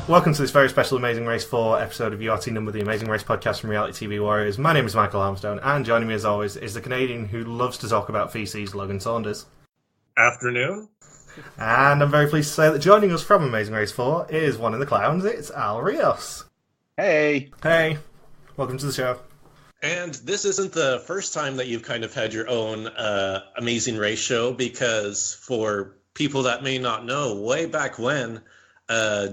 Welcome to this very special Amazing Race 4 episode of URT Number, the Amazing Race podcast from Reality TV Warriors. My name is Michael Armstone, and joining me as always is the Canadian who loves to talk about feces, Logan Saunders. Afternoon. And I'm very pleased to say that joining us from Amazing Race 4 is one of the clowns, it's Al Rios. Hey. Hey. Welcome to the show. And this isn't the first time that you've kind of had your own Amazing Race show, because for people that may not know, way back when,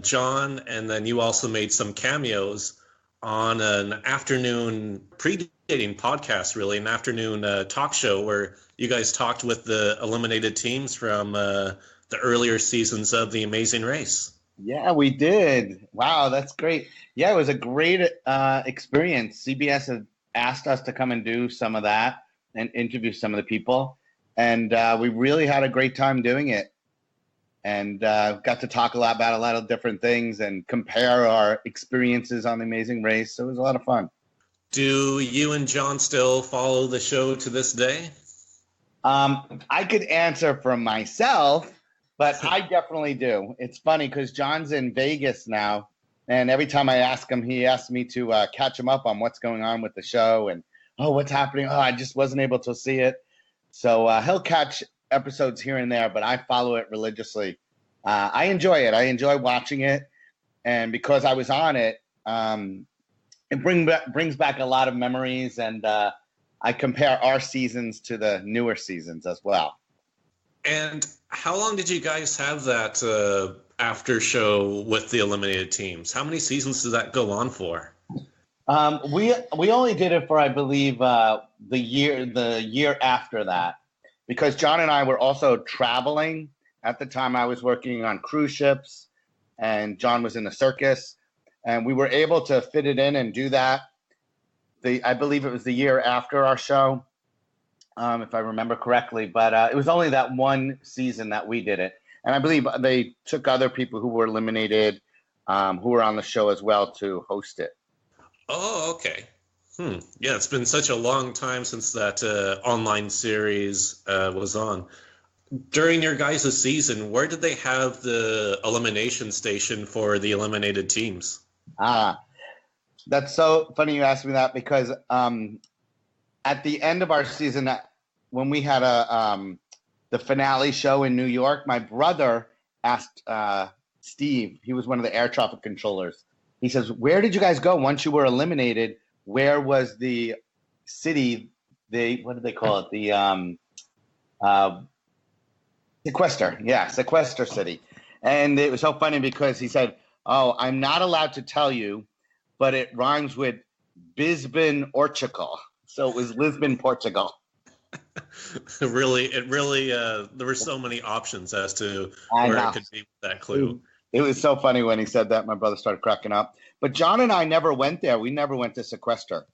Jon, and then you also made some cameos on an afternoon predating podcast, really, an afternoon talk show where you guys talked with the eliminated teams from the earlier seasons of The Amazing Race. Yeah, we did. Wow, that's great. Yeah, it was a great experience. CBS had asked us to come and do some of that and interview some of the people. And we really had a great time doing it. And got to talk a lot about a lot of different things and compare our experiences on The Amazing Race. So it was a lot of fun. Do you and Jon still follow the show to this day? I could answer for myself, but I definitely do. It's funny because Jon's in Vegas now. And every time I ask him, he asks me to catch him up on what's going on with the show. And, what's happening? I just wasn't able to see it. So he'll catch episodes here and there, but I follow it religiously. I enjoy it. I enjoy watching it. And because I was on it, it brings back a lot of memories. And I compare our seasons to the newer seasons as well. And how long did you guys have that after show with the eliminated teams? How many seasons did that go on for? We only did it for, I believe, the year after that. Because Jon and I were also traveling. At the time, I was working on cruise ships, and Jon was in the circus. And we were able to fit it in and do that. I believe it was the year after our show, if I remember correctly. But it was only that one season that we did it. And I believe they took other people who were eliminated, who were on the show as well, to host it. Oh, okay. Yeah, it's been such a long time since that online series was on. During your guys' season, where did they have the elimination station for the eliminated teams? That's so funny you asked me that, because at the end of our season, when we had the finale show in New York, my brother asked Steve, he was one of the air traffic controllers. He says, "Where did you guys go once you were eliminated? Where was the city? What did they call it? The sequester. Yeah, sequester city." And it was so funny because he said, "I'm not allowed to tell you, but it rhymes with Brisbane, Portugal." So it was Lisbon, Portugal. It really, there were so many options as to where it could be with that clue. It was so funny when he said that. My brother started cracking up. But Jon and I never went there. We never went to sequester.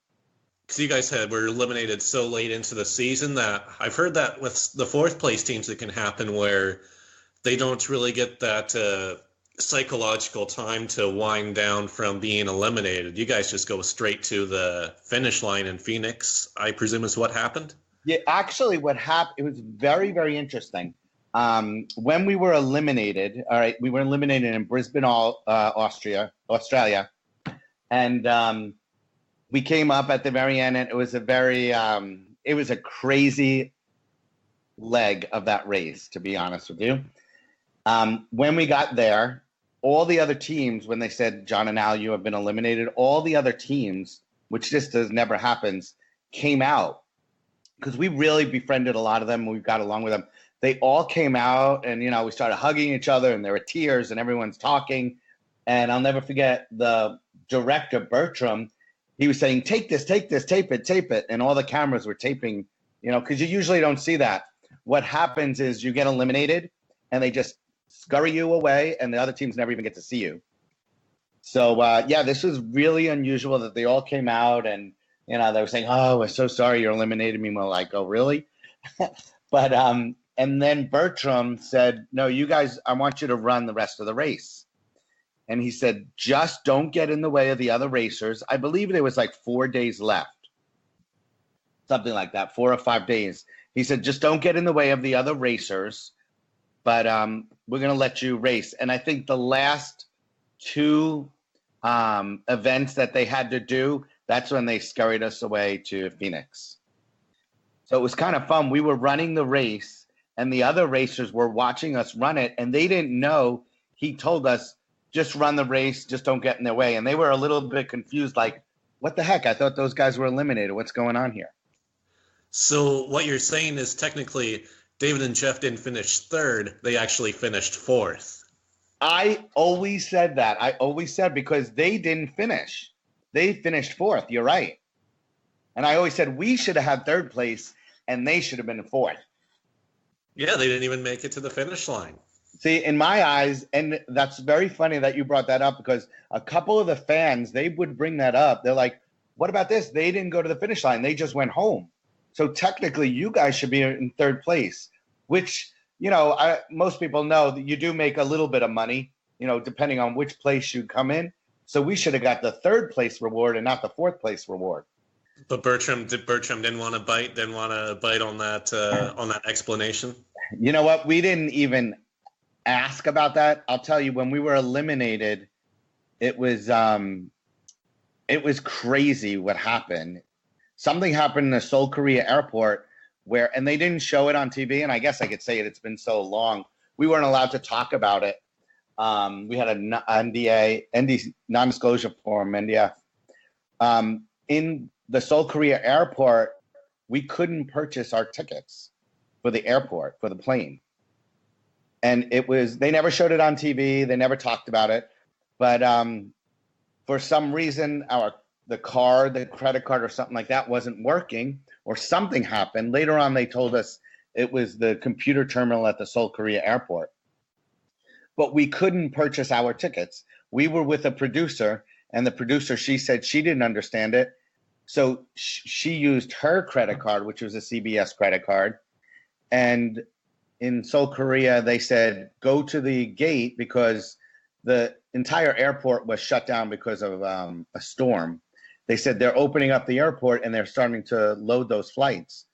So you guys were eliminated so late into the season that I've heard that with the fourth place teams it can happen where they don't really get that psychological time to wind down from being eliminated. You guys just go straight to the finish line in Phoenix, I presume is what happened? Yeah, actually what happened, it was very, very interesting. When we were eliminated, we were eliminated in Brisbane, Australia. And we came up at the very end, and it was a crazy leg of that race, to be honest with you. When we got there, all the other teams, when they said, "Jon and Al, you have been eliminated," all the other teams, which just never happens, came out. Because we really befriended a lot of them. We got along with them. They all came out, and, we started hugging each other, and there were tears, and everyone's talking. And I'll never forget the director, Bertram. He was saying, take this, tape it. And all the cameras were taping, because you usually don't see that. What happens is you get eliminated, and they just scurry you away, and the other teams never even get to see you. So, this was really unusual that they all came out, and, they were saying, "Oh, we're so sorry you're eliminated." Meanwhile, like, "Oh, really?" But, and then Bertram said, "No, you guys, I want you to run the rest of the race." And he said, "Just don't get in the way of the other racers." I believe there was like 4 days left. Something like that, 4 or 5 days. He said, "Just don't get in the way of the other racers, but we're going to let you race." And I think the last two events that they had to do, that's when they scurried us away to Phoenix. So it was kind of fun. We were running the race, and the other racers were watching us run it, and they didn't know. He told us, just run the race, just don't get in their way. And they were a little bit confused, like, what the heck? I thought those guys were eliminated. What's going on here? So what you're saying is technically David and Jeff didn't finish third. They actually finished fourth. I always said that. I always said because they didn't finish. They finished fourth. You're right. And I always said we should have had third place and they should have been fourth. Yeah, they didn't even make it to the finish line. See, in my eyes, and that's very funny that you brought that up because a couple of the fans, they would bring that up. They're like, what about this? They didn't go to the finish line. They just went home. So technically, you guys should be in third place, which, you know, most people know that you do make a little bit of money, you know, depending on which place you come in. So we should have got the third place reward and not the fourth place reward. But Bertram didn't want to bite on that explanation. You know what? We didn't even ask about that. I'll tell you, when we were eliminated, it was crazy what happened. Something happened in the Seoul, Korea airport and they didn't show it on TV. And I guess I could say it. It's been so long. We weren't allowed to talk about it. We had an NDA, non-disclosure form, NDF. In the Seoul, Korea airport, we couldn't purchase our tickets for the airport, for the plane. And they never showed it on TV. They never talked about it. But for some reason, the credit card or something like that wasn't working, or something happened. Later on, they told us it was the computer terminal at the Seoul, Korea airport. But we couldn't purchase our tickets. We were with a producer, and the producer, she said she didn't understand it. So she used her credit card, which was a CBS credit card. And in Seoul, Korea, they said, go to the gate because the entire airport was shut down because of a storm. They said they're opening up the airport and they're starting to load those flights.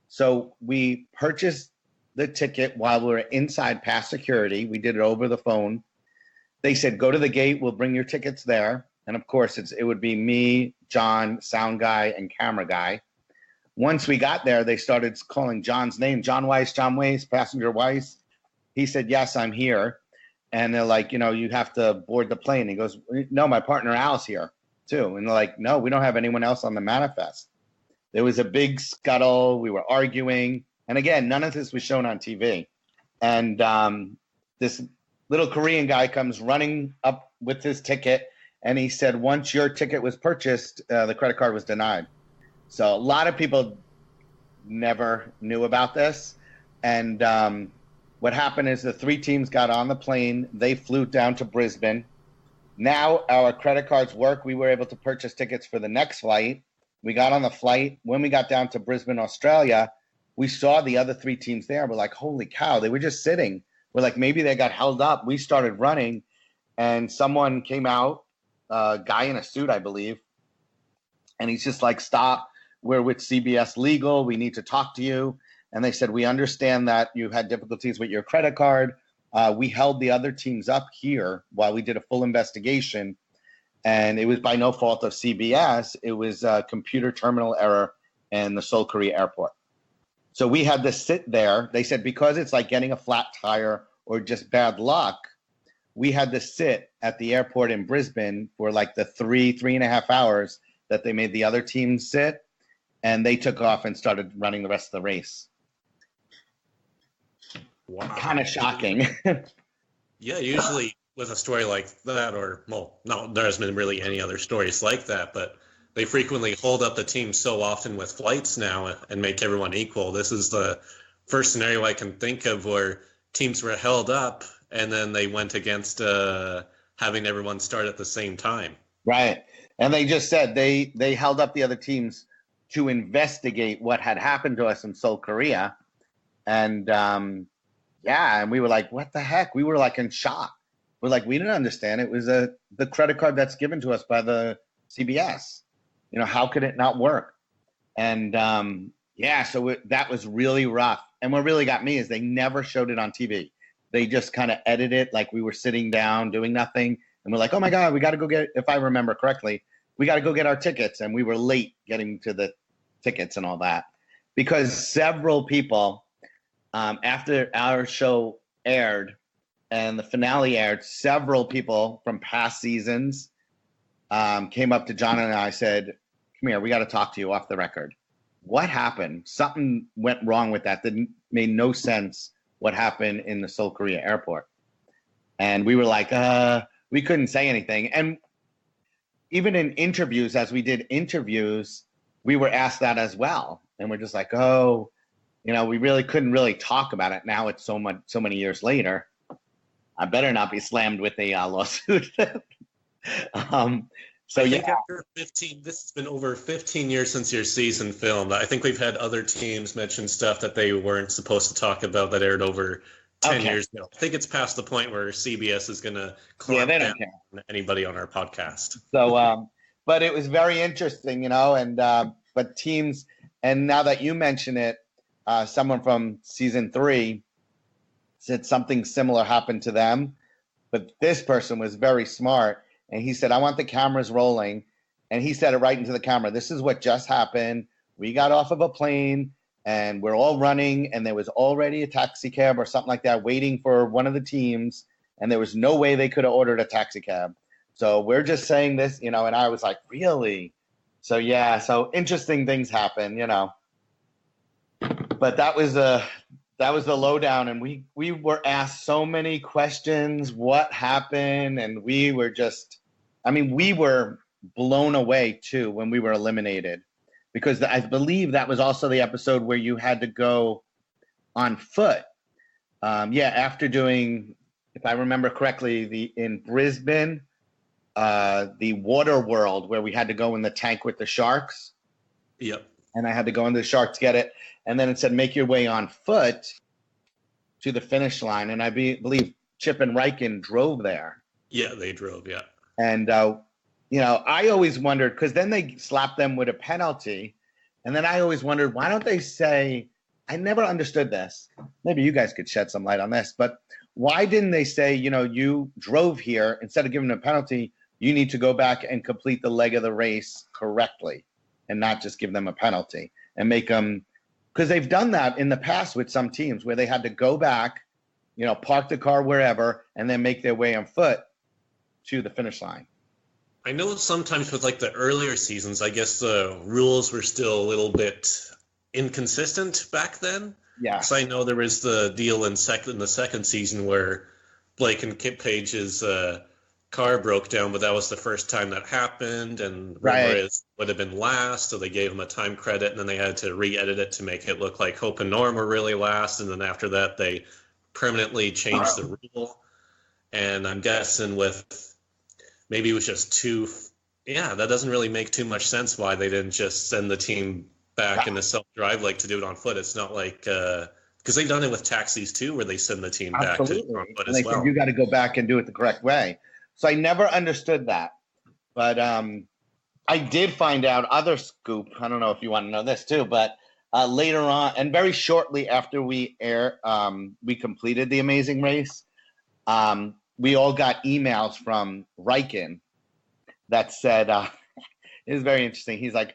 So we purchased the ticket while we were inside past security. We did it over the phone. They said, go to the gate. We'll bring your tickets there. And of course, it would be me, John, sound guy, and camera guy. Once we got there, they started calling John's name. John Weiss, passenger Weiss. He said, yes, I'm here. And they're like, you have to board the plane. He goes, no, my partner Al's here too. And they're like, no, we don't have anyone else on the manifest. There was a big scuttle. We were arguing. And again, none of this was shown on TV. And this little Korean guy comes running up with his ticket. And he said, once your ticket was purchased, the credit card was denied. So a lot of people never knew about this. And what happened is the three teams got on the plane. They flew down to Brisbane. Now our credit cards work. We were able to purchase tickets for the next flight. We got on the flight. When we got down to Brisbane, Australia, we saw the other three teams there. We're like, holy cow, they were just sitting. We're like, maybe they got held up. We started running, and someone came out, a guy in a suit, I believe, and he's just like, stop. We're with CBS Legal. We need to talk to you. And they said, we understand that you had difficulties with your credit card. We held the other teams up here while we did a full investigation. And it was by no fault of CBS. It was a computer terminal error in the Seoul, Korea airport. So we had to sit there. They said, because it's like getting a flat tire or just bad luck, we had to sit at the airport in Brisbane for like the 3.5 hours that they made the other teams sit. And they took off and started running the rest of the race. Wow. Kind of shocking. Yeah, usually with a story like that, there hasn't been really any other stories like that, but they frequently hold up the team so often with flights now and make everyone equal. This is the first scenario I can think of where teams were held up and then they went against having everyone start at the same time. Right. And they just said they held up the other teams to investigate what had happened to us in Seoul, Korea. And and we were like, what the heck? We were like in shock. We're like, we didn't understand. It was the credit card that's given to us by the CBS. How could it not work? And so that was really rough. And what really got me is they never showed it on TV. They just kind of edited it like we were sitting down doing nothing. And we're like, oh my God, we got to go get, if I remember correctly, we got to go get our tickets. And we were late getting to the tickets and all that because several people, after our show aired and the finale aired, several people from past seasons came up to Jon and I, said, come here, we got to talk to you off the record. What happened? Something went wrong with that. Made no sense what happened in the Seoul, Korea airport. And we were like, we couldn't say anything. And even in interviews, as we did interviews, we were asked that as well. And we're just like, oh, we really couldn't really talk about it. Now it's so many years later. I better not be slammed with a lawsuit. I think after 15, this has been over 15 years since your season filmed. I think we've had other teams mention stuff that they weren't supposed to talk about that aired over 10 years ago. I think it's past the point where CBS is going to clamp down on anybody on our podcast. So, but it was very interesting, and but teams, and now that you mention it, someone from season 3 said something similar happened to them, but this person was very smart. And he said, I want the cameras rolling. And he said it right into the camera. This is what just happened. We got off of a plane and we're all running. And there was already a taxi cab or something like that waiting for one of the teams. And there was no way they could have ordered a taxi cab. So we're just saying this, and I was like, really? So, yeah. So interesting things happen, But that was the lowdown. And we were asked so many questions. What happened? And we were we were blown away too when we were eliminated, because I believe that was also the episode where you had to go on foot. After doing, if I remember correctly, in Brisbane, the water world where we had to go in the tank with the sharks. Yep. And I had to go into the sharks, get it. And then it said, make your way on foot to the finish line. And I believe Chip and Riken drove there. Yeah, they drove, yeah. And, I always wondered, because then they slapped them with a penalty. And then I always wondered, why don't they say, I never understood this. Maybe you guys could shed some light on this. But why didn't they say, you drove here, instead of giving them a penalty, you need to go back and complete the leg of the race correctly and not just give them a penalty and make them, because they've done that in the past with some teams where they had to go back, park the car wherever, and then make their way on foot to the finish line. I know sometimes with the earlier seasons, I guess the rules were still a little bit inconsistent back then. Yeah. Because I know there was the deal in the second season where Blake and Kip Page's car broke down, but that was the first time that happened, and Ramirez would have been last, so they gave him a time credit, and then they had to re-edit it to make it look like Hope and Norm were really last, and then after that they permanently changed the rule. And I'm guessing with maybe it was just that doesn't really make too much sense why they didn't just send the team back in the self-drive to do it on foot. It's not like because they've done it with taxis too, where they send the team back to on foot as well. You got to go back and do it the correct way. So I never understood that. But I did find out other scoop. I don't know if you want to know this too, but later on, and very shortly after we completed the Amazing Race, we all got emails from Riken that said, it was very interesting. He's like,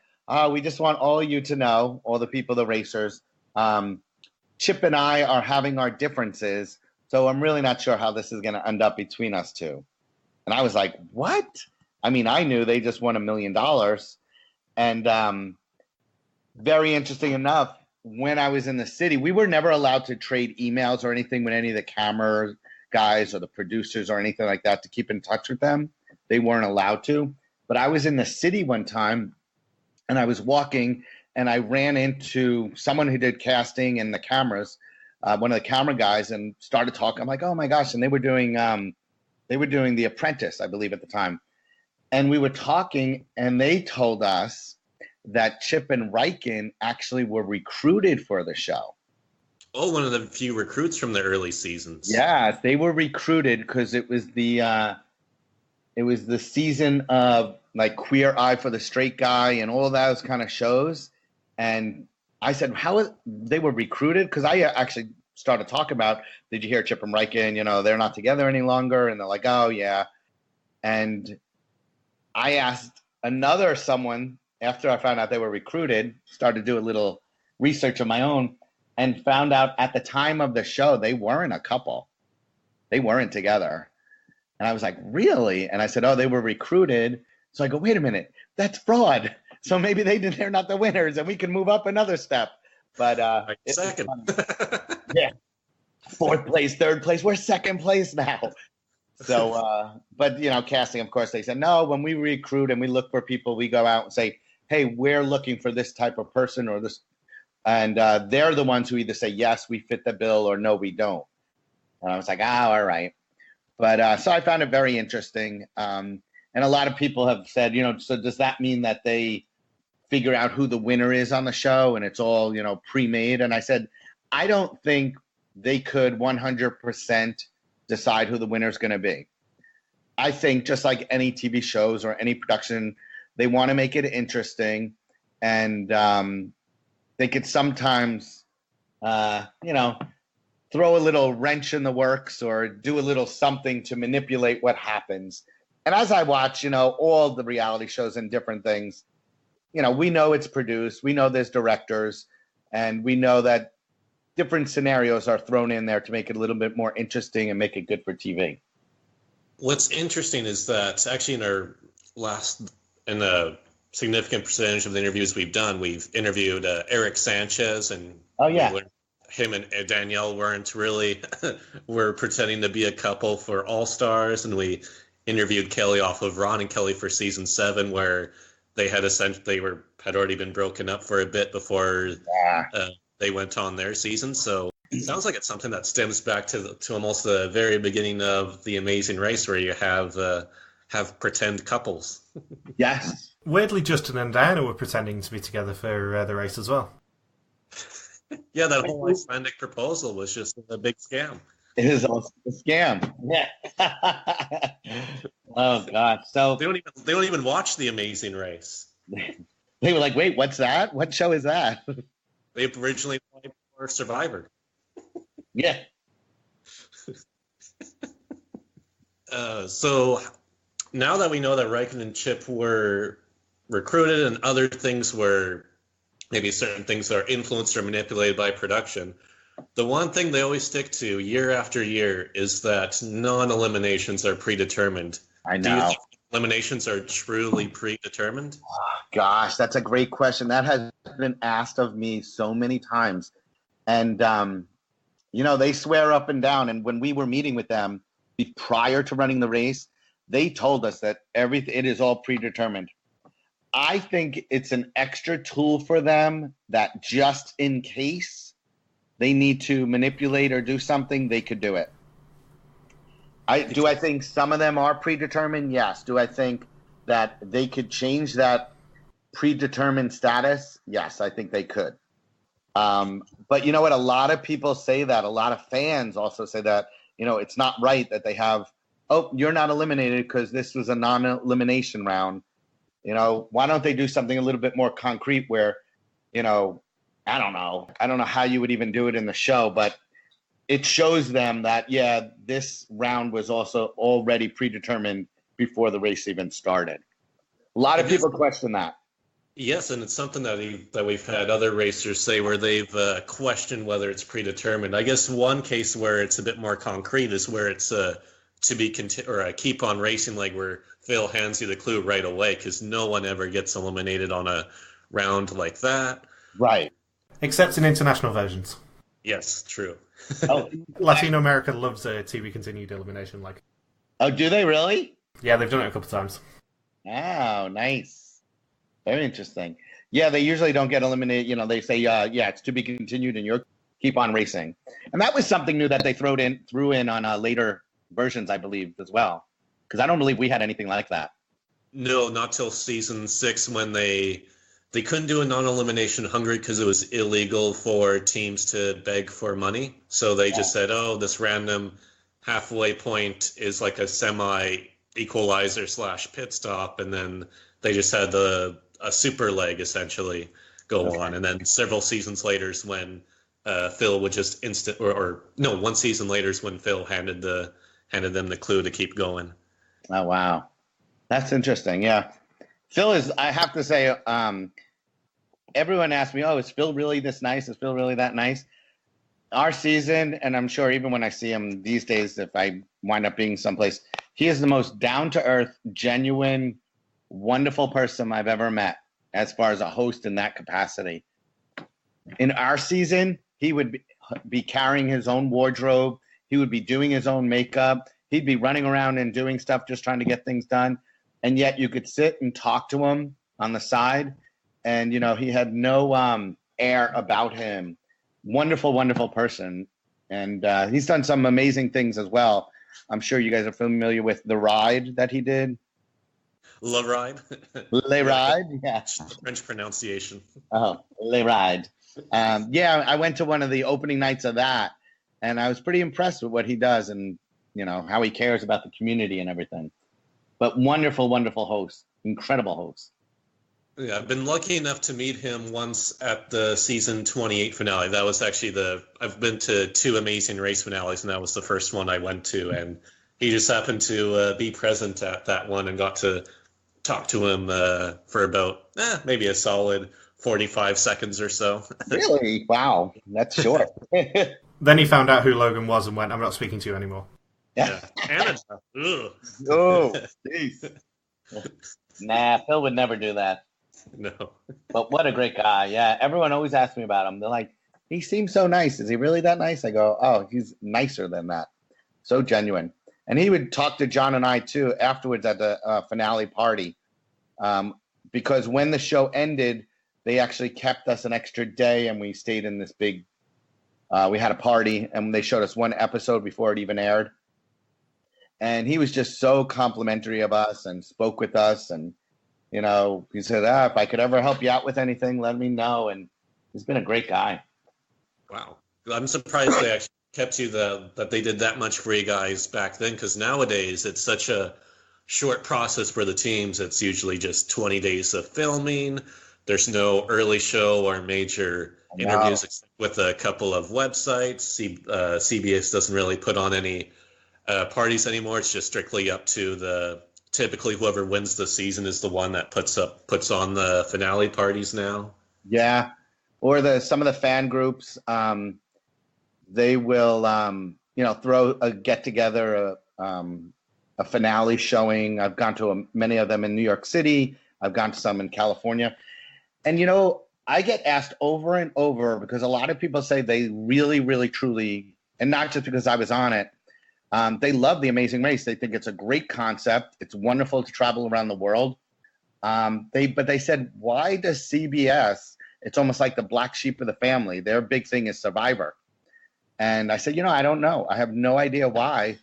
we just want all you to know, all the people, the racers, Chip and I are having our differences, so I'm really not sure how this is going to end up between us two. And I was like, what? I mean, I knew they just won $1 million. And very interesting enough, when I was in the city, we were never allowed to trade emails or anything with any of the camera guys or the producers or anything like that to keep in touch with them. They weren't allowed to. But I was in the city one time, and I was walking, and I ran into someone who did casting and the cameras, one of the camera guys, and started talking. I'm like, oh my gosh! And they were doing The Apprentice, I believe, at the time. And we were talking, and they told us that Chip and Riken actually were recruited for the show. Oh, one of the few recruits from the early seasons. Yeah, they were recruited because it was the season of Queer Eye for the Straight Guy and all those kind of shows. And I said, they were recruited? Because I actually started talking about, did you hear Chip and Riken? They're not together any longer. And they're like, oh, yeah. And I asked someone after I found out they were recruited, started to do a little research of my own, and found out at the time of the show, they weren't a couple. They weren't together. And I was like, really? And I said, oh, they were recruited. So I go, wait a minute, that's fraud. So maybe they're not the winners and we can move up another step. But second. Yeah. Fourth place, third place. We're second place now. So, but, casting, of course, they said, no, when we recruit and we look for people, we go out and say, hey, we're looking for this type of person or this. And they're the ones who either say, yes, we fit the bill or no, we don't. And I was like, all right. But so I found it very interesting. And a lot of people have said, so does that mean that they figure out who the winner is on the show and it's all, pre-made? And I said, I don't think they could 100% decide who the winner is going to be. I think just like any TV shows or any production, they want to make it interesting. And they could sometimes, throw a little wrench in the works or do a little something to manipulate what happens. And as I watch, all the reality shows and different things, we know it's produced, we know there's directors, and we know that different scenarios are thrown in there to make it a little bit more interesting and make it good for TV. What's interesting is that actually in a significant percentage of the interviews we've done, we've interviewed Eric Sanchez, and him and Danielle weren't really were pretending to be a couple for All Stars, and we interviewed Kelly off of Ron and Kelly for season 7, where they had had already been broken up for a bit before they went on their season. So it sounds like it's something that stems back to almost the very beginning of The Amazing Race, where you have pretend couples. Yes. Weirdly, Justin and Diana were pretending to be together for the race as well. Yeah, that whole Icelandic proposal was just a big scam. It is also a scam. Yeah. Oh God. So they don't even watch The Amazing Race. They were like, "Wait, what's that? What show is that?" They originally played for Survivor. Yeah. So now that we know that Riken and Chip were recruited and other things were, maybe certain things are influenced or manipulated by production, the one thing they always stick to year after year is that non-eliminations are predetermined. I know. Do you think eliminations are truly predetermined? Oh, gosh, that's a great question. That has been asked of me so many times. And, they swear up and down. And when we were meeting with them prior to running the race, they told us that it is all predetermined. I think it's an extra tool for them that just in case they need to manipulate or do something, they could do it. Do I think some of them are predetermined? Yes. Do I think that they could change that predetermined status? Yes, I think they could. But you know what? A lot of people say that. A lot of fans also say that, it's not right that they have, oh, you're not eliminated because this was a non-elimination round. Why don't they do something a little bit more concrete where, I don't know how you would even do it in the show, but it shows them that, yeah, this round was also already predetermined before the race even started. A lot of people question that. Yes, and it's something that we've had other racers say where they've questioned whether it's predetermined. I guess one case where it's a bit more concrete is where it's keep on racing, like where Phil hands you the clue right away, because no one ever gets eliminated on a round like that. Right. Except in international versions. Yes, true. Oh, Latino America loves a TV continued elimination. Oh, do they really? Yeah, they've done it a couple of times. Oh, nice. Very interesting. Yeah, they usually don't get eliminated. They say, it's to be continued and you keep on racing. And that was something new that they threw in on later versions, I believe, as well. Because I don't believe we had anything like that. No, not till season 6 when they couldn't do a non-elimination Hungary because it was illegal for teams to beg for money. So they just said, oh, this random halfway point is like a semi-equalizer / pit stop. And then they just had a super leg essentially go on. And then several seasons later is when Phil would just one season later is when Phil handed them the clue to keep going. Oh, wow. That's interesting. Yeah. Phil is, I have to say, everyone asks me, oh, is Phil really this nice? Is Phil really that nice? Our season, and I'm sure even when I see him these days, if I wind up being someplace, he is the most down to earth, genuine, wonderful person I've ever met as far as a host in that capacity. In our season, he would be carrying his own wardrobe. He would be doing his own makeup. He'd be running around and doing stuff, just trying to get things done. And yet you could sit and talk to him on the side. And, you know, he had no air about him. Wonderful, wonderful person. And he's done some amazing things as well. I'm sure you guys are familiar with the ride that he did. Le Ride. Le Ride, yeah. The French pronunciation. Oh, Le Ride. Yeah, I went to one of the opening nights of that, and I was pretty impressed with what he does and, you know, how he cares about the community and everything. But wonderful, wonderful host. Incredible host. Yeah, I've been lucky enough to meet him once at the season 28 finale. That was actually I've been to 2 Amazing Race finales, and that was the first one I went to. And he just happened to be present at that one and got to talk to him for about maybe a solid 45 seconds or so. Really? Wow. That's short. Then he found out who Logan was and went, I'm not speaking to you anymore. Yeah. Canada. Ugh. Oh, jeez. Nah, Phil would never do that. No. But what a great guy. Yeah, everyone always asks me about him. They're like, he seems so nice. Is he really that nice? I go, oh, he's nicer than that. So genuine. And he would talk to Jon and I, too, afterwards at the finale party. Because when the show ended, they actually kept us an extra day, and we stayed in this big we had a party, and they showed us one episode before it even aired. And he was just so complimentary of us and spoke with us. And, you know, he said, if I could ever help you out with anything, let me know. And he's been a great guy. Wow. I'm surprised they actually kept you that they did that much for you guys back then, because nowadays it's such a short process for the teams. It's usually just 20 days of filming. There's no early show or major interviews except with a couple of websites. CBS doesn't really put on any parties anymore. It's just strictly up to typically whoever wins the season is the one that puts on the finale parties now. Yeah. Or some of the fan groups, they will, throw a get together, a finale showing. I've gone to many of them in New York City. I've gone to some in California. And, you know, I get asked over and over because a lot of people say they really, really, truly, and not just because I was on it, they love The Amazing Race. They think it's a great concept. It's wonderful to travel around the world. But they said, why does CBS, it's almost like the black sheep of the family. Their big thing is Survivor. And I said, I don't know. I have no idea why.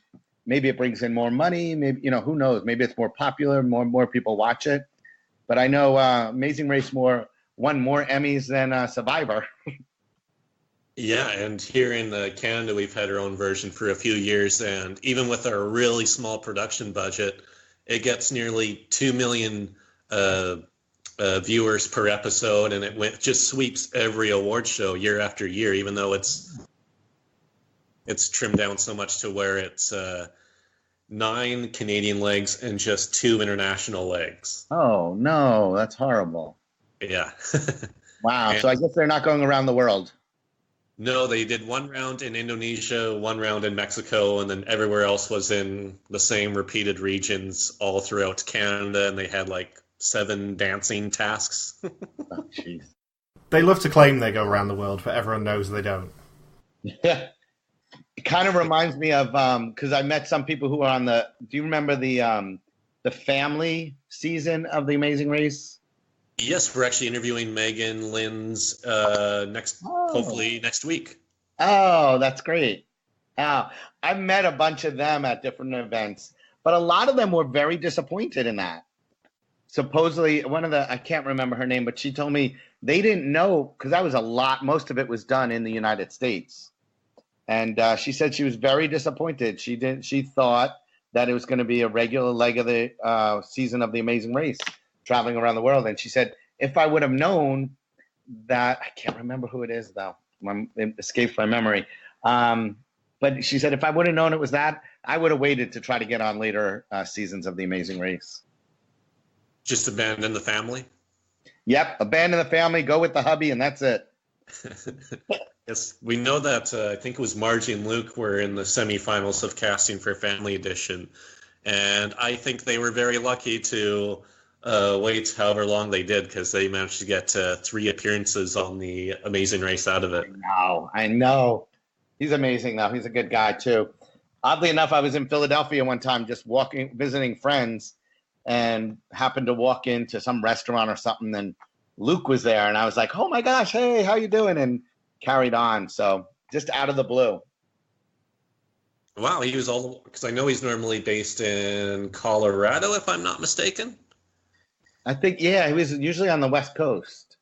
Maybe it brings in more money. Maybe, who knows? Maybe it's more popular. More people watch it. But I know Amazing Race won more Emmys than Survivor. Yeah, and here in Canada, we've had our own version for a few years. And even with our really small production budget, it gets nearly 2 million viewers per episode. And it just sweeps every award show year after year, even though it's trimmed down so much to where it's 9 Canadian legs and just 2 international legs. Oh, no, that's horrible. Yeah. Wow. So I guess they're not going around the world. No, they did 1 round in Indonesia, 1 round in Mexico, and then everywhere else was in the same repeated regions all throughout Canada, and they had like 7 dancing tasks. Oh, jeez. They love to claim they go around the world, but everyone knows they don't. Yeah. It kind of reminds me of because I met some people who are on do you remember the family season of The Amazing Race? Yes, we're actually interviewing Megan Lynn's hopefully next week. Oh, that's great. I've met a bunch of them at different events, but a lot of them were very disappointed in that. Supposedly, I can't remember her name, but she told me they didn't know, because that was most of it was done in the United States. And she said she was very disappointed. She thought that it was going to be a regular leg of the season of The Amazing Race, traveling around the world. And she said, if I would have known that, I can't remember who it is though, it escapes my memory. But she said, if I would have known it was that, I would have waited to try to get on later seasons of The Amazing Race. Just abandon the family? Yep, abandon the family, go with the hubby, and that's it. Yes, we know that I think it was Margie and Luke were in the semifinals of casting for Family Edition. And I think they were very lucky to wait however long they did, because they managed to get 3 appearances on the Amazing Race out of it. I know. He's amazing, though. He's a good guy, too. Oddly enough, I was in Philadelphia one time just visiting friends, and happened to walk into some restaurant or something, and Luke was there, and I was like, oh my gosh, hey, how you doing? And carried on. So just out of the blue. Wow, he was all, because I know he's normally based in Colorado, if I'm not mistaken. I think, yeah, he was usually on the West Coast.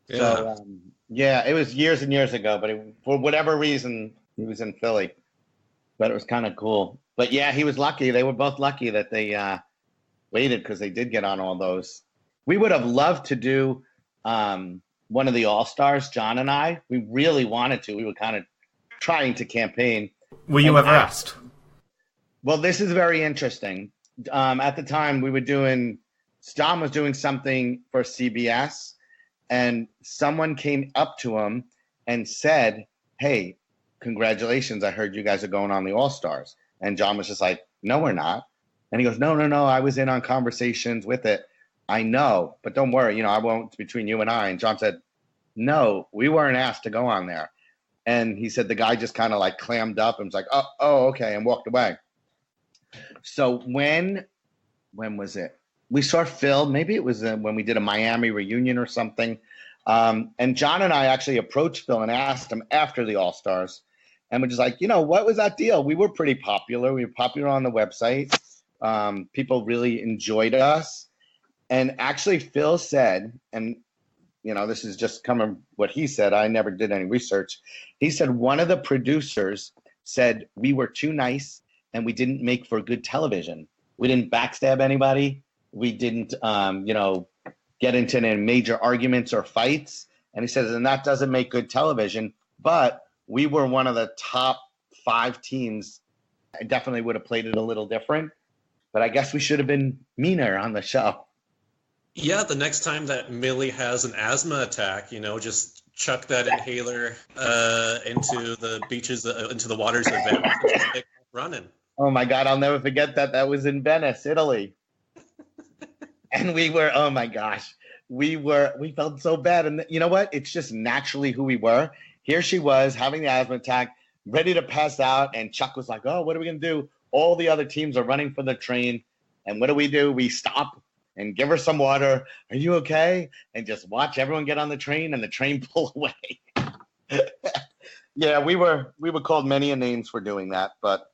Yeah. So, it was years and years ago, but for whatever reason, he was in Philly. But it was kind of cool. But yeah, he was lucky. They were both lucky that they waited, because they did get on all those. We would have loved to do one of the All-Stars, Jon and I. We really wanted to. We were kind of trying to campaign. Were you ever asked? Well, this is very interesting. At the time, Jon was doing something for CBS, and someone came up to him and said, hey, congratulations, I heard you guys are going on the All-Stars. And Jon was just like, no, we're not. And he goes, no, I was in on conversations with it. I know, but don't worry, I won't, it's between you and I. And Jon said, no, we weren't asked to go on there. And he said the guy just kind of like clammed up and was like, oh, okay, and walked away. So when was it? We saw Phil, maybe it was when we did a Miami reunion or something. And Jon and I actually approached Phil and asked him after the All-Stars. And we're just like, what was that deal? We were pretty popular. We were popular on the website. People really enjoyed us. And actually Phil said, and this is just coming what he said. I never did any research. He said one of the producers said we were too nice and we didn't make for good television. We didn't backstab anybody. We didn't, get into any major arguments or fights. And he says, and that doesn't make good television. But we were one of the top 5 teams. I definitely would have played it a little different. But I guess we should have been meaner on the show. Yeah, the next time that Millie has an asthma attack, just chuck that inhaler into the beaches, into the waters of Venice, and just take off running. Oh my God, I'll never forget that. That was in Venice, Italy. And we were, oh my gosh, we felt so bad. And you know what? It's just naturally who we were. Here she was having the asthma attack, ready to pass out. And Chuck was like, oh, what are we going to do? All the other teams are running for the train. And what do? We stop and give her some water. Are you okay? And just watch everyone get on the train and the train pull away. Yeah, we were called many names for doing that. But,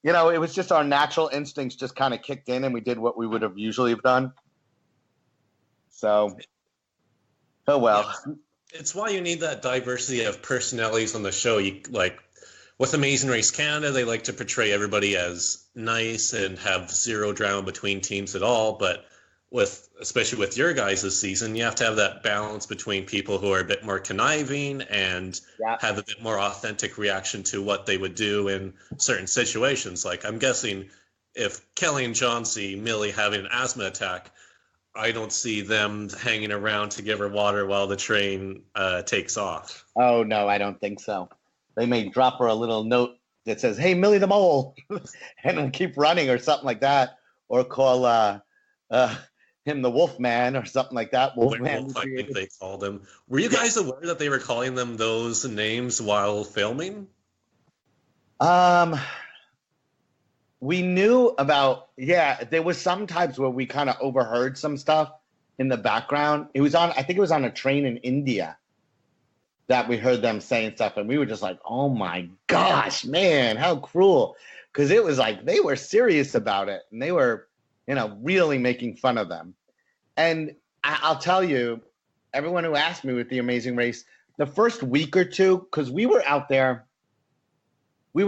it was just our natural instincts just kind of kicked in and we did what we would have usually have done. So, oh well. Yeah. It's why you need that diversity of personalities on the show. With Amazing Race Canada, they like to portray everybody as nice and have zero drama between teams at all. But especially with your guys' season, you have to have that balance between people who are a bit more conniving and have a bit more authentic reaction to what they would do in certain situations. Like, I'm guessing if Kelly and Jon see Millie having an asthma attack, I don't see them hanging around to give her water while the train takes off. Oh, no, I don't think so. They may drop her a little note that says, hey, Millie the Mole, and keep running or something like that. Or call him the Wolfman or something like that. Wolfman. I think they called him. Were you guys aware that they were calling them those names while filming? We knew about, there was some times where we kind of overheard some stuff in the background. I think it was on a train in India that we heard them saying stuff. And we were just like, oh my gosh, man, how cruel. Because it was like, they were serious about it. And they were, really making fun of them. And I'll tell you, everyone who asked me with the Amazing Race, the first week or two, because we were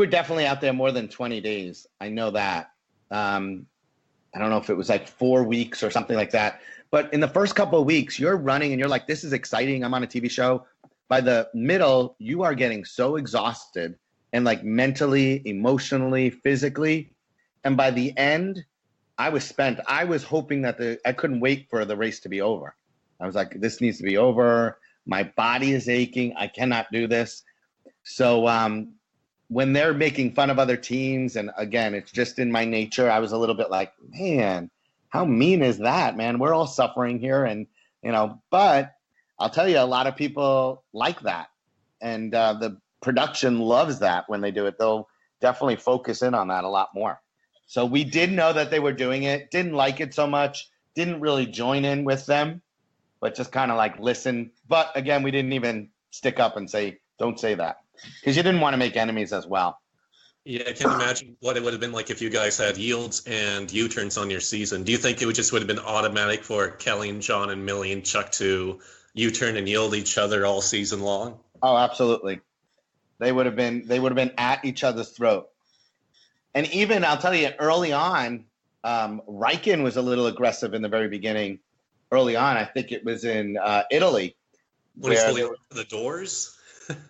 definitely out there more than 20 days. I know that. I don't know if it was like 4 weeks or something like that. But in the first couple of weeks, you're running and you're like, this is exciting. I'm on a TV show. By the middle, you are getting so exhausted and like mentally, emotionally, physically. And by the end, I was spent. I was hoping that I couldn't wait for the race to be over. I was like, this needs to be over. My body is aching. I cannot do this. So when they're making fun of other teams, and again, it's just in my nature, I was a little bit like, man, how mean is that, man? We're all suffering here. And, but I'll tell you, a lot of people like that. And the production loves that when they do it. They'll definitely focus in on that a lot more. So we did know that they were doing it, didn't like it so much, didn't really join in with them, but just kind of like listen. But again, we didn't even stick up and say, don't say that, because you didn't want to make enemies as well. Yeah, I can imagine what it would have been like if you guys had yields and U-turns on your season. Do you think it would have been automatic for Kelly and Jon and Millie and Chuck to U-turn and yield each other all season long? Oh, absolutely. They would have been at each other's throat. And even, I'll tell you, early on, Riken was a little aggressive in the very beginning. Early on, I think it was in Italy. When he's holding the doors?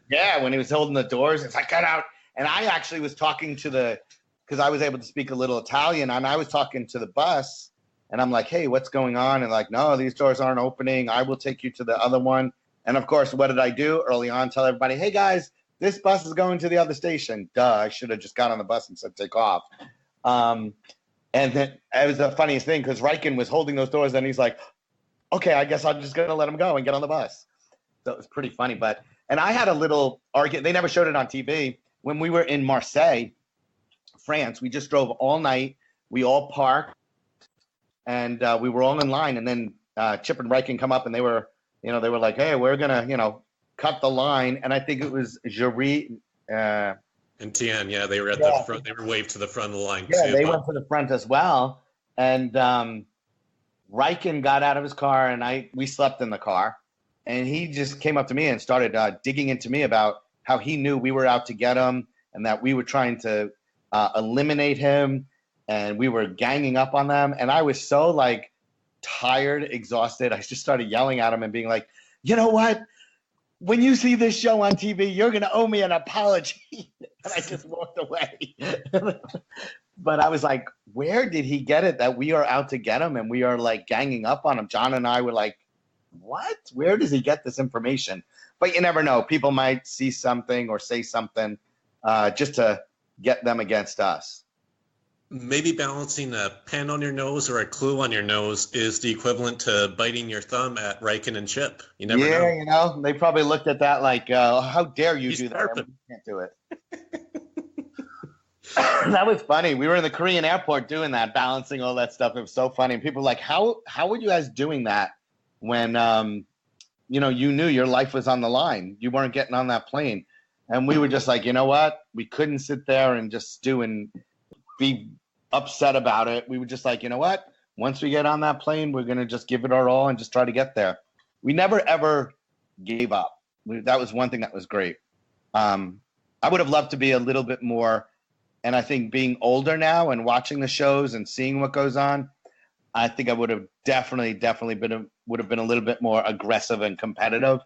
Yeah, when he was holding the doors, it's like, cut out. And I actually was talking because I was able to speak a little Italian, and I was talking to the bus, and I'm like, hey, what's going on? And like, no, these doors aren't opening. I will take you to the other one. And of course, what did I do early on? Tell everybody, hey, guys, this bus is going to the other station. Duh, I should have just got on the bus and said take off. And then it was the funniest thing because Riken was holding those doors, and he's like, okay, I guess I'm just going to let him go and get on the bus. So it was pretty funny. And I had a little argument. They never showed it on TV. When we were in Marseille, France, we just drove all night. We all parked, and we were all in line. And then Chip and Riken come up, and they were like, hey, we're going to, cut the line. And I think it was Gerard. And Tien, yeah, they were at the front. They were waved to the front of the line, yeah, too. They went to the front as well. And Riken got out of his car, and we slept in the car. And he just came up to me and started digging into me about how he knew we were out to get him and that we were trying to eliminate him, and we were ganging up on them. And I was so like tired, exhausted. I just started yelling at him and being like, you know what? When you see this show on TV, you're going to owe me an apology. And I just walked away. But I was like, where did he get it that we are out to get him and we are like ganging up on him? Jon and I were like, what? Where does he get this information? But you never know. People might see something or say something just to get them against us. Maybe balancing a pen on your nose or a clue on your nose is the equivalent to biting your thumb at Riken and Chip. You never know. Yeah, they probably looked at that like, how dare you do that? We can't do it. That was funny. We were in the Korean airport doing that, balancing all that stuff. It was so funny. And people were like, how were you guys doing that when, you knew your life was on the line? You weren't getting on that plane. And we were just like, you know what? We couldn't sit there and just stew and be upset about it. We were just like, you know what? Once we get on that plane, we're going to just give it our all and just try to get there. We never, ever gave up. That was one thing that was great. I would have loved to be a little bit more. And I think being older now and watching the shows and seeing what goes on, I think I would have definitely would have been a little bit more aggressive and competitive.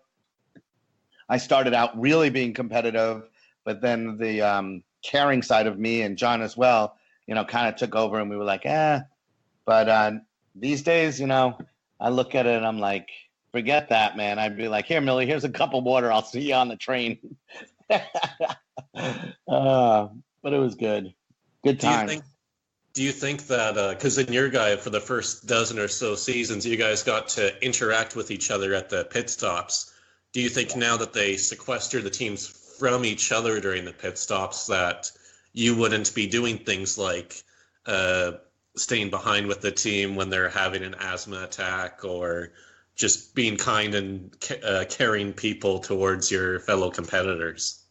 I started out really being competitive, but then the caring side of me and Jon as well, kind of took over, and we were like, But these days, I look at it and I'm like, forget that, man. I'd be like, here, Millie, here's a cup of water. I'll see you on the train. But it was good. Good time. Do you think that, because in your guy, for the first dozen or so seasons, you guys got to interact with each other at the pit stops. Do you think now that they sequester the teams from each other during the pit stops that you wouldn't be doing things like staying behind with the team when they're having an asthma attack, or just being kind and carrying people towards your fellow competitors?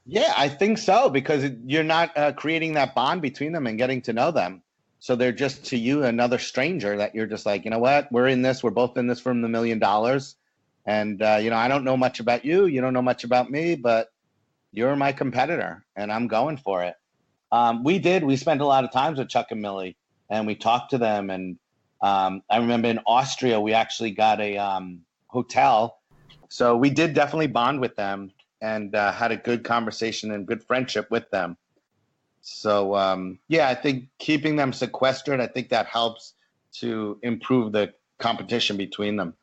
Yeah, I think so, because you're not creating that bond between them and getting to know them. So they're just to you another stranger that you're just like, you know what, we're in this. We're both in this from the $1 million. And, I don't know much about you. You don't know much about me, but you're my competitor and I'm going for it. We spent a lot of times with Chuck and Millie, and we talked to them. And I remember in Austria, we actually got a hotel. So we did definitely bond with them and had a good conversation and good friendship with them. So, I think keeping them sequestered, I think that helps to improve the competition between them.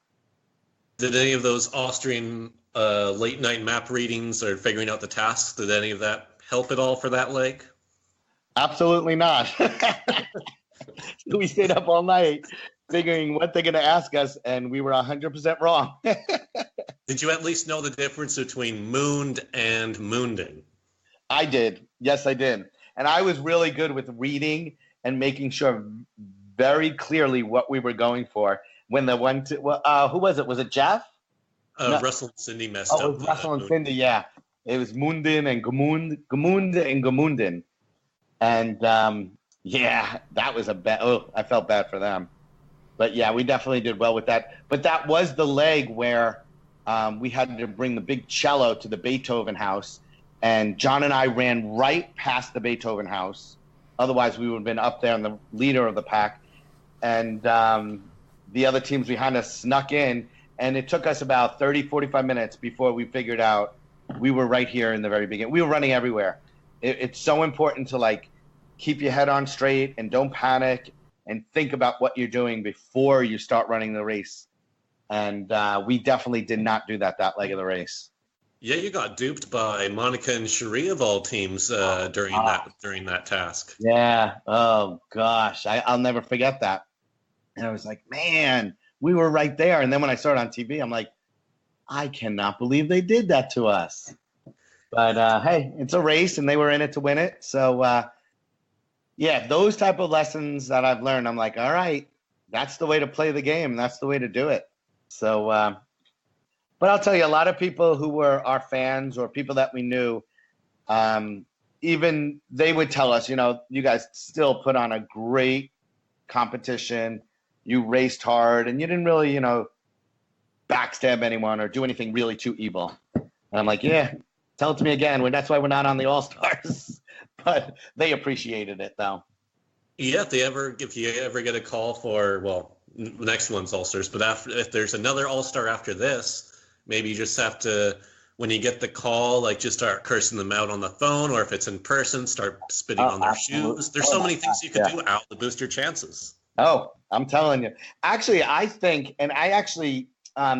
Did any of those Austrian late night map readings or figuring out the tasks, did any of that help at all for that leg? Absolutely not. We stayed up all night figuring what they're going to ask us, and we were 100% wrong. Did you at least know the difference between mooned and moonding? I did. Yes, I did. And I was really good with reading and making sure very clearly what we were going for. When the one, who was it? Was it Jeff? No. Russell and Cindy messed up. Oh, it was Russell and Cindy, yeah. It was Mundin and Gemunden. And, that was a bad, I felt bad for them. But, yeah, we definitely did well with that. But that was the leg where we had to bring the big cello to the Beethoven house. And Jon and I ran right past the Beethoven house. Otherwise, we would have been up there on the leader of the pack. And the other teams behind us snuck in. And it took us about 30, 45 minutes before we figured out we were right here in the very beginning. We were running everywhere. It's so important to, keep your head on straight and don't panic and think about what you're doing before you start running the race. And we definitely did not do that leg of the race. Yeah, you got duped by Monica and Cherie of all teams during that task. Yeah. Oh gosh, I'll never forget that. And I was like, man, we were right there. And then when I saw it on TV, I'm like, I cannot believe they did that to us. But hey, it's a race, and they were in it to win it. So those type of lessons that I've learned, I'm like, all right, that's the way to play the game. That's the way to do it. So. But I'll tell you, a lot of people who were our fans or people that we knew, even they would tell us, you guys still put on a great competition. You raced hard, and you didn't really, backstab anyone or do anything really too evil. And I'm like, yeah, tell it to me again. That's why we're not on the All-Stars. But they appreciated it, though. Yeah, if you ever get a call for, next one's All-Stars, but if there's another All-Star after this, maybe you just have to, when you get the call, just start cursing them out on the phone, or if it's in person, start spitting on their shoes. There's so many things you can do out to boost your chances. Oh, I'm telling you. Actually, I think, and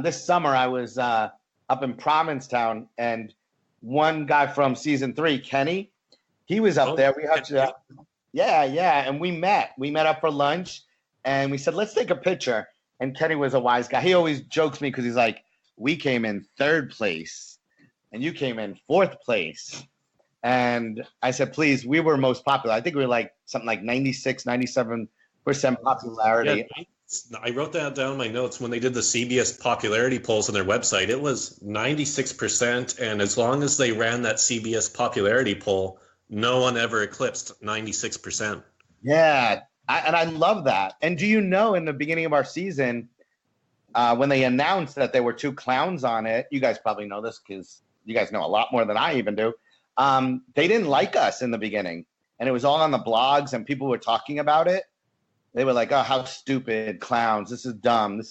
this summer I was up in Provincetown, and one guy from season 3, Kenny, he was up there. We hugged it up. Yeah, and we met. We met up for lunch, and we said, let's take a picture. And Kenny was a wise guy. He always jokes me because he's like, we came in 3rd place and you came in 4th place. And I said, please, we were most popular. I think we were something like 96, 97% popularity. Yeah, I wrote that down in my notes when they did the CBS popularity polls on their website. It was 96%. And as long as they ran that CBS popularity poll, no one ever eclipsed 96%. Yeah. And I love that. And do you know, in the beginning of our season, when they announced that there were 2 clowns on it, you guys probably know this because you guys know a lot more than I even do. They didn't like us in the beginning, and it was all on the blogs, and people were talking about it. They were like, "Oh, how stupid, clowns! This is dumb.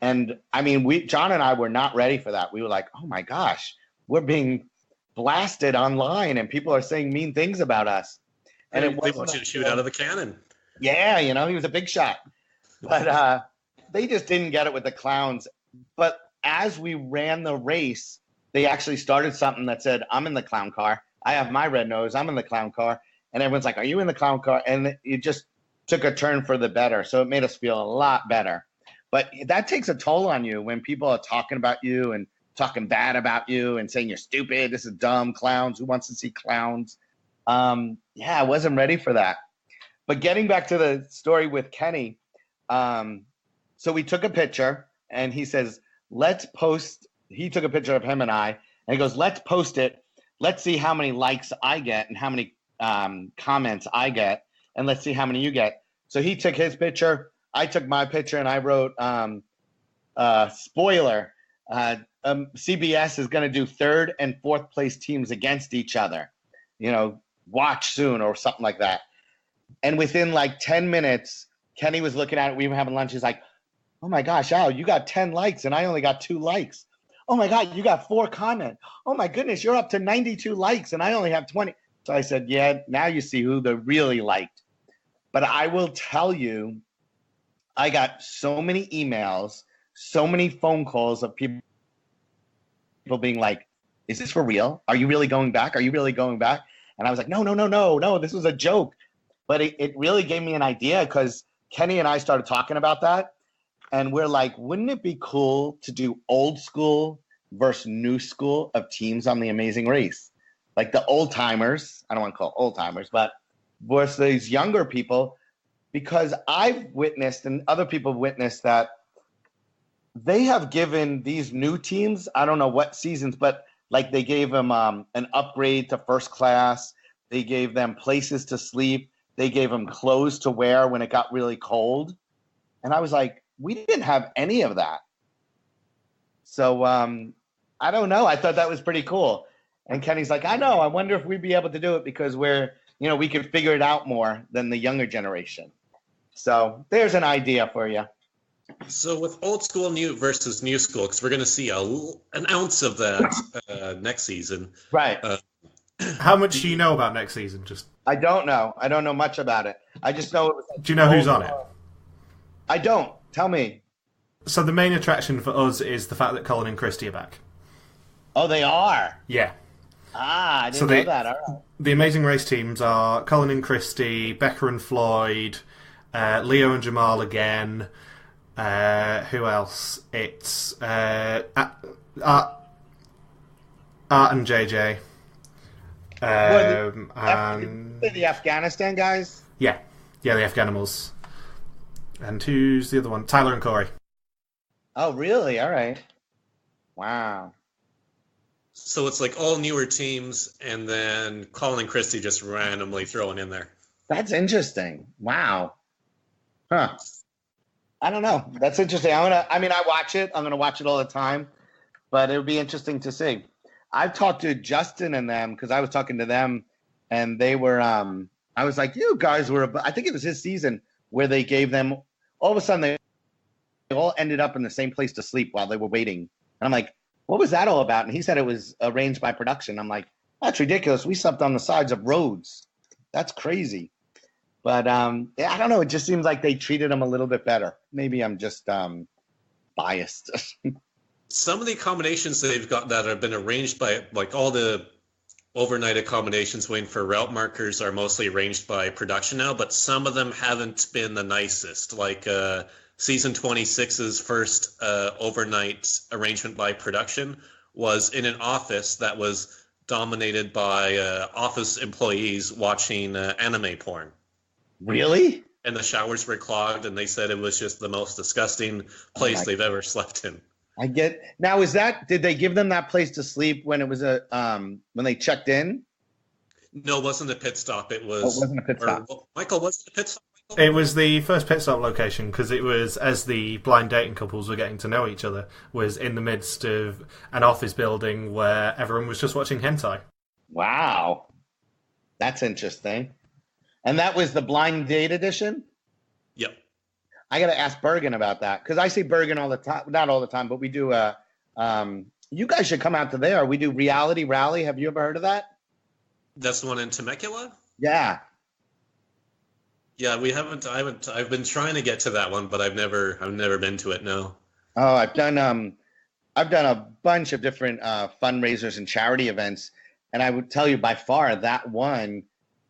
And I mean, Jon and I were not ready for that. We were like, "Oh my gosh, we're being blasted online, and people are saying mean things about us." And they want you to shoot out of the cannon. Yeah, he was a big shot, but. They just didn't get it with the clowns. But as we ran the race, they actually started something that said, I'm in the clown car. I have my red nose. I'm in the clown car. And everyone's like, are you in the clown car? And it just took a turn for the better. So it made us feel a lot better. But that takes a toll on you when people are talking about you and talking bad about you and saying you're stupid. This is dumb. Clowns. Who wants to see clowns? I wasn't ready for that. But getting back to the story with Kenny, so we took a picture, and he says, let's post. He took a picture of him and I, and he goes, let's post it. Let's see how many likes I get and how many comments I get, and let's see how many you get. So he took his picture. I took my picture, and I wrote, spoiler, CBS is going to do 3rd and 4th place teams against each other. Watch soon or something like that. And within 10 minutes, Kenny was looking at it. We were having lunch. He's like, oh my gosh, Al, you got 10 likes and I only got 2 likes. Oh my God, you got 4 comments. Oh my goodness, you're up to 92 likes and I only have 20. So I said, yeah, now you see who they really liked. But I will tell you, I got so many emails, so many phone calls of people being like, is this for real? Are you really going back? Are you really going back? And I was like, no, this was a joke. But it really gave me an idea because Kenny and I started talking about that. And we're like, wouldn't it be cool to do old school versus new school of teams on The Amazing Race? Like the old timers, I don't want to call old timers, but versus these younger people, because I've witnessed and other people have witnessed that they have given these new teams, I don't know what seasons, but like they gave them an upgrade to first class. They gave them places to sleep. They gave them clothes to wear when it got really cold. And I was like, we didn't have any of that. So I don't know. I thought that was pretty cool. And Kenny's like, I know. I wonder if we'd be able to do it because we could figure it out more than the younger generation. So there's an idea for you. So with old school new versus new school, because we're going to see an ounce of that next season. Right. How much do you know about next season? I don't know. I don't know much about it. I just know it was. Do you know who's on it? I don't. Tell me. So the main attraction for us is the fact that Colin and Christy are back. Oh, they are? Yeah. I didn't know that. All right. The Amazing Race teams are Colin and Christy, Becca and Floyd, Leo and Jamal again. Who else? It's Art and JJ. And the Afghanistan guys? Yeah, the Afghanimals. And who's the other one? Tyler and Corey. Oh, really? All right. Wow. So it's like all newer teams, and then Colin and Christy just randomly thrown in there. That's interesting. Wow. Huh. I don't know. That's interesting. I watch it. I'm gonna watch it all the time, but it would be interesting to see. I've talked to Justin and them because I was talking to them, and they were. I was like, you guys were. I think it was his season where they gave them. All of a sudden, they all ended up in the same place to sleep while they were waiting. And I'm like, what was that all about? And he said it was arranged by production. I'm like, that's ridiculous. We slept on the sides of roads. That's crazy. But I don't know. It just seems like they treated them a little bit better. Maybe I'm just biased. Some of the accommodations they've got that have been arranged by, like all the overnight accommodations waiting for route markers are mostly arranged by production now, but some of them haven't been the nicest. Like season 26's first overnight arrangement by production was in an office that was dominated by office employees watching anime porn. Really? And the showers were clogged, and they said it was just the most disgusting place they've ever slept in. I get now. Did they give them that place to sleep when it was when they checked in? No, it wasn't a pit stop. It was. Oh, it wasn't a pit stop. Michael, was it a pit stop? It was the first pit stop location because it was as the blind dating couples were getting to know each other, was in the midst of an office building where everyone was just watching hentai. Wow, that's interesting. And that was the blind date edition? Yep. I got to ask Bergen about that because I see Bergen all the time. Not all the time, but we do. You guys should come out to there. We do Reality Rally. Have you ever heard of that? That's the one in Temecula? Yeah. Yeah, we haven't. I've been trying to get to that one, but I've never been to it. No. Oh, I've done a bunch of different fundraisers and charity events, and I would tell you by far that one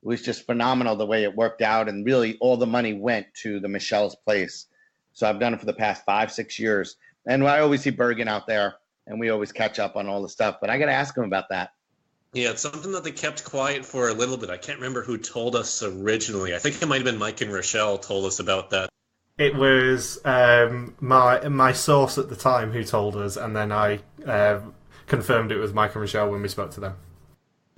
was just phenomenal the way it worked out, and really all the money went to the Michelle's Place. So I've done it for the past 5-6 years, and I always see Bergen out there, and we always catch up on all the stuff. But I got to ask him about that. Yeah, it's something that they kept quiet for a little bit. I can't remember who told us originally. I think it might have been Mike and Rochelle told us about that. It was my source at the time who told us, and then I confirmed it with Mike and Rochelle when we spoke to them.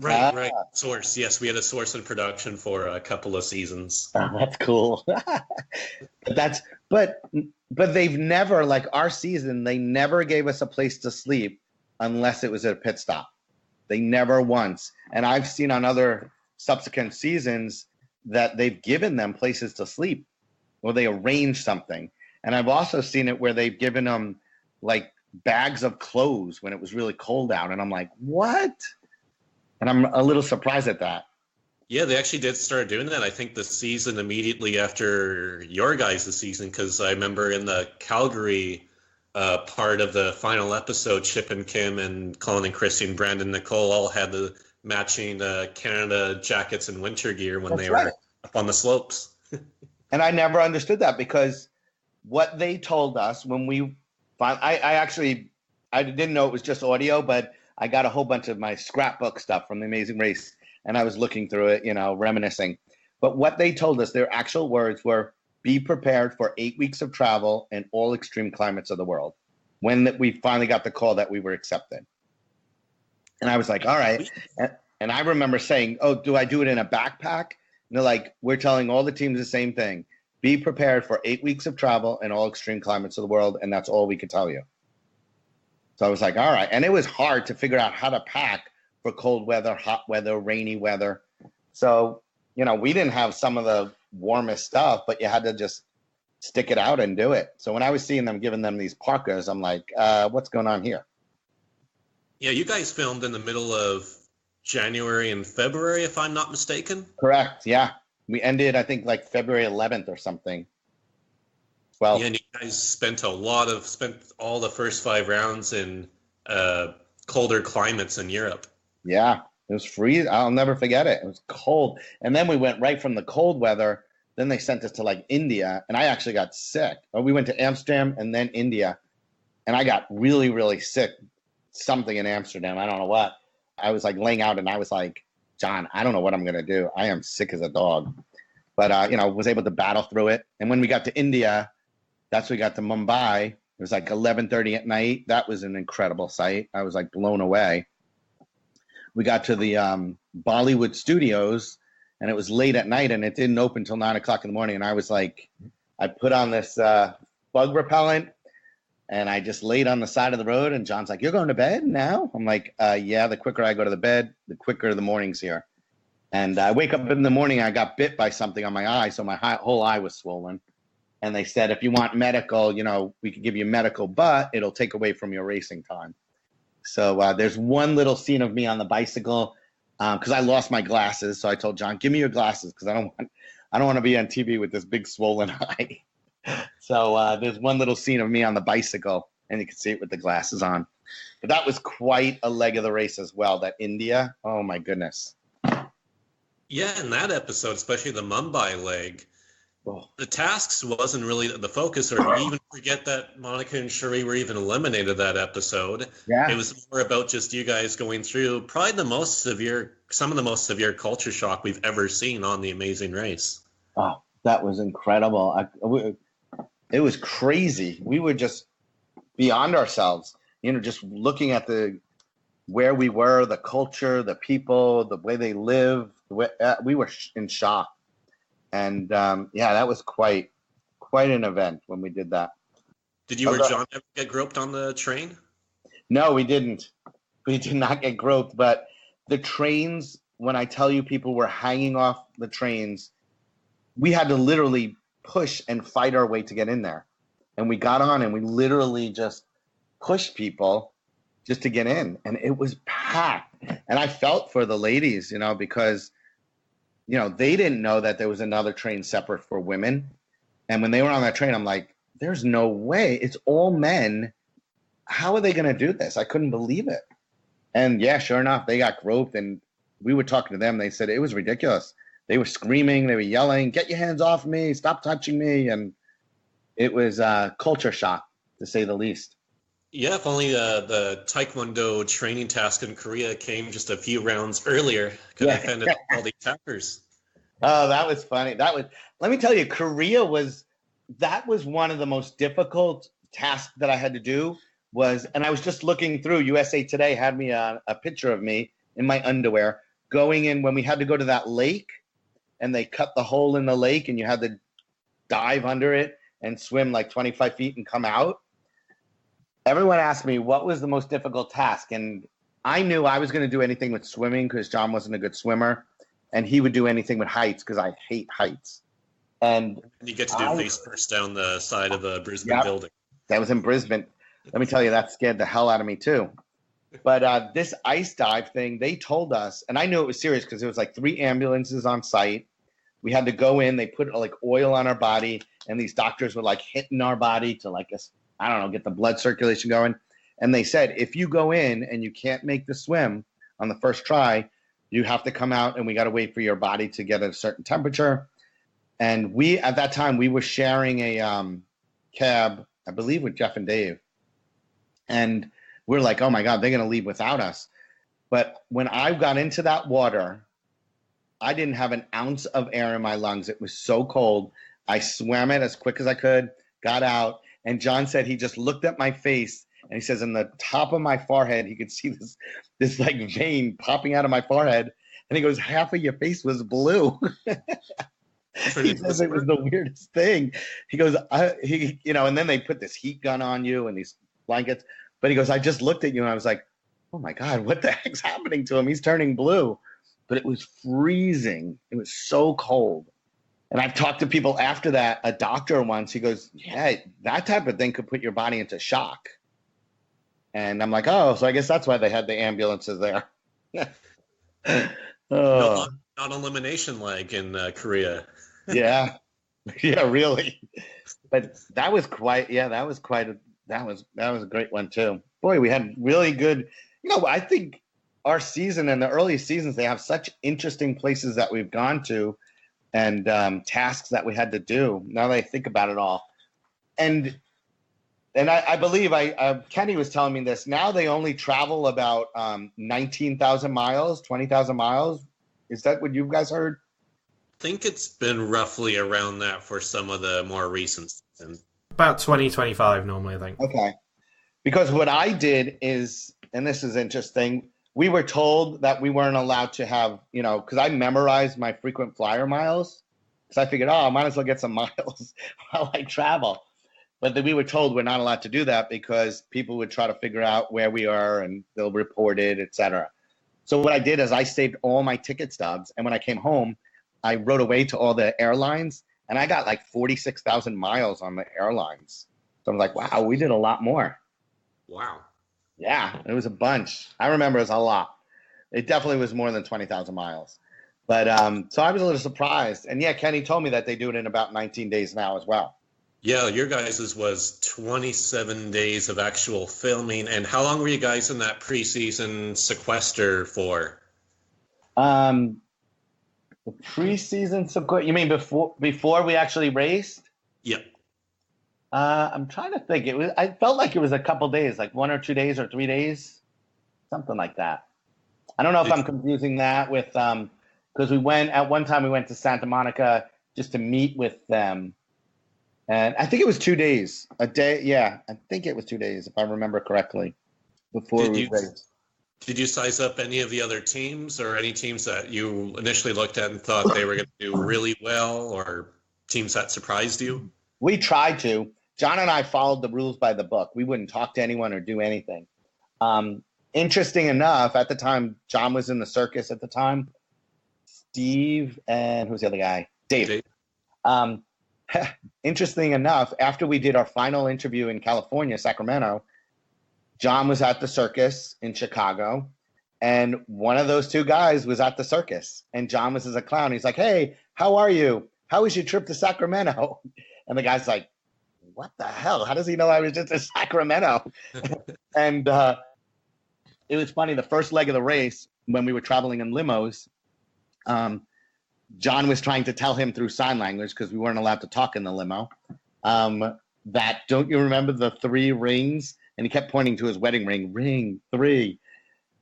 Right. Source. Yes, we had a source in production for a couple of seasons. Oh, that's cool. But they've never, like our season, they never gave us a place to sleep unless it was at a pit stop. They never once. And I've seen on other subsequent seasons that they've given them places to sleep or they arrange something. And I've also seen it where they've given them like bags of clothes when it was really cold out. And I'm like, what? And I'm a little surprised at that. Yeah, they actually did start doing that. I think the season immediately after your guys' season, because I remember in the Calgary part of the final episode, Chip and Kim and Colin and Christian, Brandon, Nicole all had the matching Canada jackets and winter gear when they were up on the slopes. And I never understood that, because what they told us when we I didn't know it was just audio, but I got a whole bunch of my scrapbook stuff from The Amazing Race, and I was looking through it, reminiscing. But what they told us, their actual words were, be prepared for 8 weeks of travel in all extreme climates of the world, when we finally got the call that we were accepted. And I was like, all right. And I remember saying, oh, do I do it in a backpack? And they're like, we're telling all the teams the same thing. Be prepared for 8 weeks of travel in all extreme climates of the world, and that's all we could tell you. So I was like, all right. And it was hard to figure out how to pack for cold weather, hot weather, rainy weather. So, we didn't have some of the warmest stuff, but you had to just stick it out and do it. So when I was seeing them giving them these parkas, I'm like, what's going on here? Yeah, you guys filmed in the middle of January and February, if I'm not mistaken. Correct. Yeah. We ended, I think, like February 11th or something. Well, yeah, and you guys spent all the first 5 rounds in colder climates in Europe. Yeah, it was freezing. I'll never forget it. It was cold. And then we went right from the cold weather. Then they sent us to like India, and I actually got sick. We went to Amsterdam and then India, and I got really, really sick. Something in Amsterdam. I don't know what. I was like laying out, and I was like, John, I don't know what I'm going to do. I am sick as a dog. But, was able to battle through it. And when we got to India, that's when we got to Mumbai. It was like 11:30 at night. That was an incredible sight. I was like blown away. We got to the Bollywood studios, and it was late at night, and it didn't open until 9 o'clock in the morning. And I was like, I put on this bug repellent, and I just laid on the side of the road. And John's like, you're going to bed now? I'm like, yeah, the quicker I go to the bed, the quicker the morning's here. And I wake up in the morning, I got bit by something on my eye, so my whole eye was swollen. And they said, if you want medical, we could give you medical, but it'll take away from your racing time. So there's one little scene of me on the bicycle because I lost my glasses. So I told John, give me your glasses because I don't want to be on TV with this big swollen eye. So there's one little scene of me on the bicycle, and you can see it with the glasses on. But that was quite a leg of the race as well, that India. Oh, my goodness. Yeah, in that episode, especially the Mumbai leg, the tasks wasn't really the focus, or even forget that Monica and Cherie were even eliminated that episode. Yeah. It was more about just you guys going through probably some of the most severe culture shock we've ever seen on The Amazing Race. Oh, that was incredible. It was crazy. We were just beyond ourselves, just looking at where we were, the culture, the people, the way they live. We were in shock. And that was quite an event when we did that. Did you or John ever get groped on the train? No, we didn't. We did not get groped. But the trains, when I tell you people were hanging off the trains, we had to literally push and fight our way to get in there. And we got on and we literally just pushed people just to get in. And it was packed. And I felt for the ladies, because they didn't know that there was another train separate for women. And when they were on that train, I'm like, there's no way. It's all men. How are they going to do this? I couldn't believe it. And yeah, sure enough, they got groped. And we were talking to them. They said it was ridiculous. They were screaming. They were yelling, get your hands off me. Stop touching me. And it was a culture shock, to say the least. Yeah, if only the Taekwondo training task in Korea came just a few rounds earlier. Could have offended all the attackers. Oh, that was funny. Let me tell you, Korea was one of the most difficult tasks that I had to do and I was just looking through, USA Today had me a picture of me in my underwear going in when we had to go to that lake, and they cut the hole in the lake and you had to dive under it and swim like 25 feet and come out. Everyone asked me what was the most difficult task, and I knew I was going to do anything with swimming because John wasn't a good swimmer, and he would do anything with heights because I hate heights. And you get to do face first down the side of the Brisbane building. That was in Brisbane. Let me tell you, that scared the hell out of me too. But this ice dive thing, they told us, and I knew it was serious because there was like 3 ambulances on site. We had to go in. They put like oil on our body, and these doctors were like hitting our body to like, I don't know, get the blood circulation going. And they said, if you go in and you can't make the swim on the first try, you have to come out, and we got to wait for your body to get a certain temperature. And we, at that time, we were sharing a cab, I believe, with Jeff and Dave. And we're like, oh my God, they're going to leave without us. But when I got into that water, I didn't have an ounce of air in my lungs. It was so cold. I swam it as quick as I could, got out. And John said he just looked at my face, and he says, in the top of my forehead, he could see this like vein popping out of my forehead. And he goes, half of your face was blue. He says it was the weirdest thing. He goes, and then they put this heat gun on you and these blankets. But he goes, I just looked at you and I was like, oh my God, what the heck's happening to him? He's turning blue. But it was freezing. It was so cold. And I've talked to people after that, a doctor once, he goes, yeah, that type of thing could put your body into shock. And I'm like, oh, so I guess that's why they had the ambulances there. Non-elimination leg in Korea. Yeah, really. But that was a great one too. Boy, we had really good, I think our season and the early seasons, they have such interesting places that we've gone to and tasks that we had to do. Now that I think about it all. And I believe Kenny was telling me this. Now they only travel about 19,000 miles, 20,000 miles. Is that what you guys heard? I think it's been roughly around that for some of the more recent seasons. About 2025 normally, I think. Okay. Because what I did is, and this is interesting, we were told that we weren't allowed to have, because I memorized my frequent flyer miles. Because I figured, I might as well get some miles while I travel. But then we were told we're not allowed to do that because people would try to figure out where we are and they'll report it, etc. So what I did is I saved all my ticket stubs. And when I came home, I wrote away to all the airlines. And I got like 46,000 miles on the airlines. So I'm like, wow, we did a lot more. Wow. Yeah, it was a bunch. I remember it was a lot. It definitely was more than 20,000 miles. But so I was a little surprised. And yeah, Kenny told me that they do it in about 19 days now as well. Yeah, your guys' was 27 days of actual filming. And how long were you guys in that preseason sequester for? The preseason sequester, you mean before we actually raced? Yep. I'm trying to think. I felt like it was a couple days, like 1 or 2 days or 3 days, something like that. I don't know if I'm confusing that with because at one time we went to Santa Monica just to meet with them. And I think it was 2 days, a day. Yeah, I think it was 2 days, if I remember correctly, before we raced. Did you size up any of the other teams or any teams that you initially looked at and thought they were going to do really well or teams that surprised you? We tried to. John and I followed the rules by the book. We wouldn't talk to anyone or do anything. Interesting enough, at the time, John was in the circus at the time. Steve and who's the other guy? Dave. Interesting enough, after we did our final interview in California, Sacramento, John was at the circus in Chicago, and one of those two guys was at the circus, and John was as a clown. He's like, hey, how are you? How was your trip to Sacramento? And the guy's like, what the hell? How does he know I was just in Sacramento? And it was funny. The first leg of the race, when we were traveling in limos, John was trying to tell him through sign language, because we weren't allowed to talk in the limo, that don't you remember the 3 rings? And he kept pointing to his wedding ring, ring 3.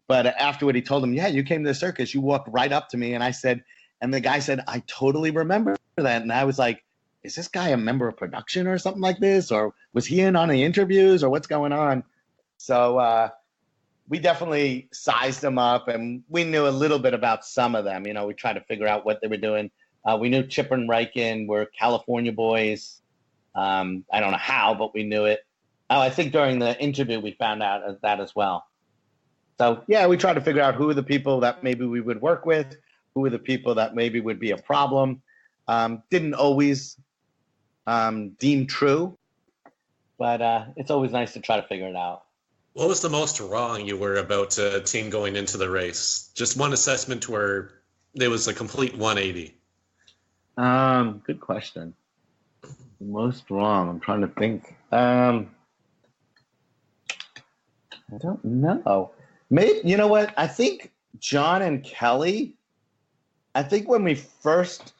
But afterward, he told him, yeah, you came to the circus. You walked right up to me. And I said, and the guy said, I totally remember that. And I was like, is this guy a member of production or something like this? Or was he in on the interviews or what's going on? So we definitely sized them up, and we knew a little bit about some of them. We tried to figure out what they were doing. We knew Chipper and Riken were California boys. I don't know how, but we knew it. Oh, I think during the interview we found out that as well. So, yeah, we tried to figure out who are the people that maybe we would work with, who are the people that maybe would be a problem. Didn't always deem true, but it's always nice to try to figure it out. What was the most wrong you were about a team going into the race? Just one assessment where there was a complete 180. Good question. Most wrong. I'm trying to think. I don't know. Maybe, you know what? I think Jon and Kelly, I think when we first,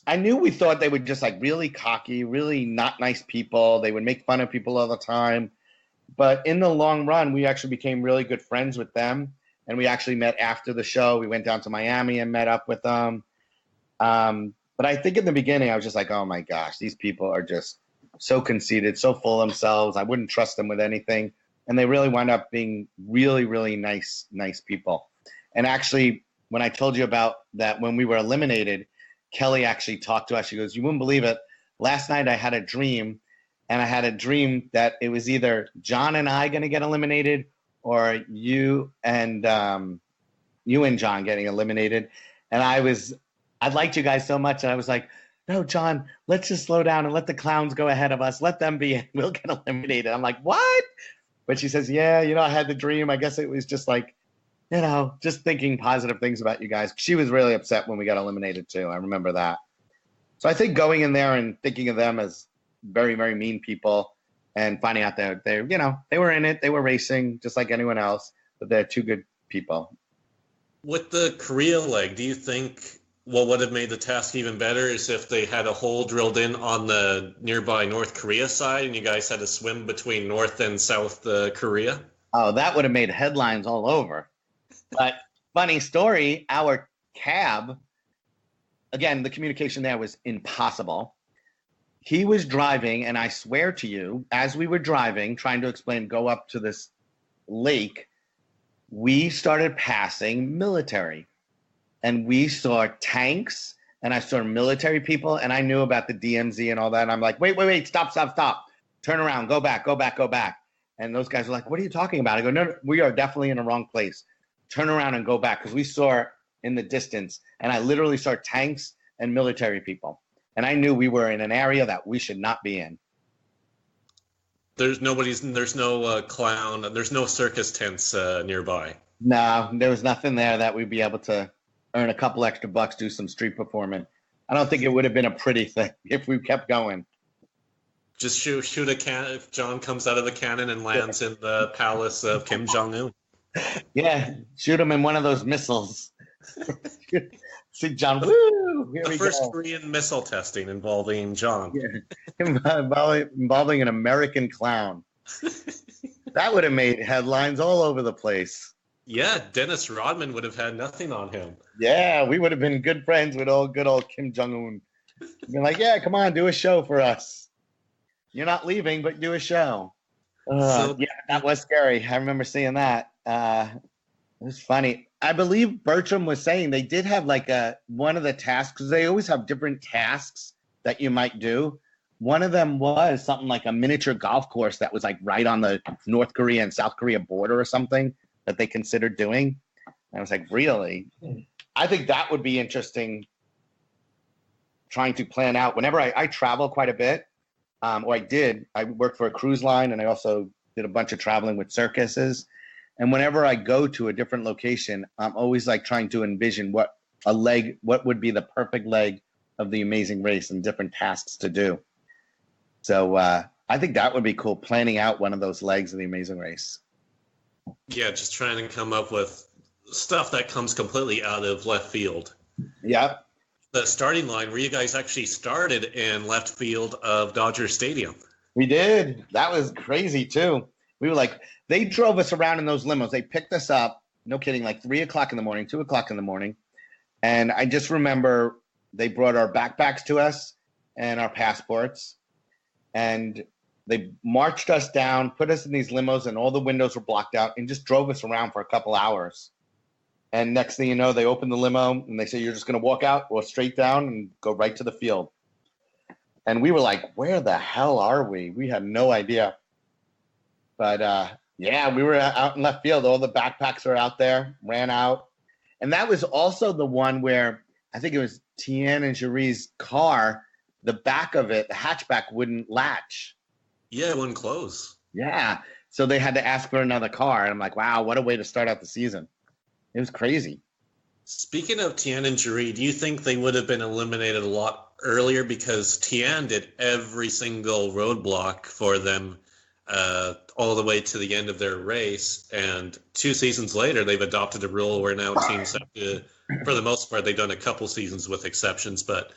I knew we thought they were just like really cocky, really not nice people. They would make fun of people all the time. But in the long run, we actually became really good friends with them. And we actually met after the show. We went down to Miami and met up with them. But I think in the beginning, I was just like, oh my gosh, these people are just so conceited, so full of themselves. I wouldn't trust them with anything. And they really wound up being really, really nice people. And actually, when I told you about that, when we were eliminated, Kelly actually talked to us. She goes, you wouldn't believe it. Last night I had a dream, and I had a dream that it was either Jon and I going to get eliminated or you and Jon getting eliminated. And I liked you guys so much. And I was like, no, Jon, let's just slow down and let the clowns go ahead of us. Let them be, we'll get eliminated. I'm like, what? But she says, yeah, I had the dream. I guess it was just like, just thinking positive things about you guys. She was really upset when we got eliminated too. I remember that. So I think going in there and thinking of them as very, very mean people and finding out that they were in it. They were racing just like anyone else, but they're two good people. With the Korea leg, do you think what would have made the task even better is if they had a hole drilled in on the nearby North Korea side and you guys had to swim between North and South Korea? Oh, that would have made headlines all over. But funny story, our cab, again, the communication there was impossible. He was driving, and I swear to you, as we were driving, trying to explain, go up to this lake, we started passing military. And we saw tanks, and I saw military people, and I knew about the DMZ and all that. And I'm like, wait, stop. Turn around, go back. And those guys were like, what are you talking about? I go, no, we are definitely in the wrong place. Turn around and go back, because we saw in the distance, and I literally saw tanks and military people. And I knew we were in an area that we should not be in. There's no clown, there's no circus tents nearby. No, there was nothing there that we'd be able to earn a couple extra bucks, do some street performing. I don't think it would have been a pretty thing if we kept going. Just shoot a cannon if Jon comes out of the cannon and lands in the palace of Kim Jong-un. Yeah, shoot him in one of those missiles. See Jon, woo! The first Korean missile testing involving Jon. Yeah. Involving an American clown. That would have made headlines all over the place. Yeah, Dennis Rodman would have had nothing on him. Yeah, we would have been good friends with good old Kim Jong-un. Been like, yeah, come on, do a show for us. You're not leaving, but do a show. Yeah, that was scary. I remember seeing that. It was funny. I believe Bertram was saying they did have like one of the tasks, because they always have different tasks that you might do. One of them was something like a miniature golf course that was like right on the North Korea and South Korea border or something that they considered doing. And I was like, really? I think that would be interesting, trying to plan out. Whenever I travel quite a bit, or I did, I worked for a cruise line, and I also did a bunch of traveling with circuses. And whenever I go to a different location, I'm always like trying to envision what would be the perfect leg of the Amazing Race and different tasks to do. So I think that would be cool, planning out one of those legs of the Amazing Race. Yeah, just trying to come up with stuff that comes completely out of left field. Yeah. The starting line where you guys actually started in left field of Dodger Stadium. We did. That was crazy too. We were like, they drove us around in those limos. They picked us up, no kidding, like 3 o'clock in the morning, 2 o'clock in the morning. And I just remember they brought our backpacks to us and our passports. And they marched us down, put us in these limos, and all the windows were blocked out, and just drove us around for a couple hours. And next thing you know, they opened the limo and they say, you're just going to walk out or straight down and go right to the field. And we were like, where the hell are we? We had no idea. But yeah, we were out in left field. All the backpacks were out there, ran out. And that was also the one where I think it was Tian and Cherie's car, the back of it, the hatchback wouldn't latch. Yeah, it wouldn't close. Yeah. So they had to ask for another car. And I'm like, wow, what a way to start out the season. It was crazy. Speaking of Tien and Gerard, do you think they would have been eliminated a lot earlier because Tien did every single roadblock for them all the way to the end of their race? And 2 seasons later, they've adopted a rule where now teams have to, for the most part, they've done a couple seasons with exceptions, but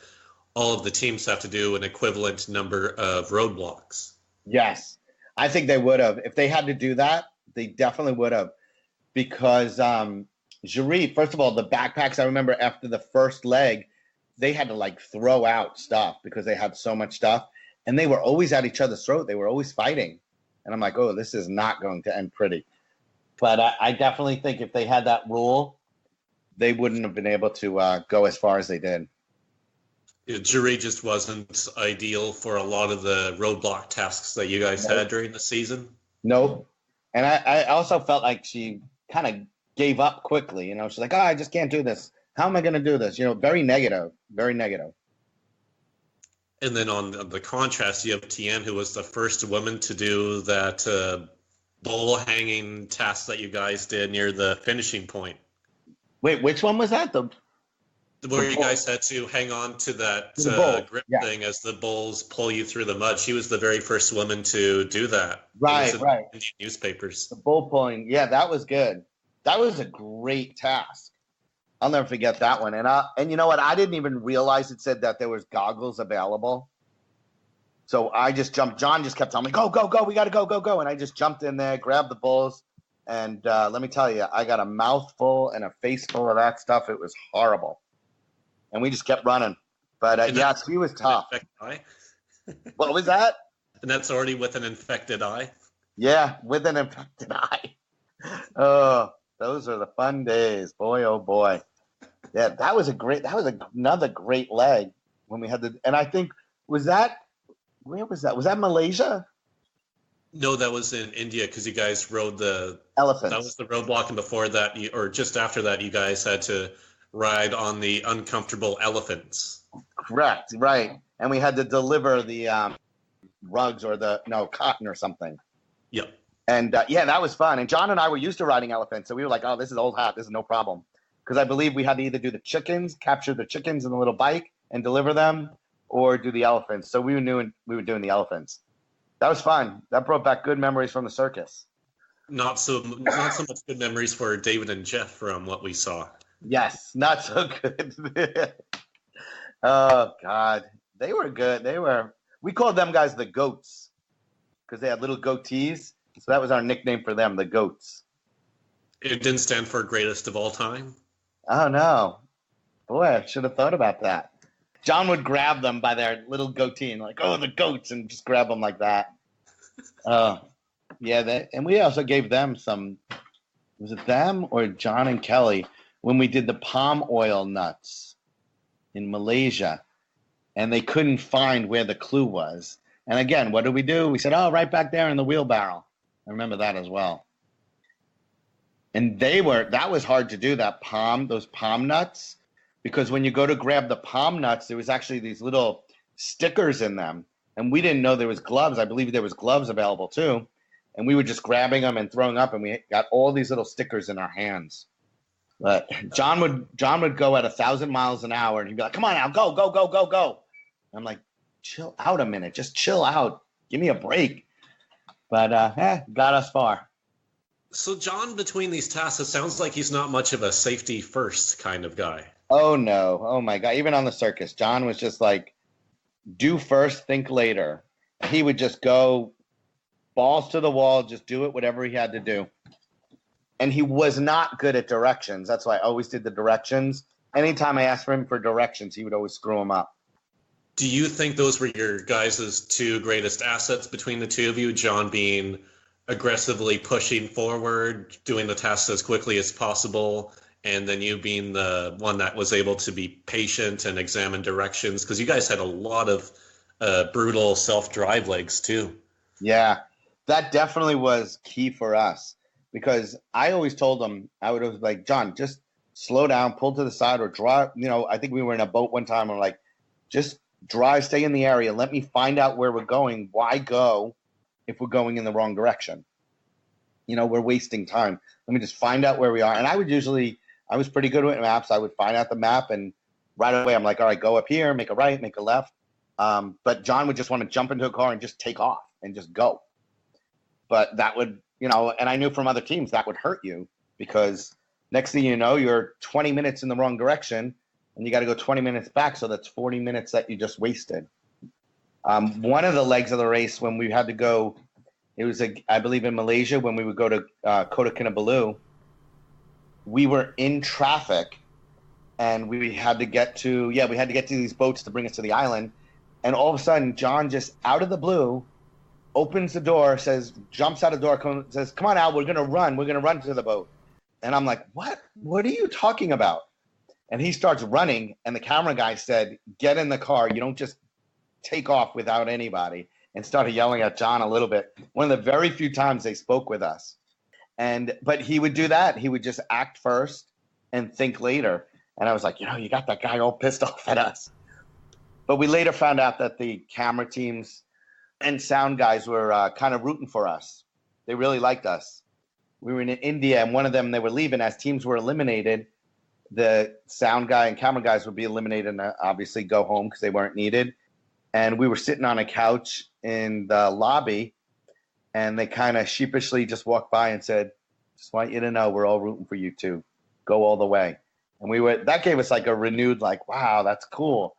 all of the teams have to do an equivalent number of roadblocks. Yes. I think they would have. If they had to do that, they definitely would have. Because Gerard, first of all, the backpacks, I remember after the first leg, they had to like throw out stuff because they had so much stuff. And they were always at each other's throat. They were always fighting. And I'm like, oh, this is not going to end pretty. But I definitely think if they had that rule, they wouldn't have been able to go as far as they did. Yeah, Gerard just wasn't ideal for a lot of the roadblock tasks that you guys had during the season. Nope. And I also felt like she kind of gave up quickly. You know, she's like, oh, I just can't do this. How am I going to do this? You know, very negative, very negative. And then on the contrast, you have Tien, who was the first woman to do that bull hanging task that you guys did near the finishing point. Wait, which one was that? Where you guys had to hang on to that grip thing as the bulls pull you through the mud. She was the very first woman to do that. Right. Indian newspapers. The bull pulling. Yeah, that was good. That was a great task. I'll never forget that one. And you know what? I didn't even realize it said that there was goggles available. So I just jumped. John just kept telling me, go, go, go. We got to go, go, go. And I just jumped in there, grabbed the bulls. And let me tell you, I got a mouthful and a face full of that stuff. It was horrible. And we just kept running. But yeah, she was tough. What was that? And that's already with an infected eye? Yeah, with an infected eye. Oh, those are the fun days. Boy, oh boy. Yeah, that was another great leg when we had and I think, where was that? Was that Malaysia? No, that was in India because you guys rode the elephants. That was the roadblock, and before that, or just after that, you guys had to ride on the uncomfortable elephants. Correct, right. And we had to deliver the rugs or cotton or something. Yep. And yeah, that was fun. And John and I were used to riding elephants, so we were like, oh, this is old hat. This is no problem. Because I believe we had to either do the chickens, capture the chickens in the little bike and deliver them, or do the elephants. So we were doing the elephants. That was fun. That brought back good memories from the circus. Not so much good memories for David and Jeff from what we saw. Yes, not so good. Oh God, they were good. We called them guys the goats because they had little goatees. So that was our nickname for them, the goats. It didn't stand for greatest of all time. Oh no, boy, I should have thought about that. John would grab them by their little goatee and like, oh, the goats, and just grab them like that. Yeah, and we also gave them some. Was it them or John and Kelly when we did the palm oil nuts in Malaysia, and they couldn't find where the clue was. And again, what did we do? We said, oh, right back there in the wheelbarrow. I remember that as well. And that was hard to do, those palm nuts, because when you go to grab the palm nuts, there was actually these little stickers in them. And we didn't know there was gloves. I believe there was gloves available too. And we were just grabbing them and throwing up, and we got all these little stickers in our hands. But John would go at 1,000 miles an hour, and he'd be like, come on now, go, go, go, go, go. I'm like, chill out a minute. Just chill out. Give me a break. But got us far. So John, between these tasks, it sounds like he's not much of a safety first kind of guy. Oh, no. Oh, my God. Even on the circus, John was just like, do first, think later. He would just go balls to the wall, just do it, whatever he had to do. And he was not good at directions. That's why I always did the directions. Anytime I asked for him for directions, he would always screw them up. Do you think those were your guys' two greatest assets between the two of you? John being aggressively pushing forward, doing the tasks as quickly as possible, and then you being the one that was able to be patient and examine directions? Because you guys had a lot of brutal self-drive legs too. Yeah, that definitely was key for us. Because I always told him, I would have like, John, just slow down, pull to the side, or drive. You know, I think we were in a boat one time. I'm like, just drive, stay in the area. Let me find out where we're going. Why go if we're going in the wrong direction? we're wasting time. Let me just find out where we are. And I was pretty good with maps. I would find out the map, and right away I'm like, all right, go up here, make a right, make a left. But Jon would just want to jump into a car and just take off and just go. But that would, and I knew from other teams that would hurt you, because next thing you know, you're 20 minutes in the wrong direction and you got to go 20 minutes back. So that's 40 minutes that you just wasted. One of the legs of the race, when we had to go, it was, I believe, in Malaysia, when we would go to Kota Kinabalu, we were in traffic and we had to get to these boats to bring us to the island. And all of a sudden, Jon just out of the blue opens the door, jumps out of the door, says, come on, Al, we're going to run to the boat. And I'm like, what are you talking about? And he starts running, and the camera guy said, get in the car. You don't just take off without anybody, and started yelling at Jon a little bit. One of the very few times they spoke with us. But he would do that. He would just act first and think later. And I was like, you got that guy all pissed off at us. But we later found out that the camera teams and sound guys were kind of rooting for us. They really liked us. We were in India, and one of them, they were leaving. As teams were eliminated, the sound guy and camera guys would be eliminated and obviously go home because they weren't needed. And we were sitting on a couch in the lobby, and they kind of sheepishly just walked by and said, just want you to know we're all rooting for you too. Go all the way. And that gave us like a renewed, like, wow, that's cool.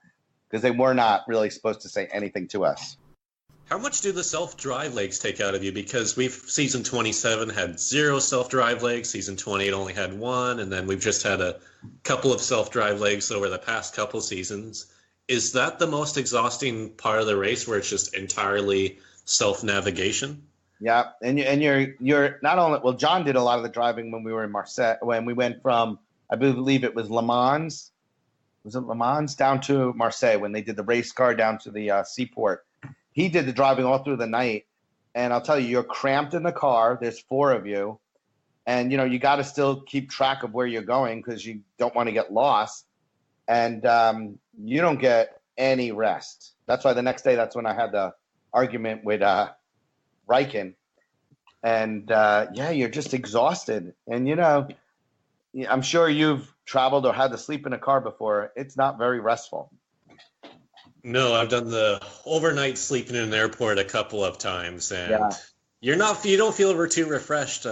Because they were not really supposed to say anything to us. How much do the self-drive legs take out of you? Because season 27 had 0 self-drive legs, season 28 only had 1, and then we've just had a couple of self-drive legs over the past couple seasons. Is that the most exhausting part of the race, where it's just entirely self-navigation? Yeah, and you're not only, well, Jon did a lot of the driving when we were in Marseille, when we went from, I believe it was Le Mans. Was it Le Mans down to Marseille when they did the race car down to the seaport? He did the driving all through the night, and I'll tell you, you're cramped in the car. There's 4 of you, and you got to still keep track of where you're going because you don't want to get lost, and you don't get any rest. That's why the next day, that's when I had the argument with Riken, and you're just exhausted, and I'm sure you've traveled or had to sleep in a car before. It's not very restful. No, I've done the overnight sleeping in an airport a couple of times, and you don't feel too refreshed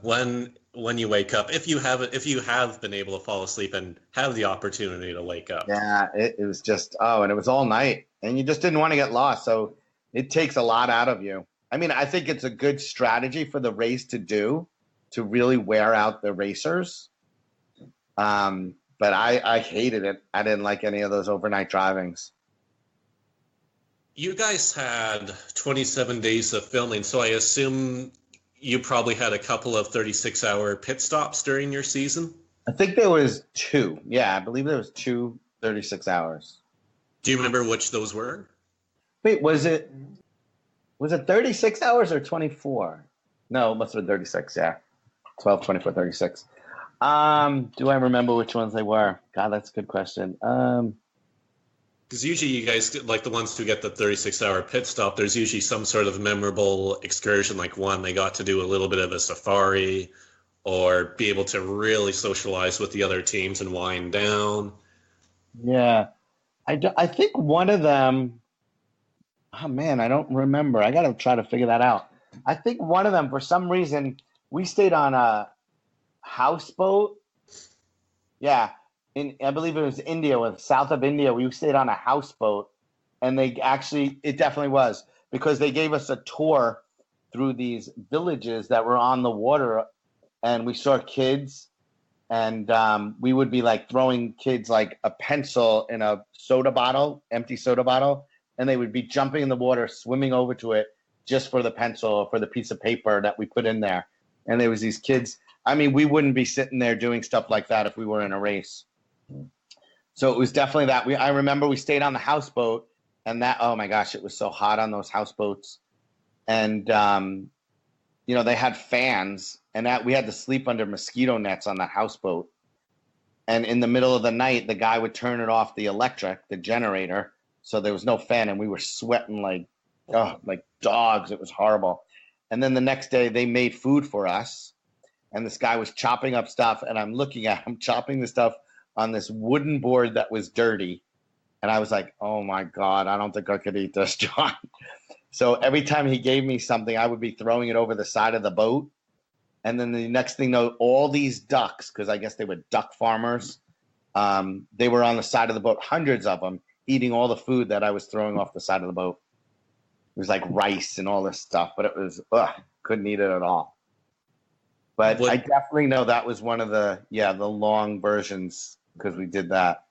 when you wake up. If you have been able to fall asleep and have the opportunity to wake up. Yeah, it was just and it was all night, and you just didn't want to get lost. So it takes a lot out of you. I mean, I think it's a good strategy for the race to really wear out the racers. But I hated it. I didn't like any of those overnight drivings. You guys had 27 days of filming, so I assume you probably had a couple of 36-hour pit stops during your season? I think there was 2. Yeah, I believe there was 2 36 hours. Do you remember which those were? Wait, was it 36 hours or 24? No, it must have been 36, yeah. 12, 24, 36. Do I remember which ones they were? God, that's a good question. Because usually you guys, like the ones who get the 36-hour pit stop, there's usually some sort of memorable excursion, like one they got to do a little bit of a safari or be able to really socialize with the other teams and wind down. Yeah. I think one of them, oh man, I don't remember. I got to try to figure that out. I think one of them, for some reason, we stayed on a houseboat. Yeah. I believe it was India, south of India. We stayed on a houseboat, and it definitely was, because they gave us a tour through these villages that were on the water, and we saw kids, and we would be like throwing kids like a pencil in a empty soda bottle, and they would be jumping in the water, swimming over to it just for the pencil or for the piece of paper that we put in there. And there was these kids. I mean, we wouldn't be sitting there doing stuff like that if we were in a race. So it was definitely that. I remember we stayed on the houseboat, and oh my gosh, it was so hot on those houseboats. And, they had fans, and we had to sleep under mosquito nets on the houseboat. And in the middle of the night, the guy would turn it off, the generator, so there was no fan, and we were sweating like dogs. It was horrible. And then the next day they made food for us. And this guy was chopping up stuff. And I'm looking at him chopping the stuff on this wooden board that was dirty. And I was like, oh my God, I don't think I could eat this, Jon. So every time he gave me something, I would be throwing it over the side of the boat. And then the next thing, all these ducks, because I guess they were duck farmers, they were on the side of the boat, hundreds of them, eating all the food that I was throwing off the side of the boat. It was like rice and all this stuff, but it was, couldn't eat it at all. But I definitely know that was one of the long versions because we did that.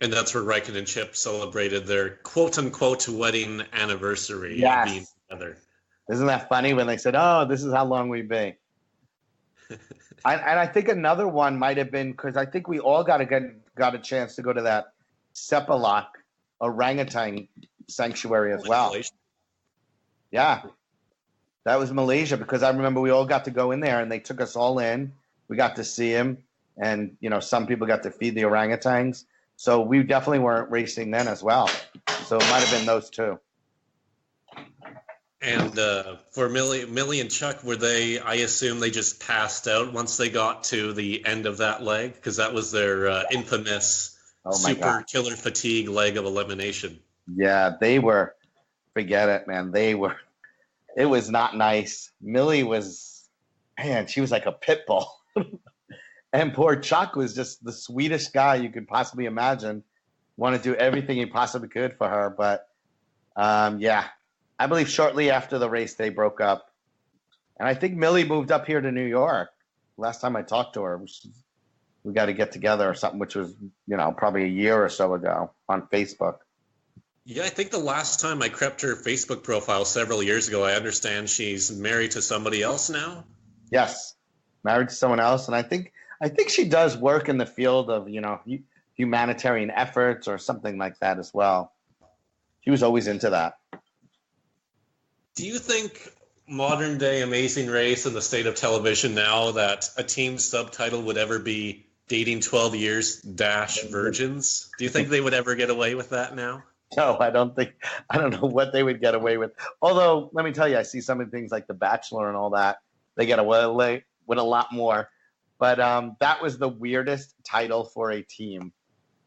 And that's where Riken and Chip celebrated their quote-unquote wedding anniversary of being together. Isn't that funny when they said, oh, this is how long we've been? And I think another one might have been, because I think we all got a chance to go to that Sepalak orangutan sanctuary as well. Yeah. That was Malaysia, because I remember we all got to go in there and they took us all in. We got to see him. And, some people got to feed the orangutans. So we definitely weren't racing then as well. So it might have been those two. And for Millie and Chuck, were they, I assume they just passed out once they got to the end of that leg? Because that was their infamous super killer fatigue leg of elimination. Yeah, they were, forget it, man. It was not nice. Millie was, man, she was like a pit bull. And poor Chuck was just the sweetest guy you could possibly imagine. Want to do everything he possibly could for her. But, I believe shortly after the race, they broke up. And I think Millie moved up here to New York. Last time I talked to her, we got to get together or something, which was, probably a year or so ago on Facebook. Yeah, I think the last time I crept her Facebook profile several years ago, I understand she's married to somebody else now. Yes, married to someone else. And I think she does work in the field of, humanitarian efforts or something like that as well. She was always into that. Do you think modern day Amazing Race and the state of television now that a team subtitle would ever be dating 12 years - virgins? Do you think they would ever get away with that now? No, I don't know what they would get away with. Although, let me tell you, I see some of the things like The Bachelor and all that. They get away with a lot more. But that was the weirdest title for a team.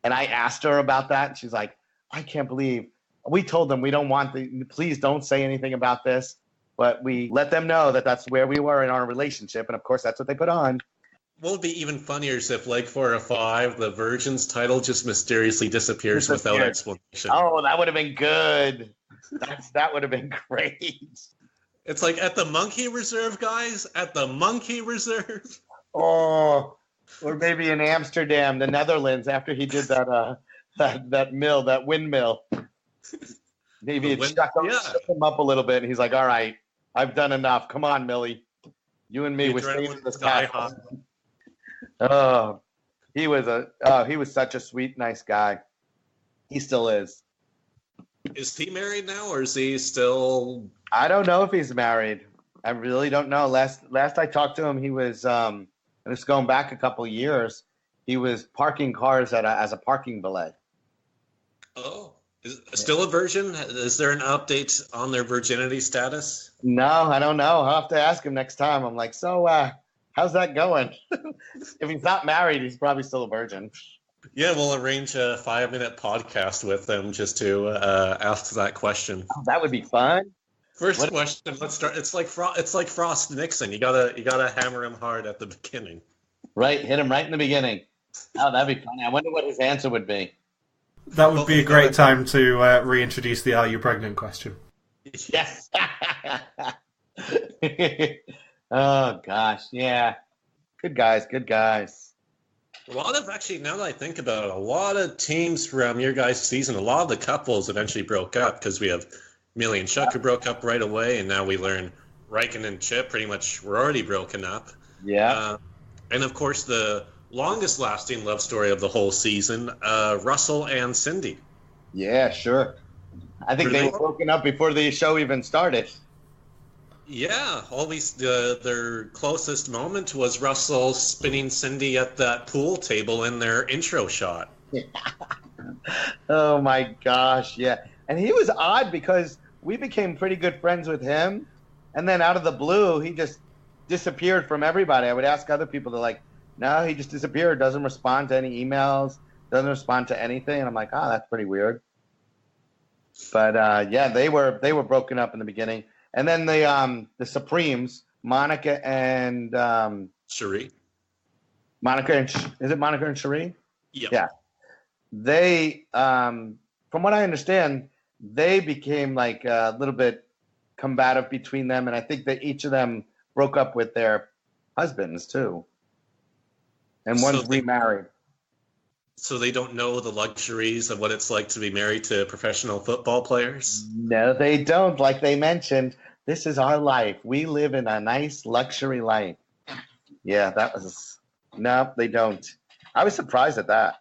And I asked her about that. And she's like, I can't believe. We told them we don't want please don't say anything about this. But we let them know that that's where we were in our relationship. And, of course, that's what they put on. What would be even funnier is if, like, for a 5, the Virgins title just mysteriously disappears without explanation. Oh, that would have been good. That would have been great. It's like, at the Monkey Reserve, guys? At the Monkey Reserve? Oh, or maybe in Amsterdam, the Netherlands, after he did that windmill. Maybe it shook him up a little bit, and he's like, all right, I've done enough. Come on, Millie. You and me, we're staying in this castle. Oh, he was such a sweet, nice guy. He still is. Is he married now, or is he still? I don't know if he's married. I really don't know. Last I talked to him, he was, and it's going back a couple of years, he was parking cars as a parking valet. Oh, still a virgin? Is there an update on their virginity status? No, I don't know. I'll have to ask him next time. I'm like, so how's that going? If he's not married, he's probably still a virgin. Yeah, we'll arrange a 5-minute podcast with them just to ask that question. Oh, that would be fun. First question. Let's start. It's like Frost Nixon. You gotta hammer him hard at the beginning. Right, hit him right in the beginning. Oh, that'd be funny. I wonder what his answer would be. That would be a great time to reintroduce the "Are you pregnant?" question. Yes. Oh gosh, yeah. Good guys. A lot of now that I think about it, a lot of teams from your guys' season, a lot of the couples eventually broke up because we have Millie and Chuck who broke up right away, and now we learn Riken and Chip pretty much were already broken up. Yeah. And of course, the longest lasting love story of the whole season, Russell and Cindy. Yeah, sure. I think they were broken up before the show even started. Yeah, always their closest moment was Russell spinning Cindy at that pool table in their intro shot. Yeah. Oh my gosh, yeah. And he was odd because we became pretty good friends with him, And then out of the blue, he just disappeared from everybody. I would ask other people, they're like, no, he just disappeared, doesn't respond to any emails, doesn't respond to anything. And I'm like, oh, that's pretty weird. But yeah, they were broken up in the beginning. And then the Supremes, Monica and Cherie. Is it Monica and Cherie? Yep. Yeah. They, from what I understand, they became like a little bit combative between them, and I think that each of them broke up with their husbands too, and one's remarried. So they don't know the luxuries of what it's like to be married to professional football players? No, they don't. Like they mentioned, this is our life. We live in a nice luxury life. Yeah, no, they don't. I was surprised at that.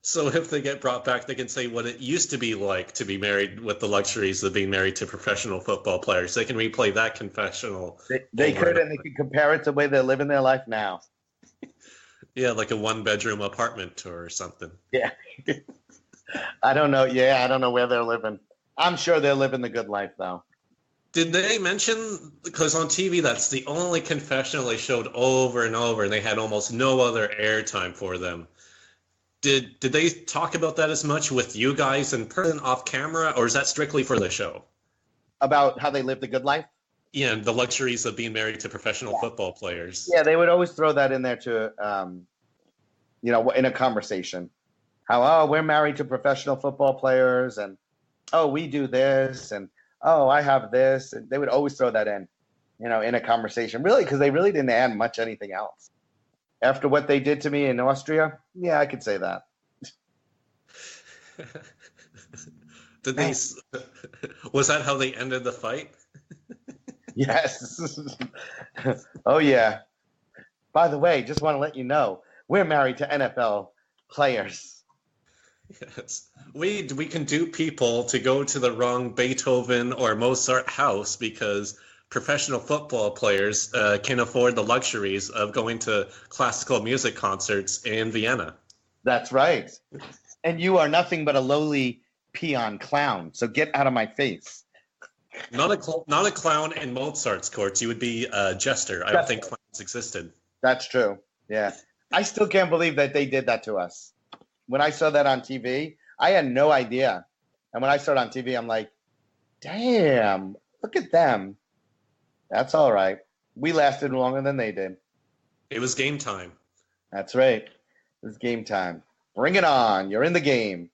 So if they get brought back, they can say what it used to be like to be married with the luxuries of being married to professional football players. They can replay that confessional. They could, and they could compare it to the way they're living their life now. Yeah, like a one-bedroom apartment or something. Yeah. I don't know. Yeah, I don't know where they're living. I'm sure they're living the good life, though. Did they mention, because on TV, that's the only confessional they showed over and over, and they had almost no other airtime for them. Did they talk about that as much with you guys in person off camera, or is that strictly for the show? About how they live the good life? Yeah, and the luxuries of being married to professional football players. Yeah, they would always throw that in there to, in a conversation. How, we're married to professional football players, and, we do this, and, I have this. And they would always throw that in a conversation, really, because they really didn't add much anything else. After what they did to me in Austria, yeah, I could say that. Was that how they ended the fight? Yes. Oh, yeah. By the way, just want to let you know, we're married to NFL players. Yes. We can dupe people to go to the wrong Beethoven or Mozart house because professional football players can afford the luxuries of going to classical music concerts in Vienna. That's right. And you are nothing but a lowly peon clown, so get out of my face. Not a clown in Mozart's courts. You would be a jester. I don't think clowns existed. That's true. Yeah. I still can't believe that they did that to us. When I saw that on TV, I had no idea. And when I saw it on TV, I'm like, damn, look at them. That's all right. We lasted longer than they did. It was game time. That's right. It was game time. Bring it on. You're in the game.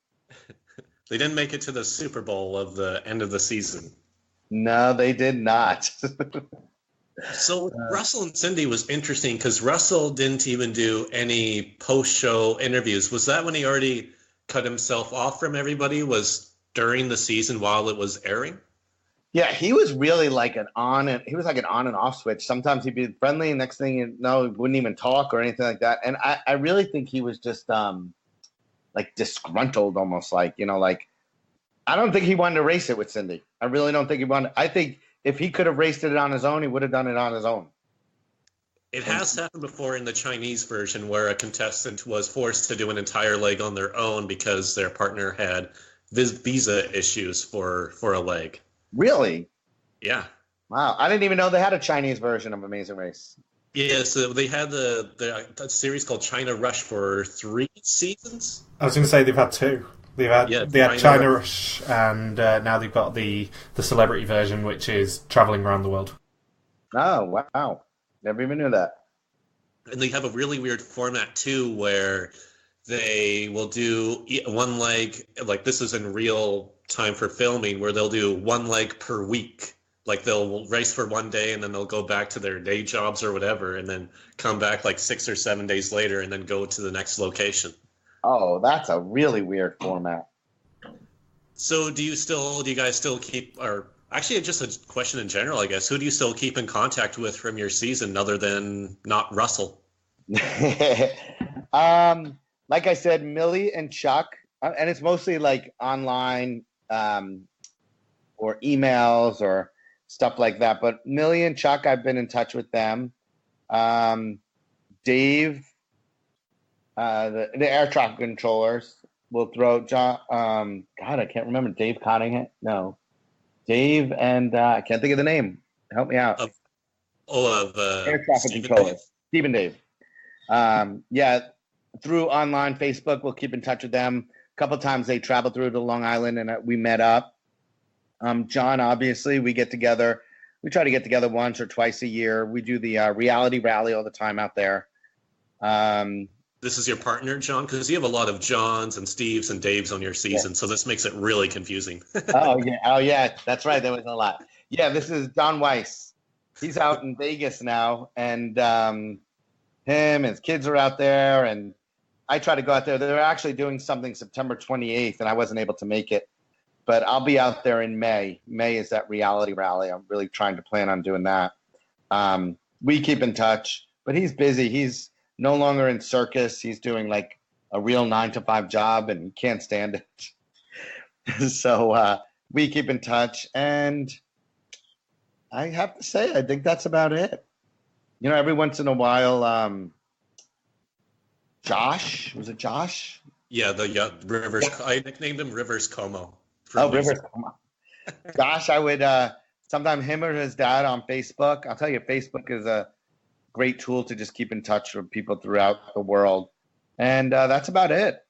They didn't make it to the Super Bowl of the end of the season. No, they did not. So Russell and Cindy was interesting because Russell didn't even do any post-show interviews. Was that when he already cut himself off from everybody? Was during the season while it was airing? Yeah, he was really like an on and off switch. Sometimes he'd be friendly, and next thing you know, he wouldn't even talk or anything like that. And I really think he was just like disgruntled, almost like I don't think he wanted to race it with Cindy. I really don't think he wanted. I think if he could have raced it on his own, he would have done it on his own. It has happened before in the Chinese version where a contestant was forced to do an entire leg on their own because their partner had visa issues for a leg. Really? Yeah. Wow. I didn't even know they had a Chinese version of Amazing Race. Yeah, so they had the series called China Rush for 3 seasons. I was going to say they've had 2. They had China Rush, and now they've got the celebrity version, which is traveling around the world. Oh, wow. Never even knew that. And they have a really weird format, too, where they will do one leg, like this is in real time for filming, where they'll do one leg per week. Like they'll race for one day and then they'll go back to their day jobs or whatever and then come back like 6 or 7 days later and then go to the next location. Oh, that's a really weird format. So do you guys still keep, or actually just a question in general, I guess, who do you still keep in contact with from your season other than not Russell? Like I said, Millie and Chuck, and it's mostly like online or emails or stuff like that. But Millie and Chuck, I've been in touch with them. Dave, the air traffic controllers will throw John. God, I can't remember. Dave Cottingham? No. Dave and I can't think of the name. Help me out. Air traffic controller. Steve and Dave. Yeah, through online Facebook, we'll keep in touch with them. A couple times they traveled through to Long Island and we met up. Jon, obviously, we get together. We try to get together once or twice a year. We do the reality rally all the time out there. This is your partner, Jon? Because you have a lot of Jons and Steves and Daves on your season, so this makes it really confusing. Oh yeah, that's right. There was a lot. Yeah, this is Don Weiss. He's out in Vegas now, and him, his kids are out there, and I try to go out there. They're actually doing something September 28th, and I wasn't able to make it. But I'll be out there in May. May is that reality rally. I'm really trying to plan on doing that. We keep in touch, but he's busy. He's no longer in circus. He's doing like a real 9-to-5 job, and he can't stand it. So we keep in touch, and I have to say, I think that's about it. You know, every once in a while, Josh, was it Josh? Yeah, Rivers. I nicknamed him Rivers Como. Rivers Como. Josh, I would sometimes him or his dad on Facebook. I'll tell you, Facebook is a great tool to just keep in touch with people throughout the world. And that's about it.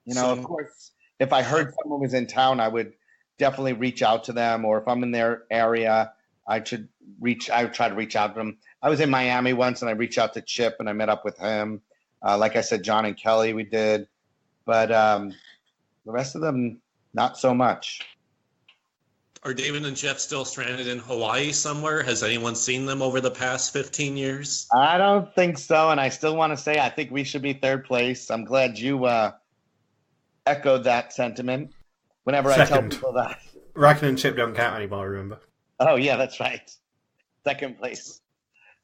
You know, of course, if I heard someone was in town, I would definitely reach out to them. Or if I'm in their area, I would try to reach out to them. I was in Miami once and I reached out to Chip and I met up with him. Like I said, Jon and Kelly, we did. But the rest of them, not so much. Are David and Jeff still stranded in Hawaii somewhere? Has anyone seen them over the past 15 years? I don't think so. And I still want to say I think we should be third place. I'm glad you echoed that sentiment. Whenever I tell people that. Racken and Chip don't count anymore, remember? Oh, yeah, that's right. Second place.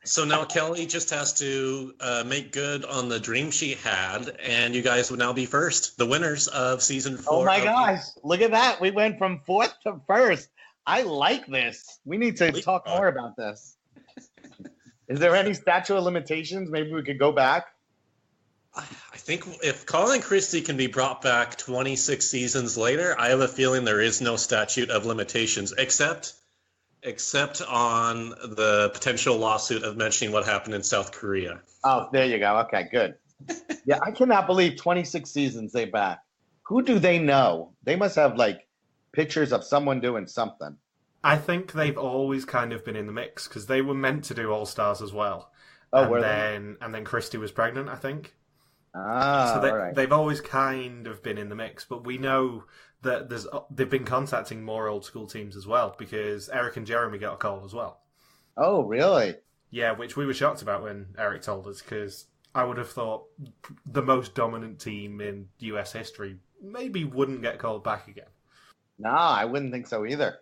So now Kelly just has to make good on the dream she had, and you guys would now be first, the winners of season 4. Oh, my gosh. Look at that. We went from 4th to 1st. I like this. We need to talk more about this. Is there any statute of limitations? Maybe we could go back. I think if Colin Christie can be brought back 26 seasons later, I have a feeling there is no statute of limitations, except on the potential lawsuit of mentioning what happened in South Korea. Oh, there you go. Okay, good. Yeah, I cannot believe 26 seasons they back. Who do they know? They must have, like, pictures of someone doing something. I think they've always kind of been in the mix, because they were meant to do All-Stars as well. Oh, And then Christie was pregnant, I think. Ah, so all right. They've always kind of been in the mix, but we know that they've been contacting more old school teams as well, because Eric and Jeremy got a call as well. Oh, really? Yeah, which we were shocked about when Eric told us, because I would have thought the most dominant team in US history maybe wouldn't get called back again. No, I wouldn't think so either.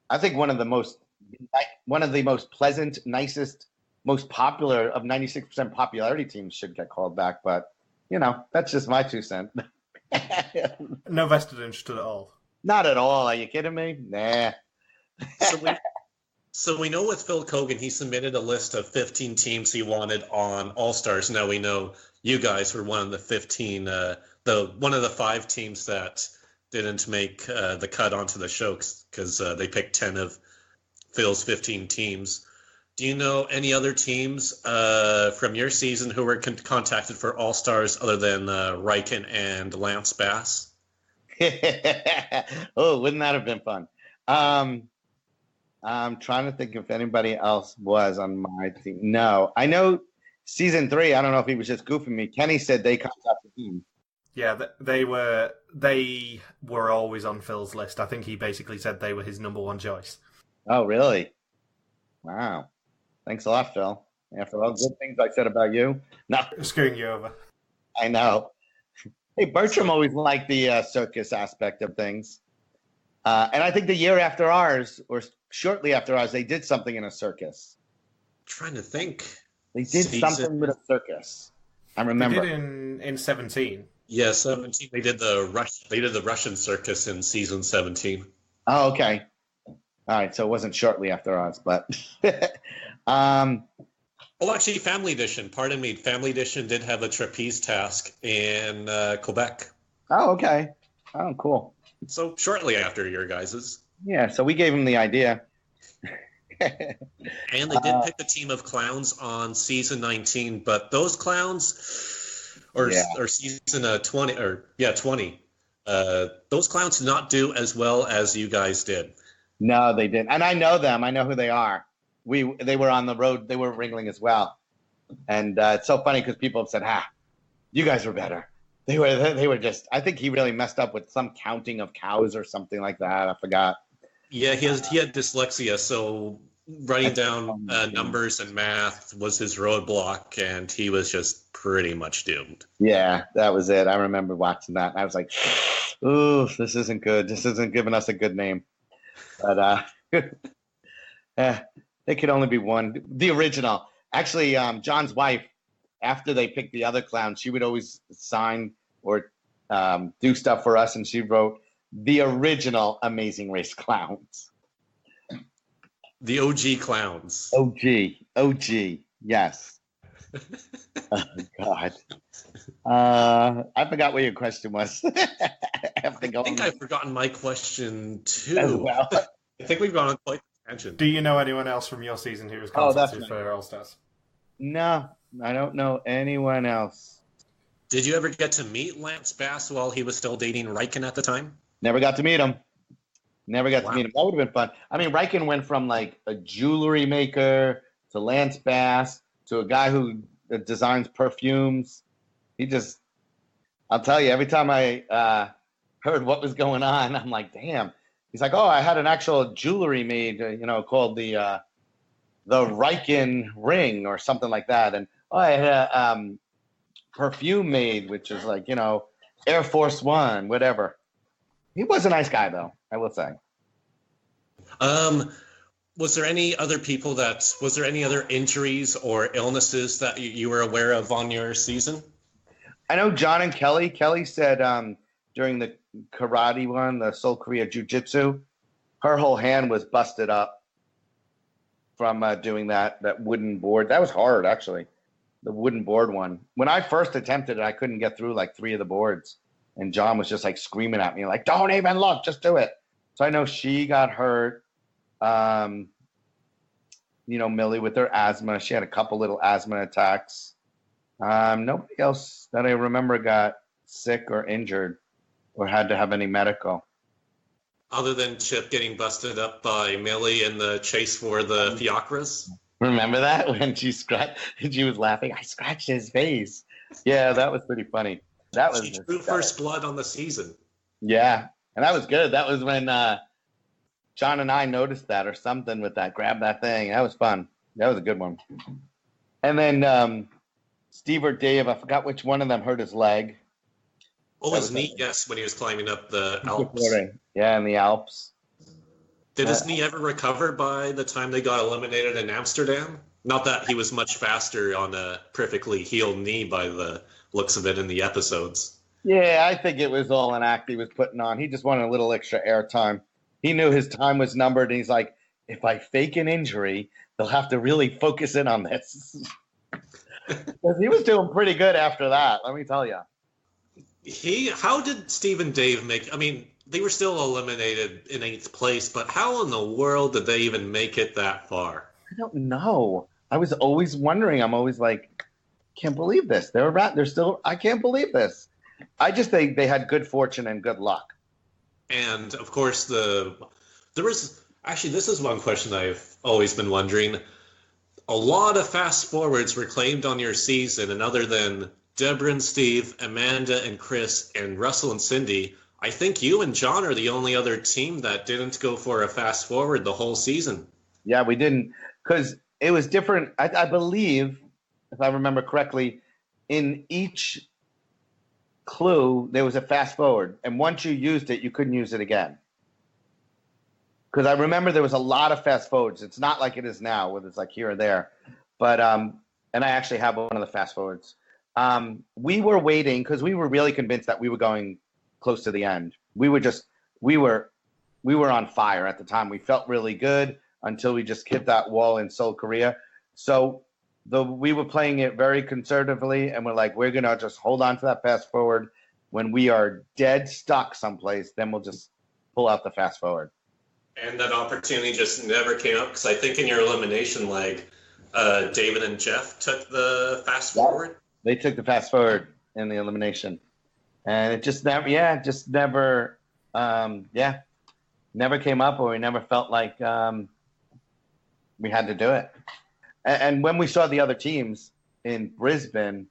I think one of the most pleasant, nicest, most popular of 96% popularity teams should get called back, but you know, that's just my 2 cents. No vested interest at all. Not at all. Are you kidding me? Nah. So we know with Phil Kogan, he submitted a list of 15 teams he wanted on All-Stars. Now we know you guys were one of the 15, one of the 5 teams that didn't make the cut onto the show because they picked 10 of Phil's 15 teams. Do you know any other teams from your season who were contacted for All-Stars other than Riken and Lance Bass? Oh, wouldn't that have been fun? I'm trying to think if anybody else was on my team. No, I know season 3. I don't know if he was just goofing me. Kenny said they contacted him. Yeah, they were always on Phil's list. I think he basically said they were his number 1 choice. Oh, really? Wow. Thanks a lot, Phil. After all the good things I said about you. No. Screwing you over. I know. Hey, Bertram always liked the circus aspect of things. And I think the year after ours, or shortly after ours, they did something in a circus. I'm trying to think. They did something with a circus. I remember. They did in 17. Yeah, 17. They did the Russian circus in season 17. Oh, okay. All right, so it wasn't shortly after ours, but Oh, actually, Family Edition. Pardon me. Family Edition did have a trapeze task in Quebec. Oh, okay. Oh, cool. So shortly after your guys's. Yeah, so we gave him the idea. And they did pick a team of clowns on season 19, but those clowns, or season 20, 20, those clowns did not do as well as you guys did. No, they didn't. And I know them. I know who they are. They were on the road. They were Ringling as well. And it's so funny because people have said, you guys were better. They were just, I think he really messed up with some counting of cows or something like that. I forgot. Yeah, he had dyslexia, so writing down numbers and math was his roadblock, and he was just pretty much doomed. Yeah, that was it. I remember watching that. And I was like, ooh, this isn't good. This isn't giving us a good name. But they could only be one. The original. Actually, John's wife, after they picked the other clown, she would always sign or do stuff for us, and she wrote the original Amazing Race clowns. The OG clowns. OG, yes. Oh, God. I forgot what your question was. I think I've forgotten my question, too. As well. I think we've gone on quite a tangent. Do you know anyone else from your season who was contacted for All-Stars? No, I don't know anyone else. Did you ever get to meet Lance Bass while he was still dating Riken at the time? Never got to meet him. That would have been fun. I mean, Riken went from like a jewelry maker to Lance Bass to a guy who designs perfumes. I'll tell you, every time I heard what was going on, I'm like, damn. He's like, I had an actual jewelry made, called the Riken ring or something like that. And I had a perfume made, which is like, Air Force One, whatever. He was a nice guy, though, I will say. Was there any other injuries or illnesses that you were aware of on your season? I know Jon and Kelly. Kelly said during the karate one, the Seoul Korea Jiu-Jitsu, her whole hand was busted up from doing that wooden board. That was hard, actually, the wooden board one. When I first attempted it, I couldn't get through like 3 of the boards. And Jon was just like screaming at me, like, don't even look, just do it. So I know she got hurt. Millie with her asthma. She had a couple little asthma attacks. Nobody else that I remember got sick or injured or had to have any medical. Other than Chip getting busted up by Millie in the chase for the fiacres? Remember that when she was laughing? I scratched his face. Yeah, that was pretty funny. She drew first blood on the season. Yeah, and that was good. That was when Jon and I noticed that or something with that. Grab that thing. That was fun. That was a good one. And then Steve or Dave, I forgot which one of them hurt his leg. Oh, his knee, yes, when he was climbing up the Alps. Yeah, in the Alps. Did his knee ever recover by the time they got eliminated in Amsterdam? Not that he was much faster on a perfectly healed knee by the looks of it in the episodes. Yeah, I think it was all an act he was putting on. He just wanted a little extra airtime. He knew his time was numbered, and he's like, if I fake an injury, they'll have to really focus in on this. Because he was doing pretty good after that, let me tell you. How did Steve and Dave they were still eliminated in 8th place, but how in the world did they even make it that far? I don't know. I was always wondering. I'm always like, can't believe this. They're still, I can't believe this. I just think they had good fortune and good luck. And of course, this is one question I've always been wondering. A lot of fast forwards were claimed on your season, and other than Deborah and Steve, Amanda and Chris, and Russell and Cindy, I think you and Jon are the only other team that didn't go for a fast forward the whole season. Yeah, we didn't, because it was different. I believe, if I remember correctly, in each clue, there was a fast forward. And once you used it, you couldn't use it again. Because I remember there was a lot of fast forwards. It's not like it is now, where it's like here or there. But, and I actually have one of the fast forwards. We were waiting, because we were really convinced that we were going close to the end. We were on fire at the time. We felt really good until we just hit that wall in Seoul, Korea. So we were playing it very conservatively, and we're like, we're going to just hold on to that fast forward when we are dead stuck someplace, then we'll just pull out the fast forward. And that opportunity just never came up because I think in your elimination leg, David and Jeff took the fast forward. They took the fast forward in the elimination, and it just never, never came up, or we never felt like we had to do it. And when we saw the other teams in Brisbane,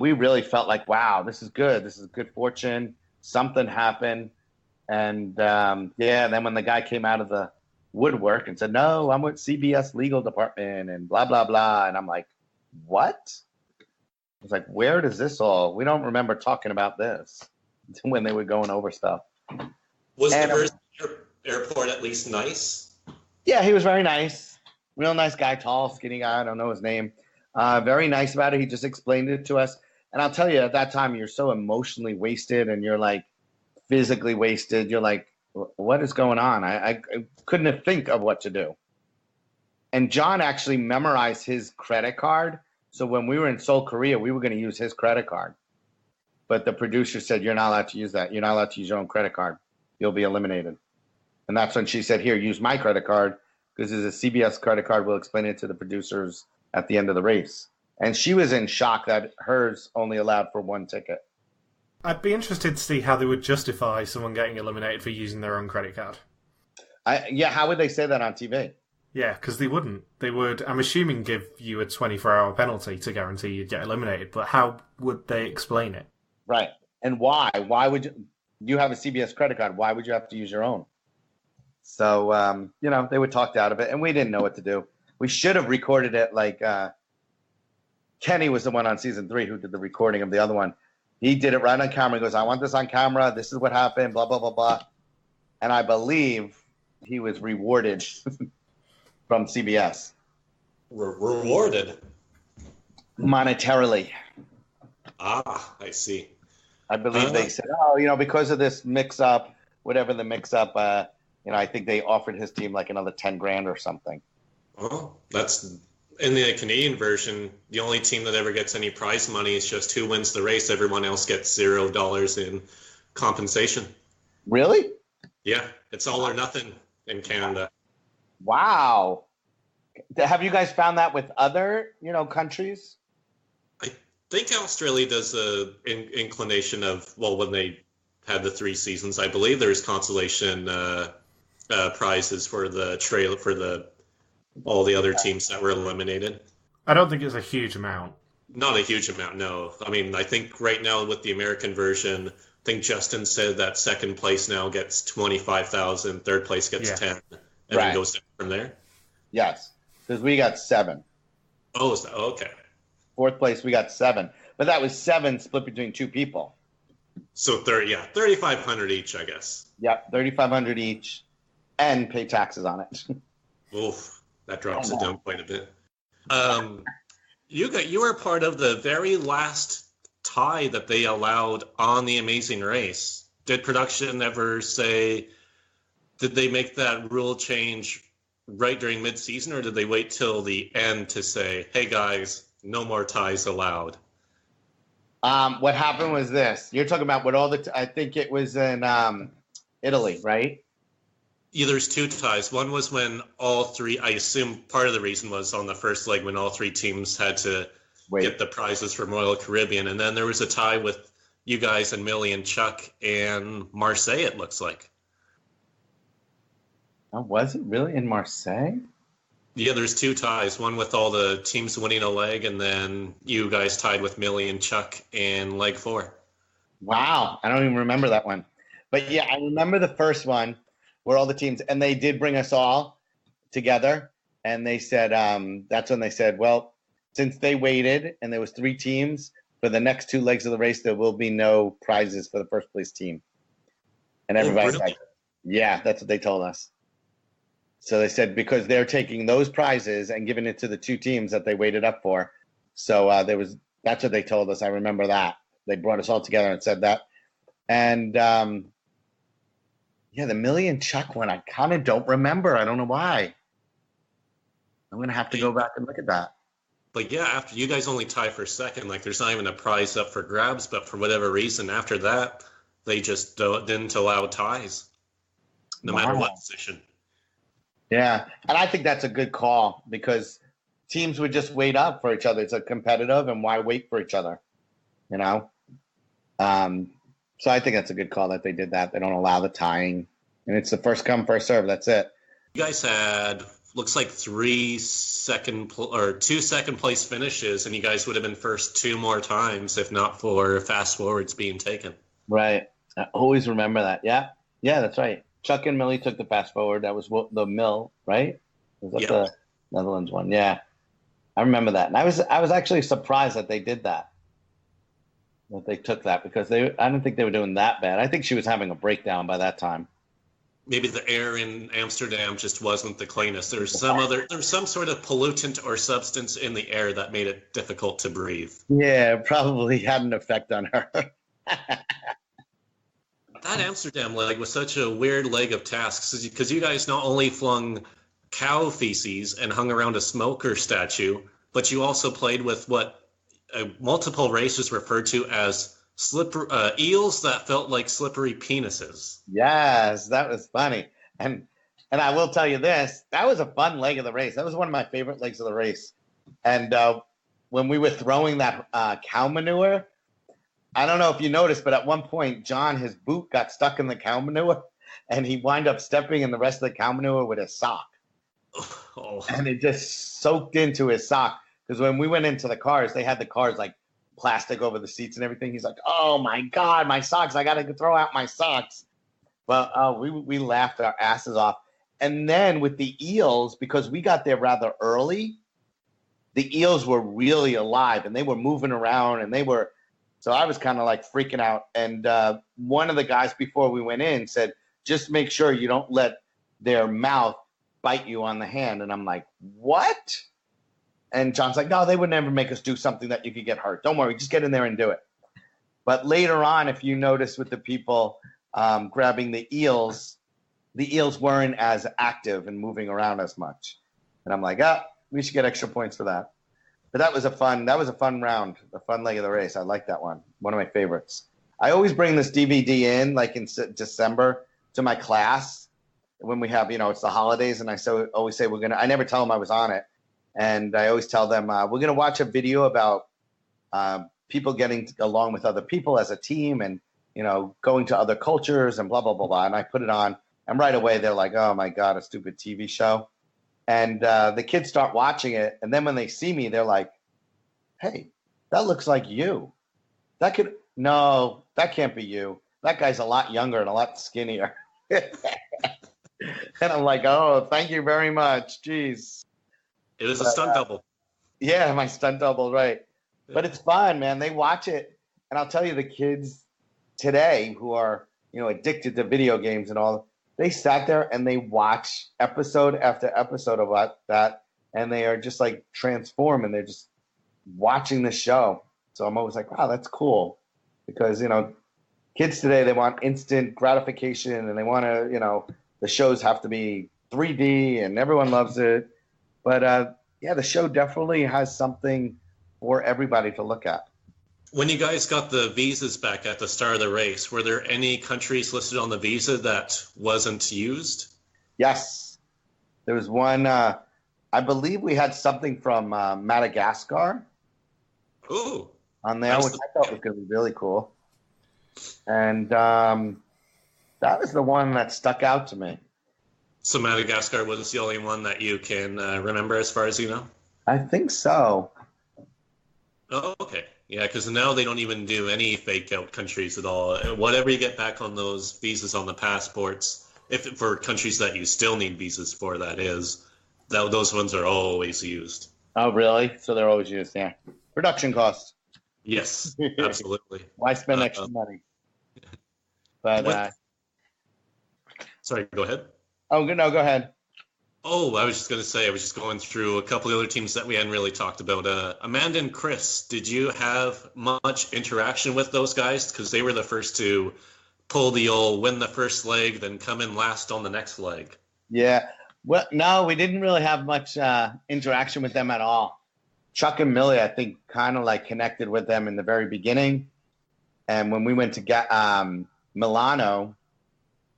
we really felt like, wow, this is good. This is good fortune. Something happened. And then when the guy came out of the woodwork and said, no, I'm with CBS legal department and blah, blah, blah. And I'm like, what? I was like, where does this we don't remember talking about this when they were going over stuff. Was the Brisbane airport at least nice? Yeah, he was very nice. Real nice guy, tall, skinny guy. I don't know his name. Very nice about it. He just explained it to us. And I'll tell you, at that time, you're so emotionally wasted and you're like physically wasted. You're like, what is going on? I couldn't think of what to do. And Jon actually memorized his credit card. So when we were in Seoul, Korea, we were going to use his credit card. But the producer said, you're not allowed to use that. You're not allowed to use your own credit card. You'll be eliminated. And that's when she said, here, use my credit card, because it's a CBS credit card. We'll explain it to the producers at the end of the race. And she was in shock that hers only allowed for one ticket. I'd be interested to see how they would justify someone getting eliminated for using their own credit card. How would they say that on TV? Yeah, because they wouldn't. They would, I'm assuming, give you a 24-hour penalty to guarantee you'd get eliminated. But how would they explain it? Right. And why? Why would you have a CBS credit card? Why would you have to use your own? So, they would talk out of it, and we didn't know what to do. We should have recorded it like Kenny was the one on season 3 who did the recording of the other one. He did it right on camera. He goes, I want this on camera. This is what happened, blah, blah, blah, blah. And I believe he was rewarded from CBS. Rewarded? Monetarily. Ah, I see. I believe they said, because of this mix-up, whatever the mix-up, I think they offered his team like another $10,000 or something. Oh, that's... In the Canadian version, the only team that ever gets any prize money is just who wins the race. Everyone else gets $0 in compensation. Really? Yeah, it's all or nothing in Canada. Wow. Have you guys found that with other, countries? I think Australia does the inclination of, when they had the 3 seasons, I believe there's consolation prizes for the trailer for all the other teams that were eliminated. I don't think it's a huge amount. Not a huge amount, no. I mean, I think right now with the American version, I think Justin said that second place now gets 25,000, third place gets 10, and then goes down from there. Yes, because we got 7. Oh, okay. Fourth place, we got 7, but that was 7 split between 2 people. So 3,500 each, I guess. Yep, 3,500 each, and pay taxes on it. Oof. That drops it down quite a bit. You were part of the very last tie that they allowed on The Amazing Race. Did production ever say, did they make that rule change right during mid-season, or did they wait till the end to say, hey guys, no more ties allowed? What happened was this. You're talking about I think it was in Italy, right? Yeah, there's 2 ties. One was when all 3, I assume part of the reason was on the first leg when all 3 teams had to get the prizes from Royal Caribbean. And then there was a tie with you guys and Millie and Chuck and Marseille, it looks like. Oh, was it really in Marseille? Yeah, there's 2 ties. One with all the teams winning a leg, and then you guys tied with Millie and Chuck in leg 4. Wow. I don't even remember that one. But yeah, I remember the first one, where all the teams, and they did bring us all together, and they said, that's when they said, well, since they waited, and there was 3 teams, for the next 2 legs of the race, there will be no prizes for the first place team. And everybody's like, yeah, that's what they told us. So they said, because they're taking those prizes and giving it to the 2 teams that they waited up for. So that's what they told us. I remember that. They brought us all together and said that. And, the Millie and Chuck one, I kind of don't remember. I don't know why. I'm going to have to go back and look at that. But yeah, after you guys only tie for second, like there's not even a prize up for grabs. But for whatever reason, after that, they just didn't allow ties, no matter what position. Yeah, and I think that's a good call because teams would just wait up for each other. It's a competitive, and why wait for each other? You know. So I think that's a good call that they did that. They don't allow the tying, and it's the first come, first serve. That's it. You guys had looks like 2 second place finishes, and you guys would have been first 2 more times if not for fast forwards being taken. Right. I always remember that. Yeah, that's right. Chuck and Millie took the fast forward. That was the mill, right? Was that the Netherlands one? Yeah, I remember that. And I was actually surprised that they did that. That they took that because I didn't think they were doing that bad. I think she was having a breakdown by that time. Maybe the air in Amsterdam just wasn't the cleanest. There's some sort of pollutant or substance in the air that made it difficult to breathe. Yeah, it probably had an effect on her. That Amsterdam leg was such a weird leg of tasks because you guys not only flung cow feces and hung around a smoker statue, but you also played with what multiple races referred to as eels that felt like slippery penises. Yes, that was funny. And I will tell you this, that was a fun leg of the race. That was one of my favorite legs of the race. And when we were throwing that cow manure, I don't know if you noticed, but at one point, Jon, his boot got stuck in the cow manure, and he wound up stepping in the rest of the cow manure with his sock. Oh. And it just soaked into his sock. Because when we went into the cars, they had the cars like plastic over the seats and everything. He's like, "Oh my God, my socks! I got to throw out my socks." Well, we laughed our asses off. And then with the eels, because we got there rather early, the eels were really alive and they were moving around and so I was kind of like freaking out. And one of the guys before we went in said, "Just make sure you don't let their mouth bite you on the hand." And I'm like, "What?" And Jon's like, "No, they would never make us do something that you could get hurt. Don't worry, just get in there and do it." But later on, if you notice with the people grabbing the eels weren't as active and moving around as much. And I'm like, we should get extra points for that. But that was a fun round, a fun leg of the race. I like that one. One of my favorites. I always bring this DVD in, like in December, to my class when we have, it's the holidays, and I always say I never tell them I was on it. And I always tell them, we're going to watch a video about people getting along with other people as a team and, going to other cultures and blah, blah, blah, blah. And I put it on. And right away, they're like, "Oh, my God, a stupid TV show." And the kids start watching it. And then when they see me, they're like, "Hey, that looks like you. No, that can't be you. That guy's a lot younger and a lot skinnier." And I'm like, "Oh, thank you very much. Jeez." It was a stunt double. Yeah, my stunt double, right. But it's fun, man. They watch it. And I'll tell you, the kids today who are, addicted to video games and all, they sat there and they watch episode after episode of that. And they are just like transformed and they're just watching the show. So I'm always like, wow, that's cool. Because, kids today, they want instant gratification and they want to, the shows have to be 3D and everyone loves it. But, the show definitely has something for everybody to look at. When you guys got the visas back at the start of the race, were there any countries listed on the visa that wasn't used? Yes. There was one, I believe we had something from Madagascar. Ooh. On there, which I thought was going to be really cool. And that was the one that stuck out to me. So Madagascar was the only one that you can remember as far as you know? I think so. Oh, okay. Yeah, because now they don't even do any fake out countries at all. Whatever you get back on those visas on the passports, for countries that you still need visas for, that is, those ones are always used. Oh, really? So they're always used, yeah. Production costs. Yes, absolutely. Why spend extra money? But sorry, go ahead. Oh, no, go ahead. Oh, I was just going to say, I was just going through a couple of other teams that we hadn't really talked about. Amanda and Chris, did you have much interaction with those guys? Because they were the first to pull the old win the first leg, then come in last on the next leg. Yeah. Well, no, we didn't really have much interaction with them at all. Chuck and Millie, I think, kind of like connected with them in the very beginning. And when we went to get Milano,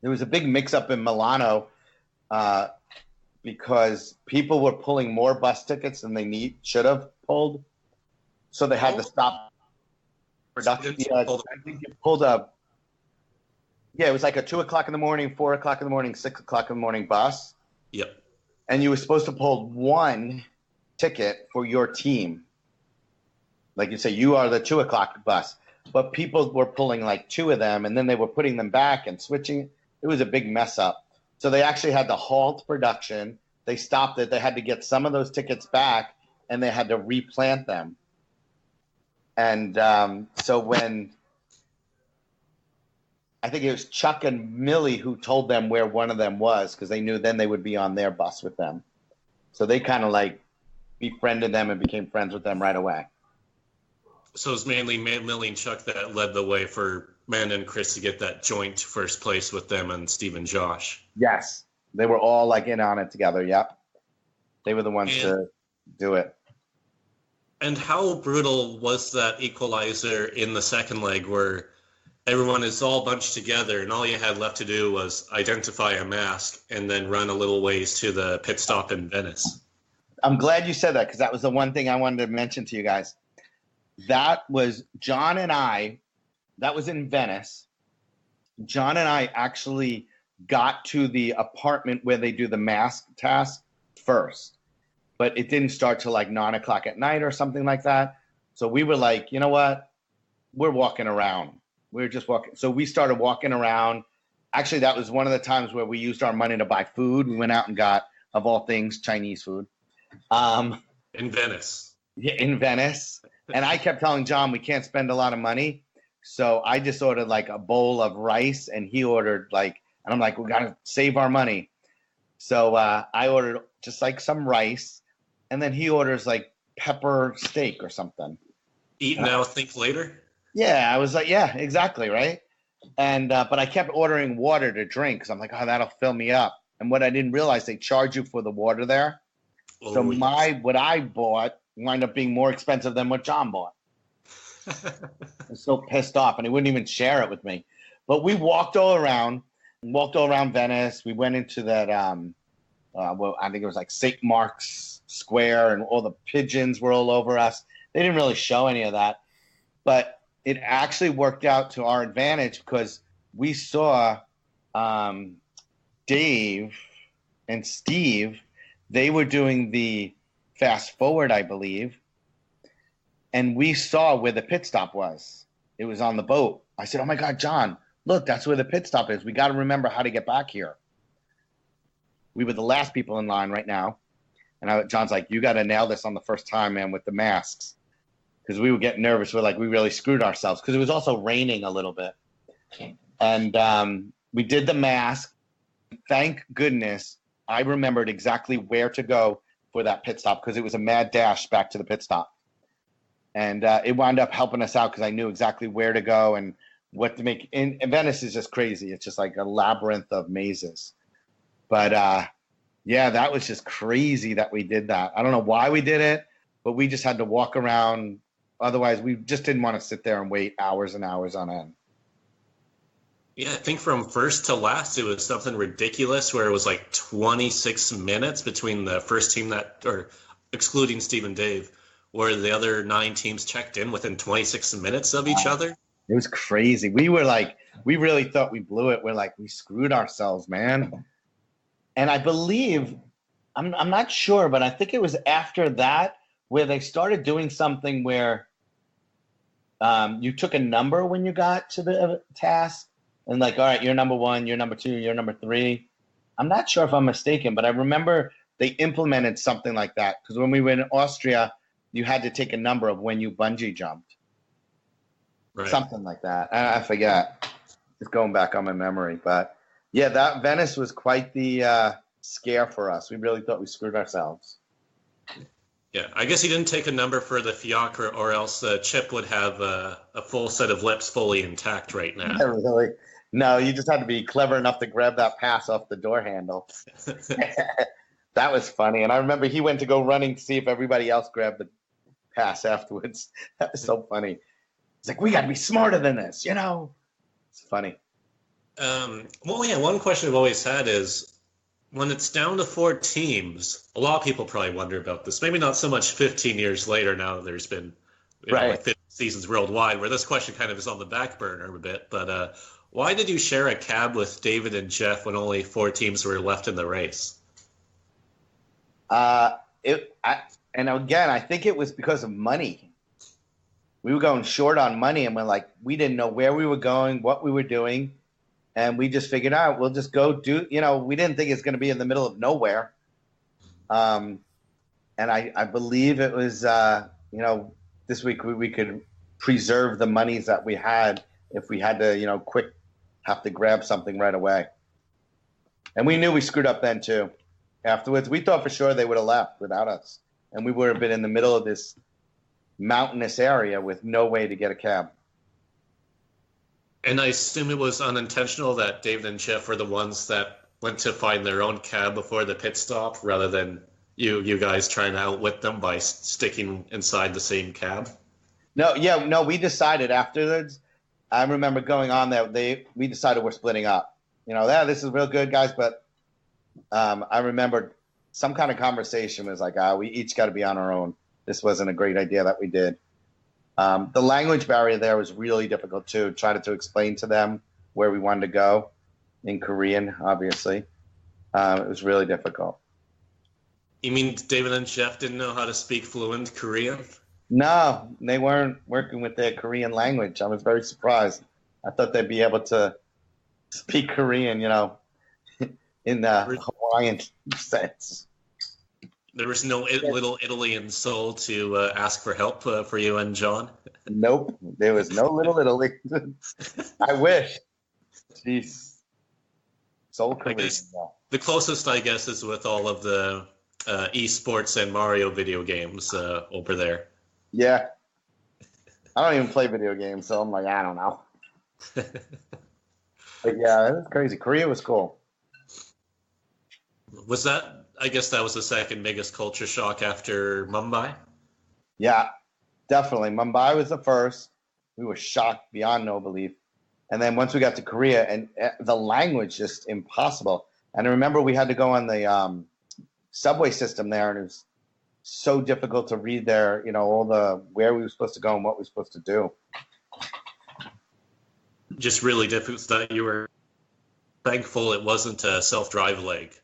there was a big mix-up in Milano because people were pulling more bus tickets than they should have pulled. So they had to stop production. Yeah, I think it pulled up. Yeah, it was like a 2 o'clock in the morning, 4 o'clock in the morning, 6 o'clock in the morning bus. Yep. And you were supposed to pull one ticket for your team. Like you say, you are the 2 o'clock bus. But people were pulling like two of them, and then they were putting them back and switching. It was a big mess up. So they actually had to halt production. They stopped it. They had to get some of those tickets back, and they had to replant them. And so when I think it was Chuck and Millie who told them where one of them was, because they knew then they would be on their bus with them. So they kind of like befriended them and became friends with them right away. So it was mainly Millie and Chuck that led the way for Amanda and Chris to get that joint first place with them and Steve and Josh. Yes. They were all like in on it together. Yep. They were the ones to do it. And how brutal was that equalizer in the second leg where everyone is all bunched together and all you had left to do was identify a mask and then run a little ways to the pit stop in Venice? I'm glad you said that because that was the one thing I wanted to mention to you guys. That was Jon and I, that was in Venice. Jon and I actually got to the apartment where they do the mask task first, but it didn't start till like 9 o'clock at night or something like that. So we were like, you know what? We're walking around. We were just walking. So we started walking around. Actually, that was one of the times where we used our money to buy food. We went out and got, of all things, Chinese food. In Venice. Yeah, in Venice. And I kept telling Jon we can't spend a lot of money. So I just ordered like a bowl of rice and he ordered like, and I'm like, we got to save our money. So I ordered just like some rice and then he orders like pepper steak or something. Eat now, think later? Yeah, I was like, yeah, exactly, right? And but I kept ordering water to drink because I'm like, oh, that'll fill me up. And what I didn't realize, they charge you for the water there. Oh, So yes. what I bought wound up being more expensive than what Jon bought. I was so pissed off, and he wouldn't even share it with me. But we walked all around Venice. We went into that, well, I think it was like St. Mark's Square, and all the pigeons were all over us. They didn't really show any of that, but it actually worked out to our advantage because we saw Dave and Steve. They were doing the fast forward, I believe. And we saw where the pit stop was. It was on the boat. I said, oh my God, Jon, look, that's where the pit stop is. We got to remember how to get back here. We were the last people in line right now. And Jon's like, you got to nail this on the first time, man, with the masks. Because we were getting nervous. We're like, we really screwed ourselves. Because it was also raining a little bit. And we did the mask. Thank goodness I remembered exactly where to go for that pit stop because it was a mad dash back to the pit stop. And it wound up helping us out because I knew exactly where to go and what to make. And Venice is just crazy. It's just like a labyrinth of mazes. But, yeah, that was just crazy that we did that. I don't know why we did it, but we just had to walk around. Otherwise, we just didn't want to sit there and wait hours and hours on end. Yeah, I think from first to last, it was something ridiculous where it was like 26 minutes between the first team or excluding Steve and Dave, where the other 9 teams checked in within 26 minutes of each other. It was crazy. We were like, we really thought we blew it. We're like, we screwed ourselves, man. And I believe, I'm not sure, but I think it was after that where they started doing something where you took a number when you got to the task. And like, all right, you're number 1, you're number 2, you're number 3. I'm not sure if I'm mistaken, but I remember they implemented something like that. Because when we were in Austria, you had to take a number of when you bungee jumped. Right. Something like that. I forget. It's going back on my memory. But yeah, that Venice was quite the scare for us. We really thought we screwed ourselves. Yeah, I guess he didn't take a number for the fiacre or else Chip would have a full set of lips fully intact right now. Yeah, really. No, you just had to be clever enough to grab that pass off the door handle. That was funny. And I remember he went to go running to see if everybody else grabbed pass afterwards. That was so funny. It's like, we got to be smarter than this, It's funny. One question I've always had is, when it's down to 4 teams, a lot of people probably wonder about this. Maybe not so much 15 years later now that there's been like 50 seasons worldwide, where this question kind of is on the back burner a bit. But why did you share a cab with David and Jeff when only 4 teams were left in the race? I think it was because of money. We were going short on money, and we didn't know where we were going, what we were doing. And we just figured out, we'll just go do, we didn't think it's going to be in the middle of nowhere. And I believe it was, this week we could preserve the monies that we had if we had to, have to grab something right away. And we knew we screwed up then too. Afterwards, we thought for sure they would have left without us. And we would have been in the middle of this mountainous area with no way to get a cab. And I assume it was unintentional that David and Jeff were the ones that went to find their own cab before the pit stop, rather than you guys trying to outwit them by sticking inside the same cab. No, we decided afterwards. I remember going on there. We decided we're splitting up. This is real good, guys. But I remember some kind of conversation was like, we each got to be on our own. This wasn't a great idea that we did. The language barrier there was really difficult too. Trying to explain to them where we wanted to go in Korean, obviously. It was really difficult. You mean David and Jeff didn't know how to speak fluent Korean? No, they weren't working with their Korean language. I was very surprised. I thought they'd be able to speak Korean, in the Hawaiian sense. There was no little Italy soul to ask for help for you and John? Nope. There was no little Italy. I wish. Jeez. Soul Korean. The closest, I guess, is with all of the esports and Mario video games over there. Yeah. I don't even play video games, so I'm like, I don't know. But yeah, it was crazy. Korea was cool. I guess that was the second biggest culture shock after Mumbai? Yeah, definitely. Mumbai was the first. We were shocked beyond no belief. And then once we got to Korea, and the language just impossible. And I remember we had to go on the subway system there, and it was so difficult to read there, all the where we were supposed to go and what we were supposed to do. Just really difficult that you were thankful it wasn't a self-drive leg.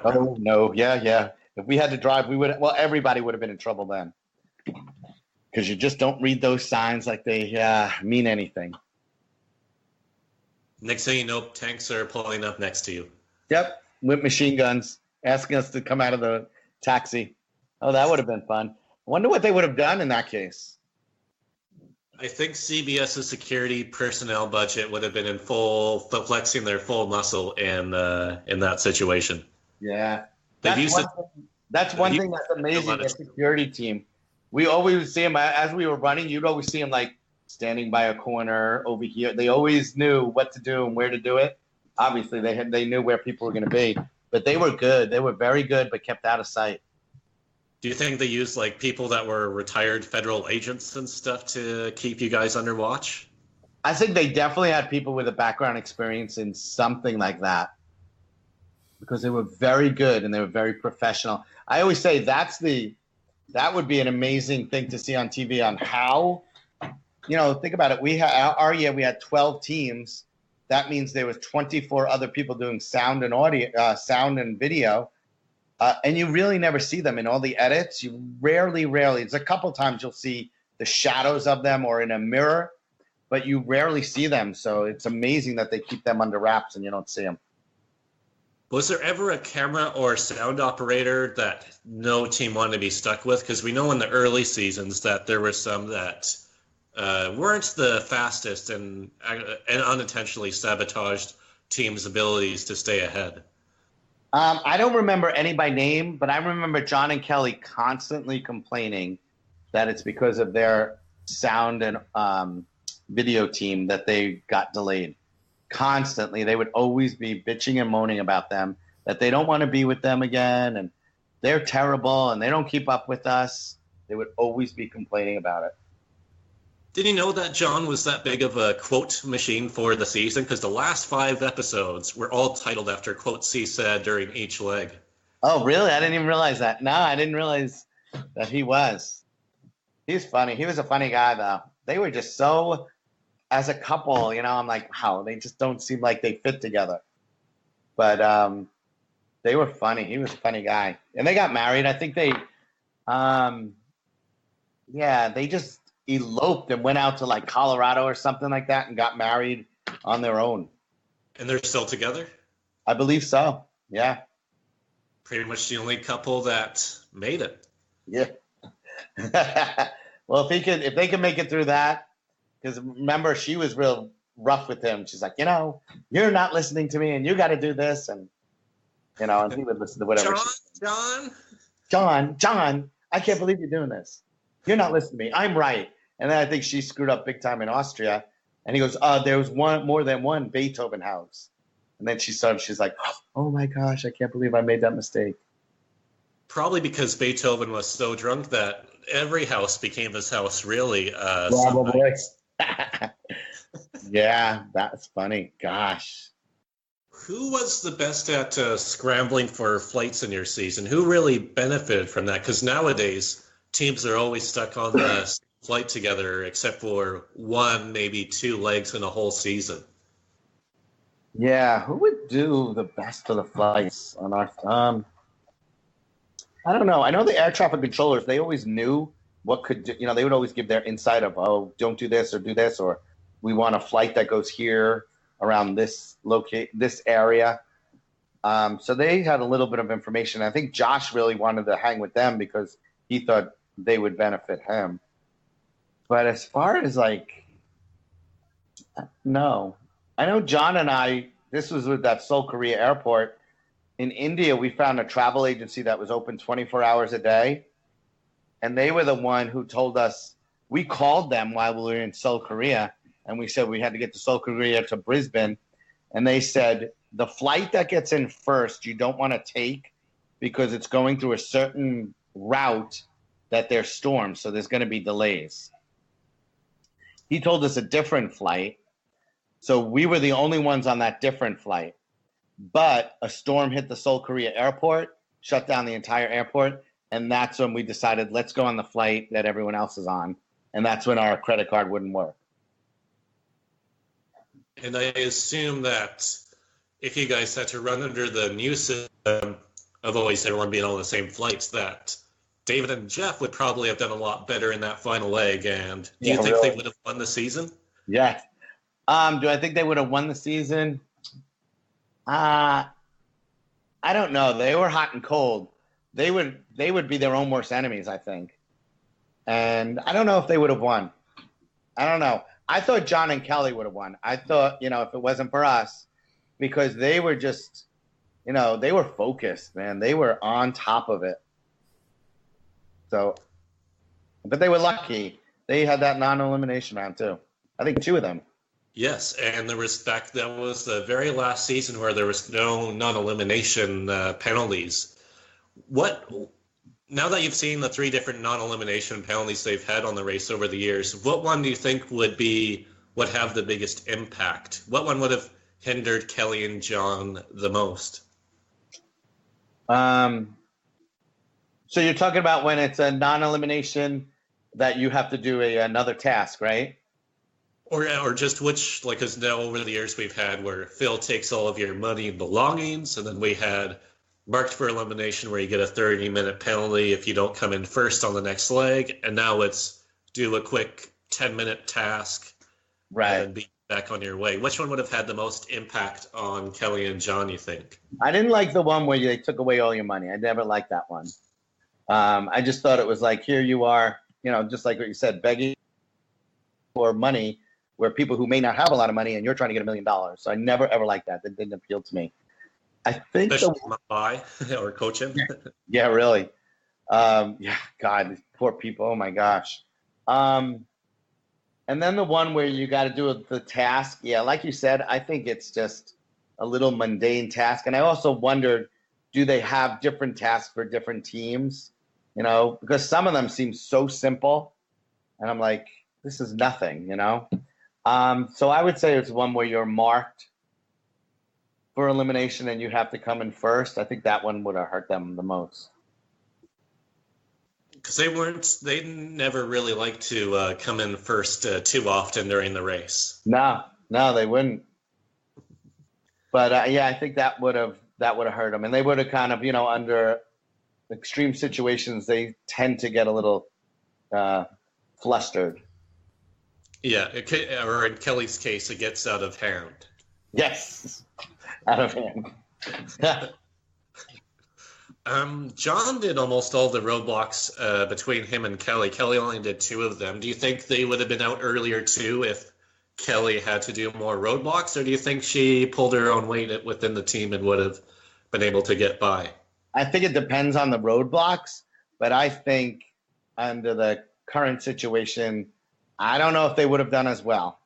Oh, no. Yeah. If we had to drive, everybody would have been in trouble then. Because you just don't read those signs like they mean anything. Next thing you know, tanks are pulling up next to you. Yep, with machine guns, asking us to come out of the taxi. Oh, that would have been fun. I wonder what they would have done in that case. I think CBS's security personnel budget would have been in flexing their full muscle in that situation. Yeah, that's one thing that's amazing. The security team, we always see them as we were running. You'd always see them like standing by a corner over here. They always knew what to do and where to do it. Obviously, they knew where people were going to be, but they were good. They were very good, but kept out of sight. Do you think they used like people that were retired federal agents and stuff to keep you guys under watch? I think they definitely had people with a background experience in something like that, because they were very good and they were very professional. I always say that would be an amazing thing to see on TV on how, think about it. We had 12 teams. That means there was 24 other people doing sound and audio, sound and video. And you really never see them in all the edits. You rarely, it's a couple times you'll see the shadows of them or in a mirror, but you rarely see them. So it's amazing that they keep them under wraps and you don't see them. Was there ever a camera or sound operator that no team wanted to be stuck with? Because we know in the early seasons that there were some that weren't the fastest and unintentionally sabotaged teams' abilities to stay ahead. I don't remember any by name, but I remember Jon and Kelly constantly complaining that it's because of their sound and video team that they got delayed. Constantly. They would always be bitching and moaning about them, that they don't want to be with them again, and they're terrible, and they don't keep up with us. They would always be complaining about it. Did you know that Jon was that big of a quote machine for the season? Because the last 5 episodes were all titled after quotes he said during each leg. Oh, really? I didn't even realize that. No, I didn't realize that he was. He's funny. He was a funny guy, though. They were just so, as a couple, I'm like, wow, they just don't seem like they fit together. But they were funny. He was a funny guy. And they got married. I think they just eloped and went out to like Colorado or something like that and got married on their own. And they're still together? I believe so. Yeah. Pretty much the only couple that made it. Yeah. Well, if they can make it through that, because remember, she was real rough with him. She's like, you're not listening to me and you got to do this. And, and he would listen to whatever. Jon, I can't believe you're doing this. You're not listening to me. I'm right. And then I think she screwed up big time in Austria. And he goes, there was more than one Beethoven house. And then she's like, oh my gosh, I can't believe I made that mistake. Probably because Beethoven was so drunk that every house became his house, really. Probably. Yeah, that's funny. Gosh. Who was the best at scrambling for flights in your season? Who really benefited from that? Because nowadays, teams are always stuck on the flight together, except for 1, maybe 2 legs in a whole season. Yeah, who would do the best for the flights on our I don't know. I know the air traffic controllers, they always knew what could do, they would always give their insight of, oh, don't do this or do this, or we want a flight that goes here around this area. So they had a little bit of information. I think Josh really wanted to hang with them because he thought they would benefit him. But as far as no. I know Jon and I, this was with that Seoul, Korea airport. In India, we found a travel agency that was open 24 hours a day. And they were the one who told us, we called them while we were in Seoul, Korea. And we said we had to get to Seoul, Korea to Brisbane. And they said, the flight that gets in first, you don't want to take because it's going through a certain route that there's storms. So there's going to be delays. He told us a different flight. So we were the only ones on that different flight. But a storm hit the Seoul, Korea airport, shut down the entire airport. And that's when we decided, let's go on the flight that everyone else is on. And that's when our credit card wouldn't work. And I assume that if you guys had to run under the new system of always everyone being on the same flights, that David and Jeff would probably have done a lot better in that final leg. And do you think they would have won the season? Yes. Do I think they would have won the season? I don't know. They were hot and cold. They would be their own worst enemies, I think. And I don't know if they would have won. I don't know. I thought Jon and Kelly would have won. I thought, if it wasn't for us, because they were just, they were focused, man. They were on top of it. So, but they were lucky. They had that non-elimination round too. I think 2 of them. Yes, and that was the very last season where there was no non-elimination penalties. Now that you've seen the 3 different non-elimination penalties they've had on the race over the years, what one do you think would have the biggest impact? What one would have hindered Kelly and Jon the most? So you're talking about when it's a non-elimination that you have to do another task, right? Or just which, because now over the years we've had where Phil takes all of your money and belongings, and then we had marked for elimination where you get a 30-minute penalty if you don't come in first on the next leg, and now it's do a quick 10-minute task, right, and be back on your way. Which one would have had the most impact on Kelly and Jon, you think? I didn't like the one where they took away all your money. I never liked that one. I just thought it was like, here you are, just like what you said, begging for money, where people who may not have a lot of money and you're trying to get $1 million. So I never, ever liked that. That didn't appeal to me. I think buy or coach him. Yeah, really. Yeah, God, these poor people. Oh my gosh. And then the one where you got to do the task. Yeah, like you said, I think it's just a little mundane task. And I also wondered, do they have different tasks for different teams? you know, because some of them seem so simple, and I'm like, this is nothing, you know. So I would say it's one where you're marked for elimination and you have to come in first. I think that one would have hurt them the most. Because they never really liked to come in first too often during the race. No, they wouldn't. But I think that would have hurt them, and they would have kind of, you know, under extreme situations, they tend to get a little flustered. Yeah, or in Kelly's case, it gets out of hand. Yes, out of hand. Jon did almost all the roadblocks between him and Kelly. Kelly only did 2 of them. Do you think they would have been out earlier too if Kelly had to do more roadblocks, or do you think she pulled her own weight within the team and would have been able to get by? I think it depends on the roadblocks, but I think under the current situation, I don't know if they would have done as well,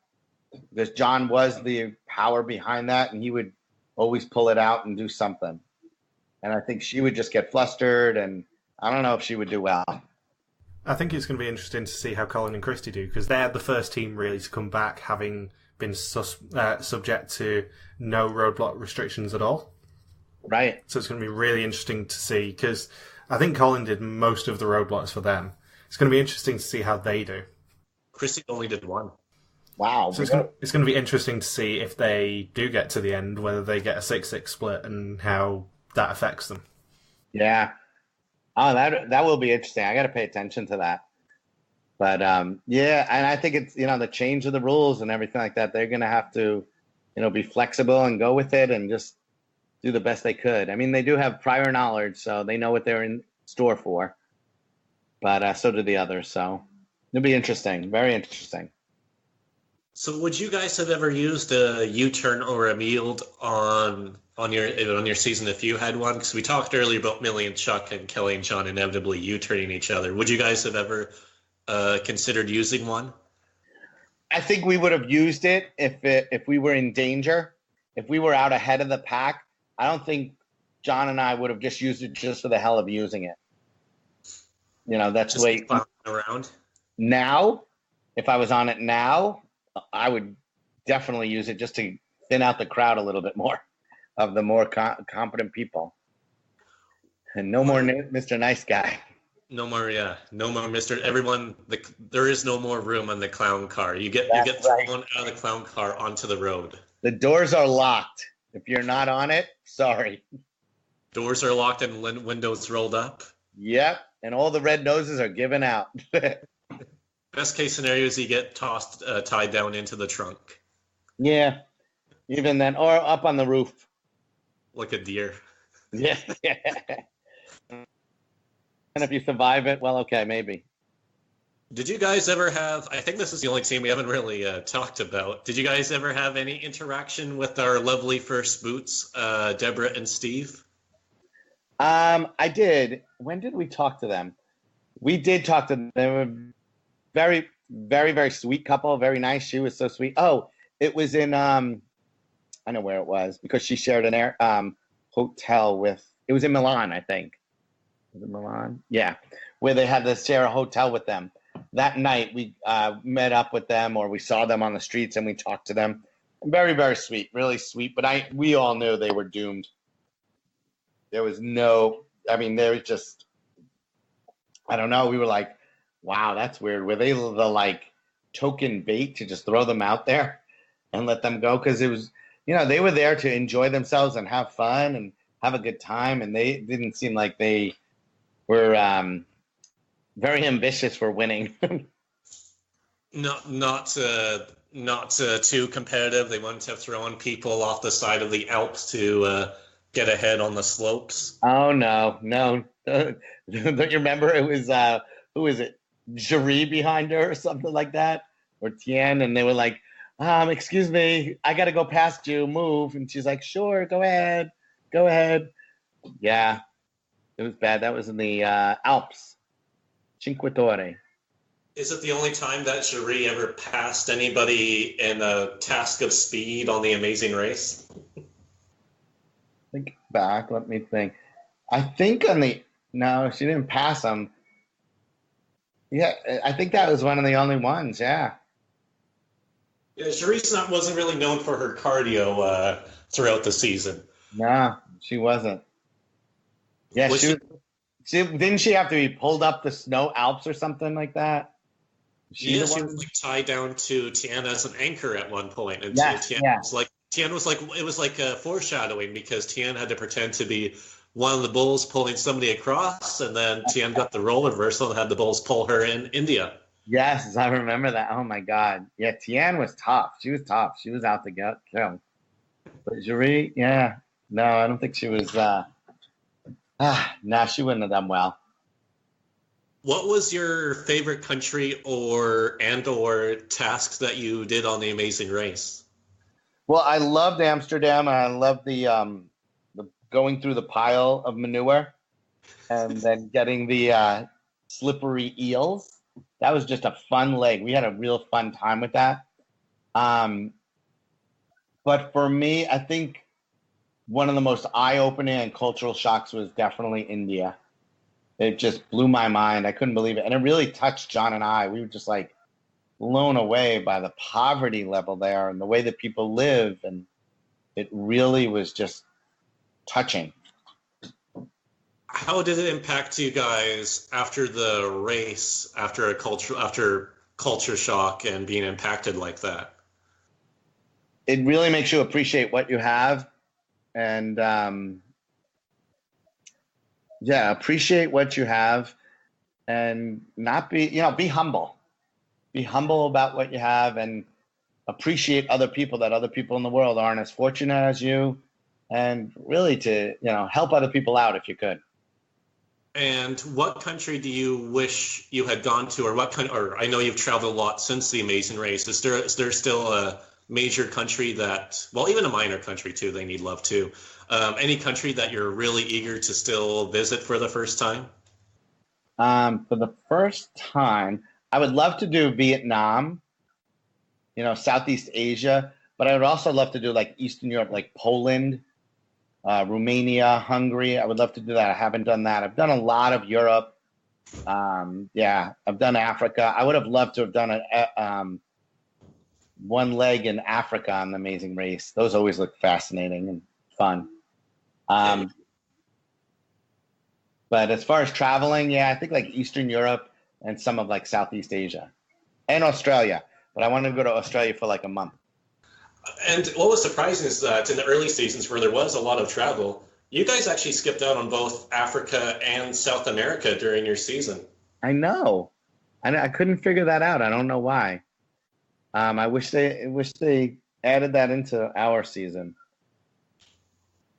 because Jon was the power behind that, and he would always pull it out and do something. And I think she would just get flustered, and I don't know if she would do well. I think it's going to be interesting to see how Colin and Christy do, because they're the first team really to come back having been subject to no roadblock restrictions at all. Right. So it's going to be really interesting to see, because I think Colin did most of the roadblocks for them. It's going to be interesting to see how they do. Christy only did 1. Wow. So it's going to be interesting to see if they do get to the end, whether they get a 6-6 split and how that affects them. Yeah. Oh, that will be interesting. I got to pay attention to that. But yeah, and I think it's, you know, the change of the rules and everything like that. They're going to have to, you know, be flexible and go with it and just do the best they could. I mean, they do have prior knowledge, so they know what they're in store for. But so do the others. So it'll be interesting. Very interesting. So would you guys have ever used a U-turn or a yield on your season if you had one? Because we talked earlier about Millie and Chuck and Kelly and Jon inevitably U-turning each other. Would you guys have ever considered using one? I think we would have used it if we were in danger. If we were out ahead of the pack, I don't think Jon and I would have just used it just for the hell of using it. You know, that's just the way. Around. Now, if I was on it now, I would definitely use it just to thin out the crowd a little bit more of the more competent people. And no more Mr. Nice Guy. No more, yeah. No more Mr. Everyone, there is no more room on the clown car. You get That's thrown out of the clown car onto the road. The doors are locked. If you're not on it, sorry. Doors are locked and windows rolled up. Yep, and all the red noses are given out. Best case scenario is you get tossed, tied down into the trunk. Yeah, even then, or up on the roof. Like a deer. Yeah. And if you survive it, well, okay, maybe. Did you guys ever have, I think this is the only team we haven't really talked about. Did you guys ever have any interaction with our lovely first boots, Deborah and Steve? I did. When did we talk to them? We did talk to them. They were very, very, very sweet couple. Very nice. She was so sweet. Oh, it was in, I know where it was because she shared an hotel with, it was in Milan, I think. Was it Milan? Yeah. Where they had to share a hotel with them. That night we met up with them, or we saw them on the streets and we talked to them. Very, very sweet, really sweet. But we all knew they were doomed. There was no, I mean, they were just, I don't know. We were like, wow, that's weird. Were they the like token bait to just throw them out there and let them go? Because it was, you know, they were there to enjoy themselves and have fun and have a good time. And they didn't seem like they were very ambitious for winning. Not too competitive. They wouldn't have thrown people off the side of the Alps to get ahead on the slopes. Oh no. Don't you remember it was who is it? Gerard behind her or something like that, or Tien, and they were like, excuse me, I got to go past you. Move, and she's like, sure, go ahead. Yeah, it was bad. That was in the Alps, Cinque Torre. Is it the only time that Cherie ever passed anybody in a task of speed on The Amazing Race? Think back. Let me think. I think on the No, she didn't pass him. Yeah, I think that was one of the only ones. Yeah. Yeah, Charisse wasn't really known for her cardio throughout the season. No, she wasn't. Yeah, Was she? didn't she have to be pulled up the snow Alps or something like that? She was like tied down to Tian as an anchor at one point, and Tian was like it was like a foreshadowing because Tian had to pretend to be one of the bulls pulling somebody across, and then Tian got the role reversal and had the bulls pull her in India. Yes, I remember that. Oh my God. Yeah, Tian was tough. She was tough. She was out to get kill. But Jury, yeah. No, I don't think she was no, she wouldn't have done well. What was your favorite country or tasks that you did on The Amazing Race? Well, I loved Amsterdam, and I loved the going through the pile of manure and then getting the slippery eels. That was just a fun leg. We had a real fun time with that. But for me, I think one of the most eye-opening and cultural shocks was definitely India. It just blew my mind. I couldn't believe it. And it really touched Jon and I. We were just like blown away by the poverty level there and the way that people live. And it really was just touching. How did it impact you guys after the race, after culture shock and being impacted like that? It really makes you appreciate what you have, and appreciate what you have, and not be humble. Be humble about what you have, and appreciate other people. That other people in the world aren't as fortunate as you, and really to help other people out if you could. And what country do you wish you had gone to, or I know you've traveled a lot since The Amazing Race. Is there still a major country even a minor country too, they need love too. Any country that you're really eager to still visit for the first time? For the first time, I would love to do Vietnam, Southeast Asia, but I would also love to do like Eastern Europe, like Poland, Romania, Hungary. I would love to do that. I haven't done that. I've done a lot of Europe. I've done Africa. I would have loved to have done one leg in Africa on The Amazing Race. Those always look fascinating and fun. But as far as traveling, I think like Eastern Europe and some of like Southeast Asia and Australia. But I wanted to go to Australia for like a month. And what was surprising is that in the early seasons where there was a lot of travel, you guys actually skipped out on both Africa and South America during your season. I know. I couldn't figure that out. I don't know why. I wish they added that into our season.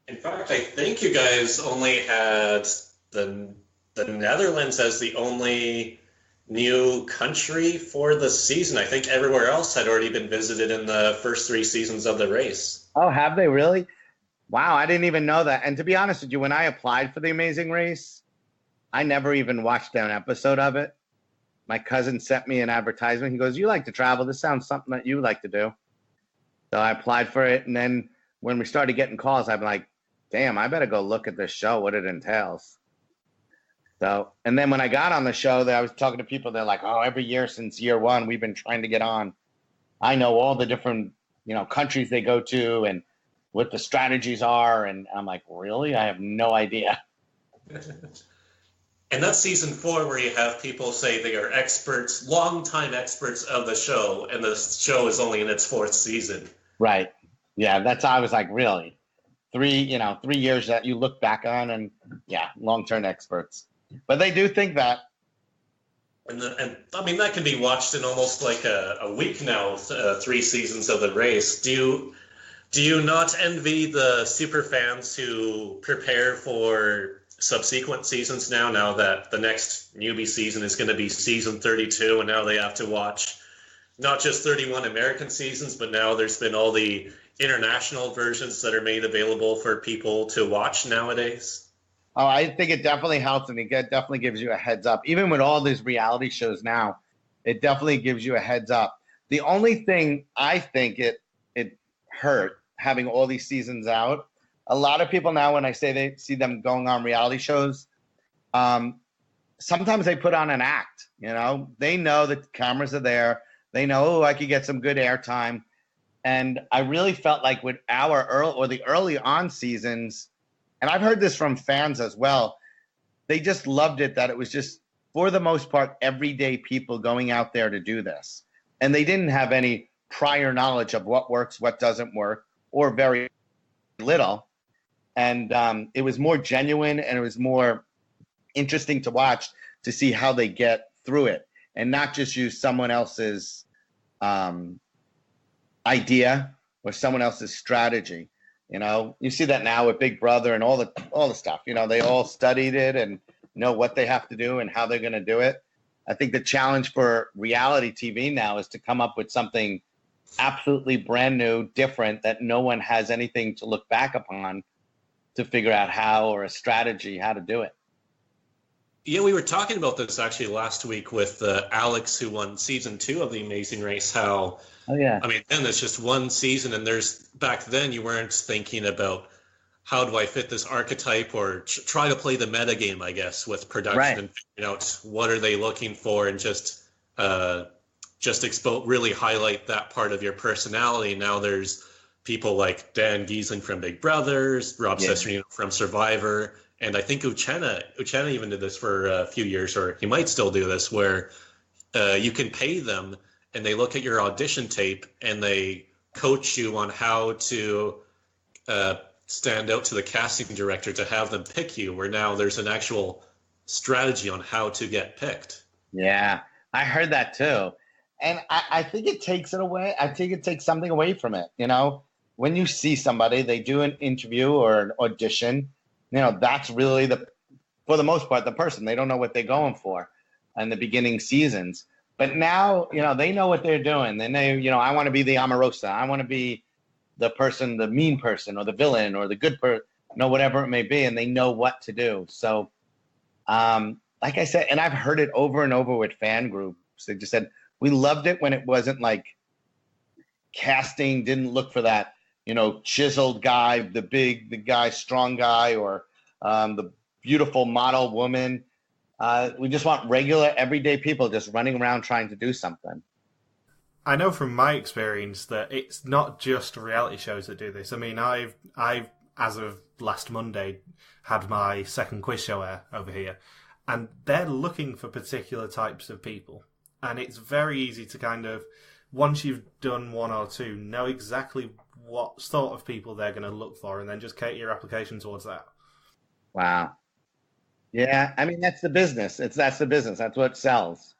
In fact, I think you guys only had the Netherlands as the only new country for the season. I think everywhere else had already been visited in the first 3 seasons of the race. Oh, have they really? Wow, I didn't even know that. And to be honest with you, when I applied for The Amazing Race, I never even watched an episode of it. My cousin sent me an advertisement. He goes, "You like to travel. This sounds something that you like to do." So I applied for it. And then when we started getting calls, I'm like, damn, I better go look at this show, what it entails. So, and then when I got on the show, I was talking to people. They're like, "Oh, every year since year one, we've been trying to get on. I know all the different, countries they go to and what the strategies are." And I'm like, really? I have no idea. And that's season 4 where you have people say they are experts, longtime experts of the show, and the show is only in its 4th season. Right. Yeah, I was like, really? 3 years that you look back on, and long-term experts. But they do think that. And I mean, that can be watched in almost like a week now, 3 seasons of the race. Do you not envy the super fans who prepare for subsequent seasons now that the next newbie season is going to be season 32, and now they have to watch not just 31 American seasons, but now there's been all the international versions that are made available for people to watch nowadays? Oh, I think it definitely helps, and it definitely gives you a heads up. Even with all these reality shows now, it definitely gives you a heads up. The only thing I think it hurt having all these seasons out, a lot of people now, when I say they see them going on reality shows, sometimes they put on an act. They know that cameras are there. They know, I could get some good airtime. And I really felt like with the early on seasons, and I've heard this from fans as well, they just loved it that it was just, for the most part, everyday people going out there to do this. And they didn't have any prior knowledge of what works, what doesn't work, or very little. And it was more genuine, and it was more interesting to watch, to see how they get through it and not just use someone else's idea or someone else's strategy. You see that now with Big Brother and all the stuff. They all studied it and know what they have to do and how they're going to do it. I think the challenge for reality TV now is to come up with something absolutely brand new, different, that no one has anything to look back upon to figure out how, or a strategy how to do it. Yeah, we were talking about this actually last week with Alex, who won season 2 of The Amazing Race. How, oh yeah, I mean, then it's just one season, and back then you weren't thinking about how do I fit this archetype, or try to play the meta game, I guess, with production, right, and figuring out what are they looking for, and just really highlight that part of your personality. Now there's people like Dan Giesling from Big Brothers, Rob Cesarino from Survivor. And I think Uchenna even did this for a few years, or he might still do this, where you can pay them and they look at your audition tape and they coach you on how to stand out to the casting director to have them pick you, where now there's an actual strategy on how to get picked. Yeah, I heard that too. And I think it takes it away. I think it takes something away from it. When you see somebody, they do an interview or an audition, that's really for the most part, the person. They don't know what they're going for in the beginning seasons. But now, they know what they're doing. They know, I want to be the Omarosa. I want to be the person, the mean person, or the villain, or the good person, whatever it may be. And they know what to do. So, like I said, and I've heard it over and over with fan groups. They just said, we loved it when it wasn't like casting didn't look for that, chiseled guy, the guy, strong guy, or the beautiful model woman. We just want regular, everyday people just running around trying to do something. I know from my experience that it's not just reality shows that do this. I mean, I've as of last Monday, had my second quiz show air over here, and they're looking for particular types of people. And it's very easy to kind of, once you've done one or two, know exactly what sort of people they're going to look for, and then just cater your application towards that. Wow. Yeah, I mean, that's the business. That's the business. That's what sells.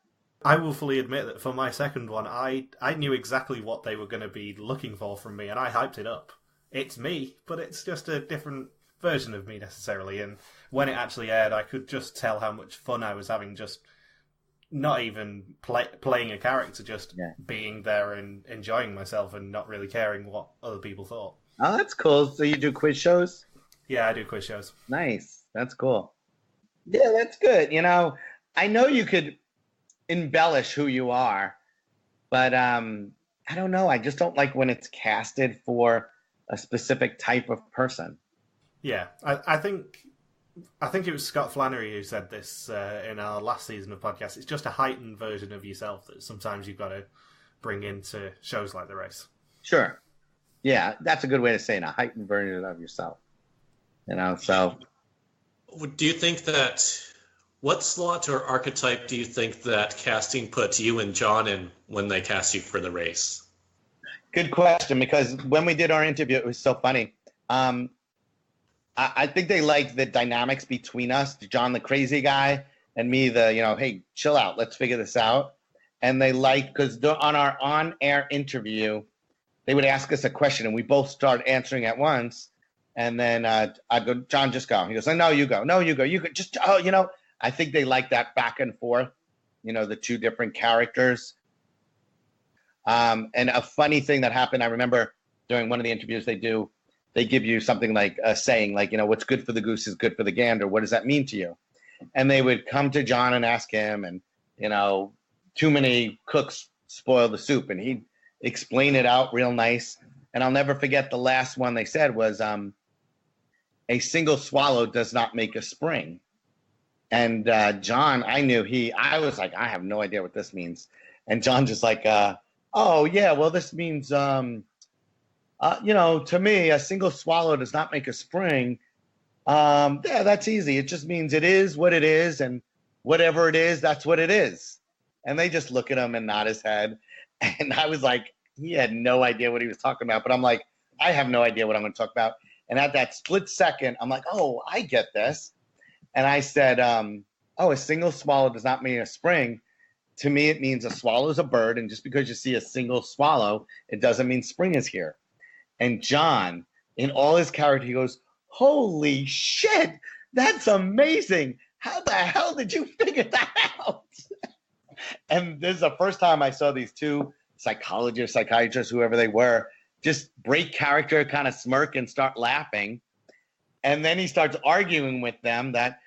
I will fully admit that for my second one, I knew exactly what they were going to be looking for from me, and I hyped it up. It's me, but it's just a different version of me necessarily. And when it actually aired, I could just tell how much fun I was having, just not even playing a character, just being there and enjoying myself and not really caring what other people thought. Oh, that's cool. So you do quiz shows? Yeah, I do quiz shows. Nice. That's cool. Yeah, that's good. I know you could embellish who you are, but I don't know. I just don't like when it's casted for a specific type of person. Yeah, I think it was Scott Flannery who said this in our last season of podcasts. It's just a heightened version of yourself that sometimes you've got to bring into shows like The Race. Sure. Yeah, that's a good way to say it, a heightened version of yourself. So. Do you think that, what slot or archetype do you think that casting puts you and Jon in when they cast you for The Race? Good question, because when we did our interview, it was so funny. I think they liked the dynamics between us, Jon the crazy guy, and me the, hey, chill out, let's figure this out. And they liked, because on our on-air interview, they would ask us a question, and we both start answering at once. And then I'd go, Jon, just go. He goes, no, you go. No, you go. You go. Just, I think they like that back and forth, the two different characters. And a funny thing that happened, I remember during one of the interviews they give you something like a saying, like, what's good for the goose is good for the gander. What does that mean to you? And they would come to Jon and ask him, and, too many cooks spoil the soup. And he'd explain it out real nice. And I'll never forget the last one they said was, a single swallow does not make a spring. And John, I was like, I have no idea what this means. And John just like, oh, yeah, well, this means, to me, a single swallow does not make a spring. Yeah, that's easy. It just means it is what it is. And whatever it is, that's what it is. And they just look at him and nod his head. And I was like, he had no idea what he was talking about. But I'm like, I have no idea what I'm going to talk about. And at that split second, I'm like, oh, I get this. And I said, a single swallow does not mean a spring. To me, it means a swallow is a bird. And just because you see a single swallow, it doesn't mean spring is here. And John, in all his character, he goes, holy shit, that's amazing. How the hell did you figure that out? And this is the first time I saw these two psychologists, psychiatrists, whoever they were, just break character, kind of smirk and start laughing. And then he starts arguing with them that,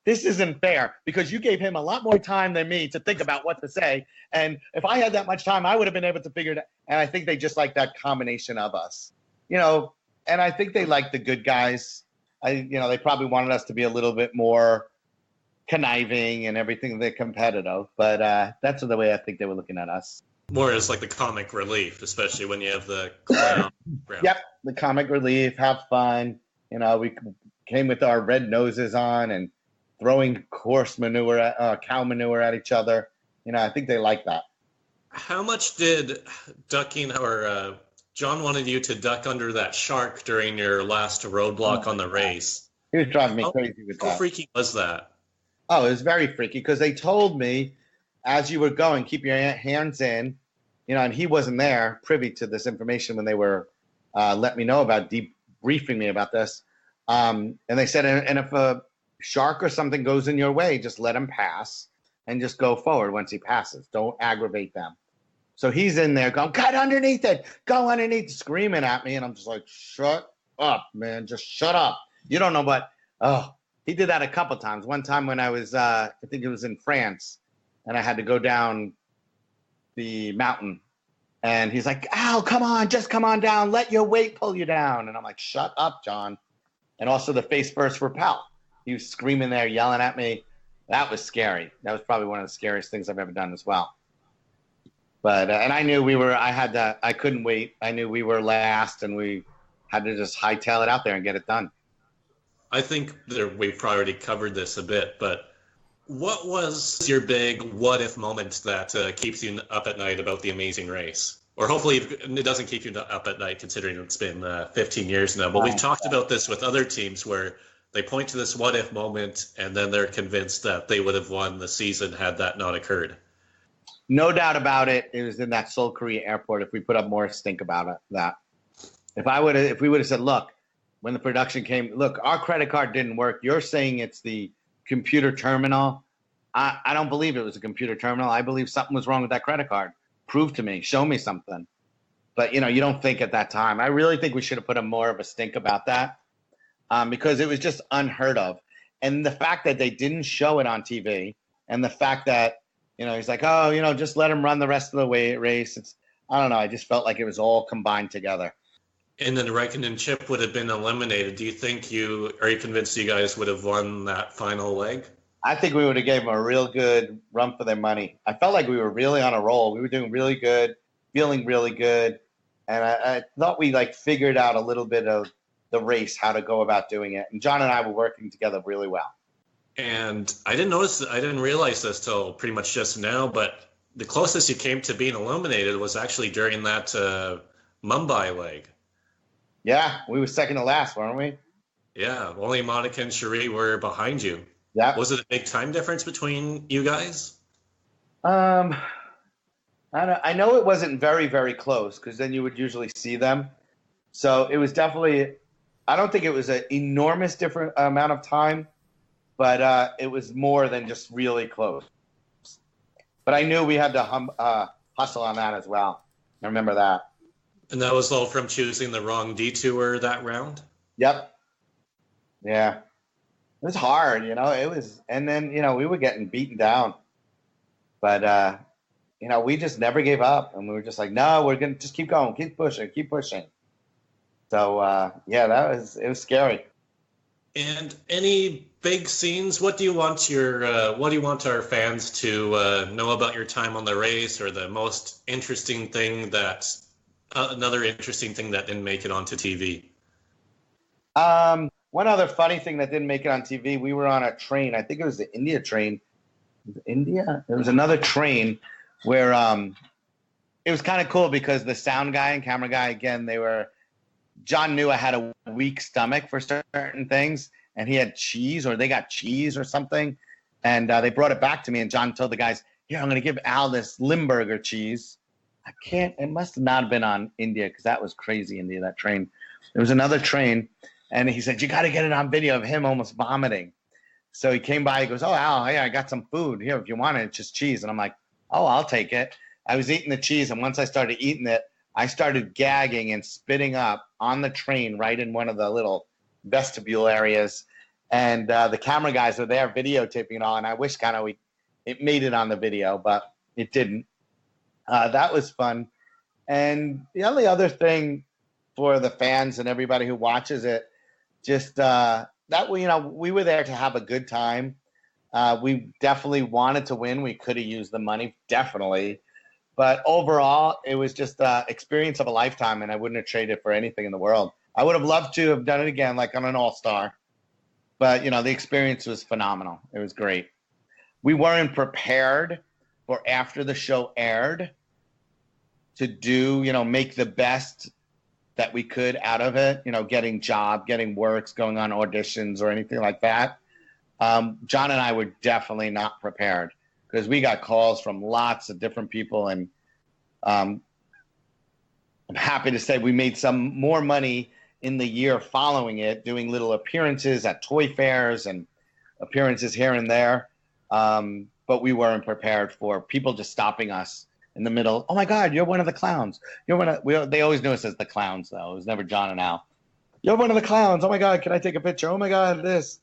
this isn't fair because you gave him a lot more time than me to think about what to say. And if I had that much time, I would have been able to figure it out. And I think they just like that combination of us, and I think they like the good guys. They probably wanted us to be a little bit more conniving and everything. They're competitive, but that's the way I think they were looking at us. More as like the comic relief, especially when you have the clown. Yep, the comic relief, have fun. We came with our red noses on and throwing cow manure at each other. I think they like that. How much did ducking or John wanted you to duck under that shark during your last roadblock on the race? He was driving me crazy with that. How freaky was that? Oh, it was very freaky because they told me as you were going, keep your hands in, and he wasn't there privy to this information when they were letting me know about debriefing me about this. And they said, and if a shark or something goes in your way, just let him pass and just go forward once he passes. Don't aggravate them. So he's in there going, cut underneath it, go underneath, screaming at me. And I'm just like, shut up, man, just shut up. You don't know what, he did that a couple times. One time when I was, I think it was in France, and I had to go down the mountain. And he's like, ow, come on, just come on down. Let your weight pull you down. And I'm like, shut up, John. And also the face first rappel. He was screaming there, yelling at me. That was scary. That was probably one of the scariest things I've ever done as well. But, and I knew I couldn't wait. I knew we were last and we had to just hightail it out there and get it done. I think we've already covered this a bit, but what was your big what if moment that keeps you up at night about the Amazing Race? Or hopefully it doesn't keep you up at night considering it's been 15 years now. But we've talked about this with other teams where they point to this what if moment and then they're convinced that they would have won the season had that not occurred. No doubt about it. It was in that Seoul, Korea airport. If we put up more stink about it, that if we would have said, look, when the production came, look, our credit card didn't work. You're saying it's the computer terminal. I don't believe it was a computer terminal. I believe something was wrong with that credit card. Prove to me, show me something. But, you don't think at that time. I really think we should have put a more of a stink about that because it was just unheard of. And the fact that they didn't show it on TV and the fact that, he's like, just let him run the rest of the race. I don't know. I just felt like it was all combined together. And then Reichen and Chip would have been eliminated. Do you think are you convinced you guys would have won that final leg? I think we would have gave them a real good run for their money. I felt like we were really on a roll. We were doing really good, feeling really good. And I thought we figured out a little bit of the race, how to go about doing it. And John and I were working together really well. And I didn't realize this till pretty much just now, but the closest you came to being eliminated was actually during that Mumbai leg. Yeah, we were second to last, weren't we? Yeah, only Monica and Cherie were behind you. Yeah. Was it a big time difference between you guys? I know it wasn't very, very close because then you would usually see them. So it was definitely, I don't think it was an enormous different amount of time, but it was more than just really close. But I knew we had to hustle on that as well. I remember that. And that was all from choosing the wrong detour that round? Yep. Yeah. It was hard, it was, and then, we were getting beaten down, but, we just never gave up and we were just like, no, we're going to just keep going, keep pushing. So, it was scary. And any big scenes. What do you want our fans to know about your time on the race, or the most interesting thing that another interesting thing that didn't make it onto TV? One other funny thing that didn't make it on TV, we were on a train. I think it was the India train. India? There was another train where it was kind of cool because the sound guy and camera guy, again, John knew I had a weak stomach for certain things, and he had cheese, or they got cheese or something, and they brought it back to me, and John told the guys, here, I'm going to give Al this Limburger cheese. It must have not been on India, because that was crazy, India, that train. There was another train, and he said, you got to get it on video of him almost vomiting. So he came by, he goes, oh, Al, yeah, I got some food here. If you want it, it's just cheese. And I'm like, oh, I'll take it. I was eating the cheese, and once I started eating it, I started gagging and spitting up on the train right in one of the little vestibule areas. And the camera guys were there videotaping it all, and I wish kind of it made it on the video, but it didn't. That was fun. And the only other thing for the fans and everybody who watches it, just we were there to have a good time. We definitely wanted to win. We could have used the money, definitely. But overall, it was just an experience of a lifetime, and I wouldn't have traded it for anything in the world. I would have loved to have done it again, like on an All-Star. But, the experience was phenomenal. It was great. We weren't prepared for after the show aired to do, make the best that we could out of it, getting getting works, going on auditions or anything like that. John and I were definitely not prepared because we got calls from lots of different people. And I'm happy to say we made some more money in the year following it, doing little appearances at toy fairs and appearances here and there. But we weren't prepared for people just stopping us in the middle. Oh my God, you're one of the clowns. They always knew us as the clowns, though. It was never John and Al. You're one of the clowns. Oh my God, can I take a picture? Oh my God, this.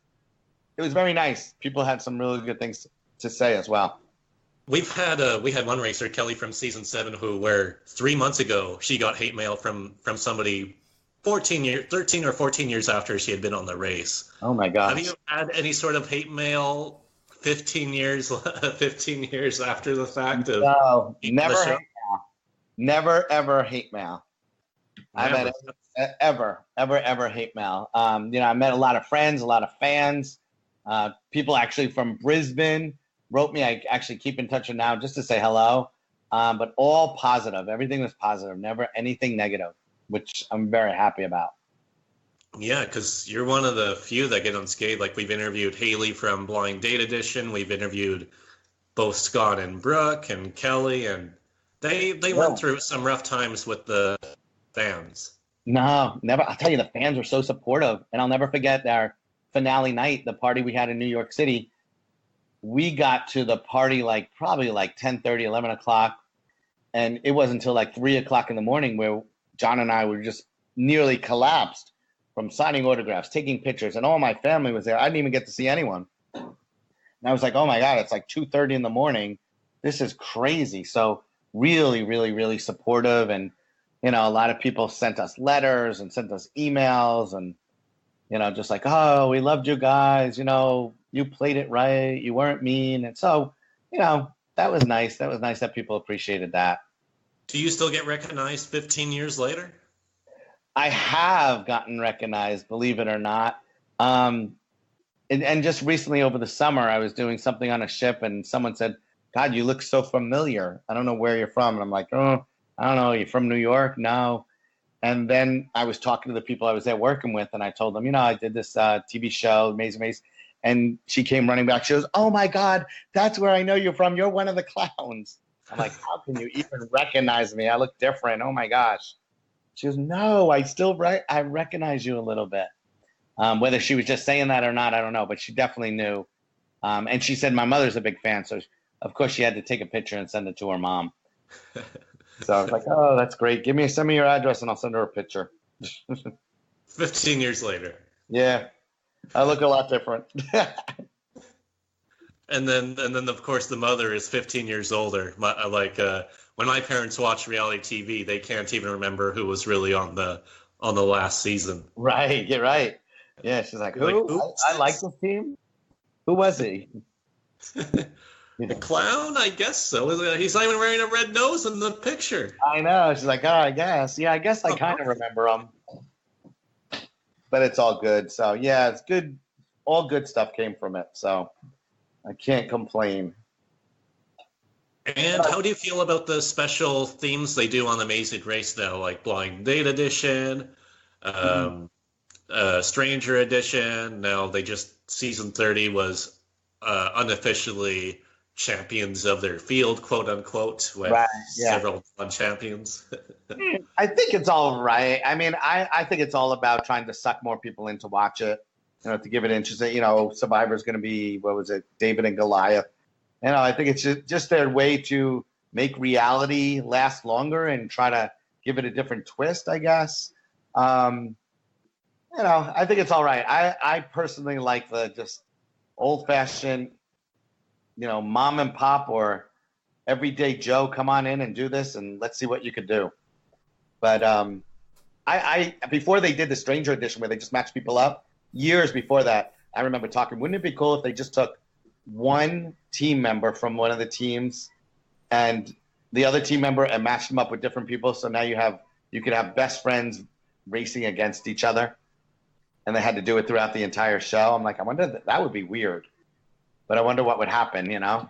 It was very nice. People had some really good things to say as well. We had one racer, Kelly from season 7, where 3 months ago she got hate mail from somebody 13 or 14 years after she had been on the race. Oh my God. Have you had any sort of hate mail 15 years after the fact of no, never hate mail. Never ever hate mail. I've had ever hate mail. I met a lot of friends, a lot of fans, people actually from Brisbane wrote me. I actually keep in touch with now just to say hello, but all positive. Everything was positive, never anything negative, which I'm very happy about. Yeah, because you're one of the few that get unscathed. Like, we've interviewed Haley from Blind Date Edition. We've interviewed both Scott and Brooke and Kelly, and they went through some rough times with the fans. No, never. I'll tell you, the fans were so supportive, and I'll never forget our finale night, the party we had in New York City. We got to the party probably 10:30, 11 o'clock, and it wasn't until 3 o'clock in the morning where John and I were just nearly collapsed from signing autographs, taking pictures, and all my family was there. I didn't even get to see anyone. And I was like, oh my God, it's 2:30 in the morning. This is crazy. So really, really, really supportive. And, a lot of people sent us letters and sent us emails and, just oh, we loved you guys. You played it right. You weren't mean. And so, that was nice. That was nice that people appreciated that. Do you still get recognized 15 years later? I have gotten recognized, believe it or not. And just recently over the summer, I was doing something on a ship and someone said, God, you look so familiar. I don't know where you're from. And I'm like, oh, I don't know. You're from New York? No. And then I was talking to the people I was there working with, and I told them, I did this TV show, Amazing Maze. And she came running back. She goes, oh my God, that's where I know you're from. You're one of the clowns. I'm like, how can you even recognize me? I look different. Oh my gosh. She goes, no, I recognize you a little bit. Whether she was just saying that or not, I don't know, but she definitely knew. And she said my mother's a big fan, so of course she had to take a picture and send it to her mom. So I was like, oh, that's great. Send me your address and I'll send her a picture. 15 years later. Yeah, I look a lot different. And then of course the mother is 15 years older. When my parents watch reality TV, they can't even remember who was really on the last season. Right, you're right. Yeah, she's like, who? I like this team. Who was he? A clown? I guess so. He's not even wearing a red nose in the picture. I know. She's like, oh, I guess. Yeah, I guess I kind of remember him. But it's all good. So, yeah, it's good. All good stuff came from it. So, I can't complain. And how do you feel about the special themes they do on Amazing Race now, like Blind Date Edition, Stranger Edition? Now they just, season 30 was unofficially champions of their field, quote unquote, with several champions. I think it's all right. I mean, I think it's all about trying to suck more people in to watch it, to give it interest. Survivor's going to be, what was it, David and Goliath. I think it's just their way to make reality last longer and try to give it a different twist, I guess. I think it's all right. I personally like the just old-fashioned, mom and pop or everyday Joe, come on in and do this and let's see what you could do. But I before they did the Stranger Edition where they just matched people up, years before that, I remember talking, wouldn't it be cool if they just took one team member from one of the teams and the other team member and matched them up with different people? So now you could have best friends racing against each other, and they had to do it throughout the entire show. I'm like, I wonder, that would be weird. But I wonder what would happen, Yeah,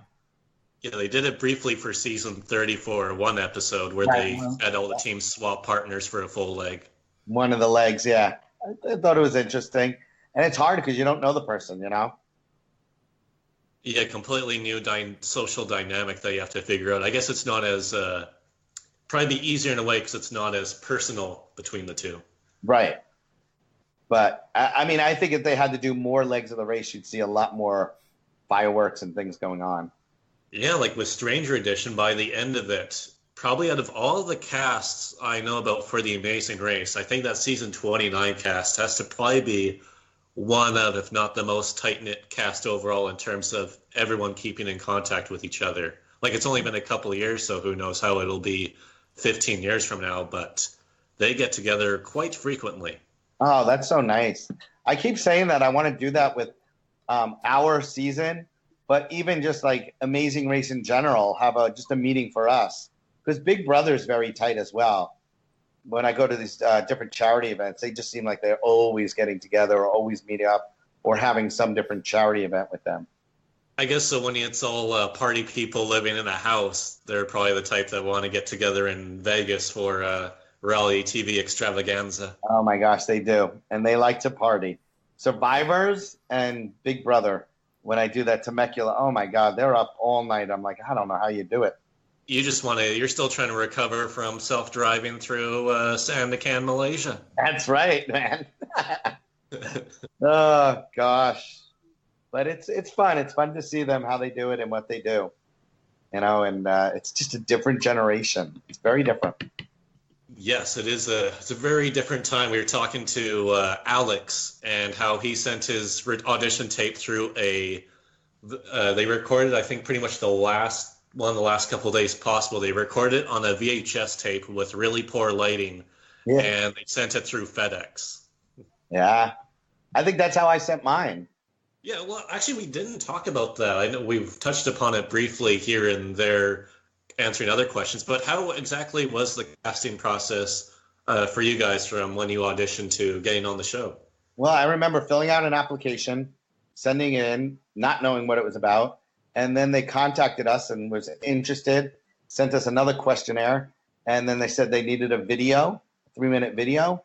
they did it briefly for season 30 for one episode where they had all the teams swap partners for a full leg. One of the legs, yeah. I thought it was interesting. And it's hard because you don't know the person, Yeah, completely new social dynamic that you have to figure out. I guess it's not as, probably be easier in a way because it's not as personal between the two. Right. But, I think if they had to do more legs of the race, you'd see a lot more fireworks and things going on. Yeah, like with Stranger Edition, by the end of it, probably out of all the casts I know about for The Amazing Race, I think that season 29 cast has to probably be one of, if not the most tight-knit cast overall in terms of everyone keeping in contact with each other. Like, it's only been a couple of years, so who knows how it'll be 15 years from now, but they get together quite frequently. Oh, that's so nice. I keep saying that I want to do that with our season, but even just like Amazing Race in general, have just a meeting for us. Because Big Brother is very tight as well. When I go to these different charity events, they just seem like they're always getting together or always meeting up or having some different charity event with them. I guess so when it's all party people living in a house, they're probably the type that want to get together in Vegas for reality TV extravaganza. Oh my gosh, they do. And they like to party. Survivors and Big Brother, when I do that Temecula, oh my God, they're up all night. I'm like, I don't know how you do it. You're still trying to recover from self-driving through Sandakan, Malaysia. That's right, man. Oh, gosh. But it's fun. It's fun to see them, how they do it and what they do. And it's just a different generation. It's very different. Yes, it's a very different time. We were talking to Alex and how he sent his audition tape through they recorded, I think, pretty much one of the last couple of days possible. They recorded it on a VHS tape with really poor lighting, and they sent it through FedEx. Yeah. I think that's how I sent mine. Yeah, well, actually, we didn't talk about that. I know we've touched upon it briefly here and there, answering other questions, but how exactly was the casting process for you guys from when you auditioned to getting on the show? Well, I remember filling out an application, sending it in, not knowing what it was about, and then they contacted us and was interested, sent us another questionnaire, and then they said they needed a video, a 3-minute video.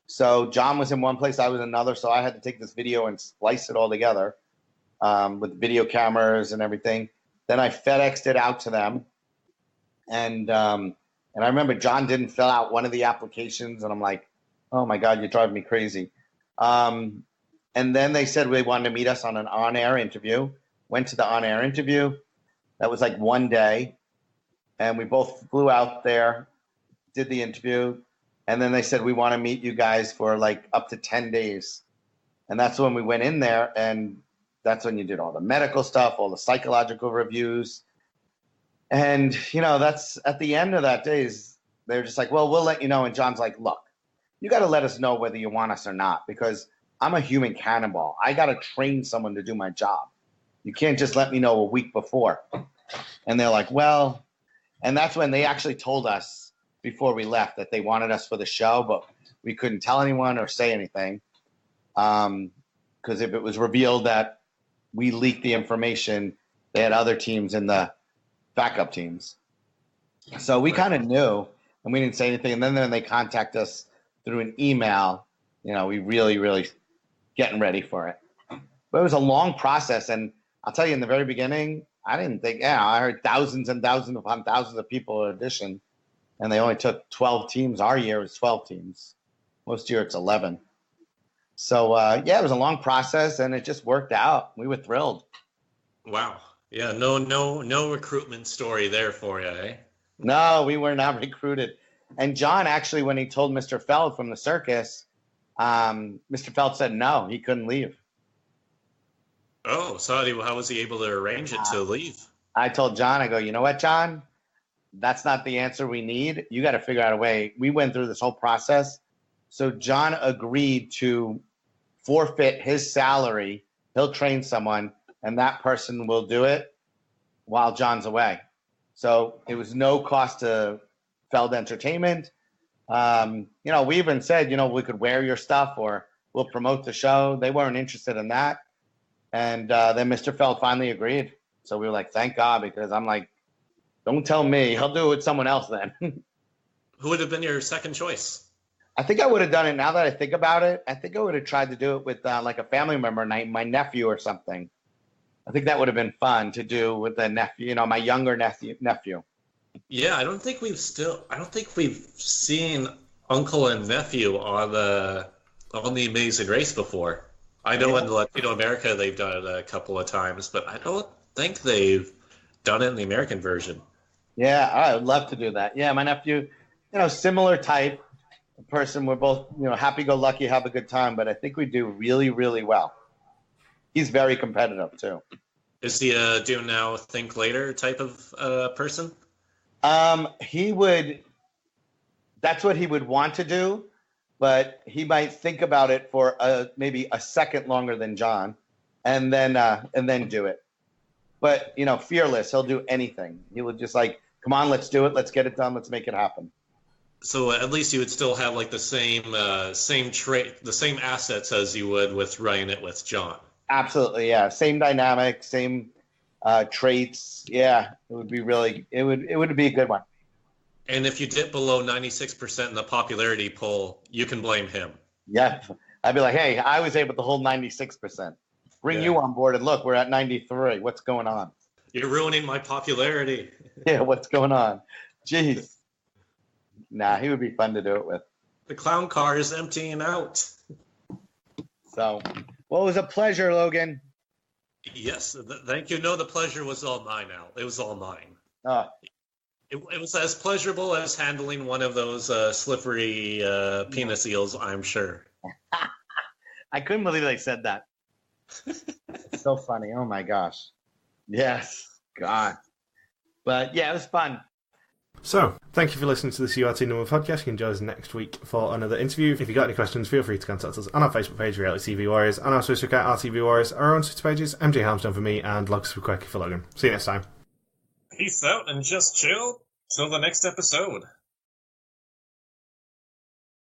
So Jon was in one place, I was in another, so I had to take this video and splice it all together with video cameras and everything. Then I FedExed it out to them. And I remember Jon didn't fill out one of the applications, and I'm like, oh my God, you're driving me crazy. And then they said they wanted to meet us on an on-air interview. Went to the on-air interview. That was like one day. And we both flew out there, did the interview. And then they said, we want to meet you guys for like up to 10 days. And that's when we went in there. And that's when you did all the medical stuff, all the psychological reviews. And, that's at the end of that days, they're just like, well, we'll let you know. And Jon's like, look, you got to let us know whether you want us or not, because I'm a human cannonball. I got to train someone to do my job. You can't just let me know a week before. And they're like, well, and that's when they actually told us before we left that they wanted us for the show, but we couldn't tell anyone or say anything. Because if it was revealed that we leaked the information, they had other teams in the backup teams. So we kind of knew, and we didn't say anything. And then they contact us through an email. You know, we really, really getting ready for it. But it was a long process. And I'll tell you, in the very beginning, I didn't think, I heard thousands and thousands upon thousands of people audition. And they only took 12 teams. Our year was 12 teams. Most year it's 11. So, it was a long process, and it just worked out. We were thrilled. Wow. Yeah, no recruitment story there for you, eh? No, we were not recruited. And Jon, actually, when he told Mr. Feld from the circus, Mr. Feld said no, he couldn't leave. Oh, so how was he able to arrange it to leave? I told Jon, I go, you know what, Jon? That's not the answer we need. You got to figure out a way. We went through this whole process. So Jon agreed to forfeit his salary. He'll train someone, and that person will do it while Jon's away. So it was no cost to Feld Entertainment. We even said, we could wear your stuff or we'll promote the show. They weren't interested in that. And then Mr. Feld finally agreed. So we were like, thank God, because I'm like, don't tell me. He'll do it with someone else then. Who would have been your second choice? I think I would have done it. Now that I think about it, I think I would have tried to do it with like a family member, my nephew or something. I think that would have been fun to do with the nephew, my younger nephew. Yeah, I don't think we've seen uncle and nephew on the Amazing Race before. I know in Latino America they've done it a couple of times, but I don't think they've done it in the American version. Yeah, I would love to do that. Yeah, my nephew, similar type person. We're both, happy-go-lucky, have a good time, but I think we do really, really well. He's very competitive too. Is he a do now, think later type of person? He would. That's what he would want to do, but he might think about it for maybe a second longer than Jon, and then do it. But fearless. He'll do anything. He would just like, come on, let's do it. Let's get it done. Let's make it happen. So at least you would still have like the same trait, the same assets as you would with running it with Jon. Absolutely, yeah. Same dynamic, same traits. Yeah, it would be really. It would be a good one. And if you dip below 96% in the popularity poll, you can blame him. Yeah, I'd be like, hey, I was able to hold 96%. Bring you on board, and look, we're at 93. What's going on? You're ruining my popularity. Yeah, what's going on? Jeez. Nah, he would be fun to do it with. The clown car is emptying out. So, well, it was a pleasure, Logan. Yes, thank you. No, the pleasure was all mine, Al. It was all mine. Oh. It was as pleasurable as handling one of those slippery penis eels, I'm sure. I couldn't believe they said that. So funny. Oh, my gosh. Yes. God. But, yeah, it was fun. So, thank you for listening to the URT Number podcast. You can join us next week for another interview. If you've got any questions, feel free to contact us on our Facebook page, Reality TV Warriors, on our Twitter account, RTV Warriors, our own Twitter pages, MJ Harmstone for me, and Logs for Quirky for Logan. See you next time. Peace out and just chill till the next episode.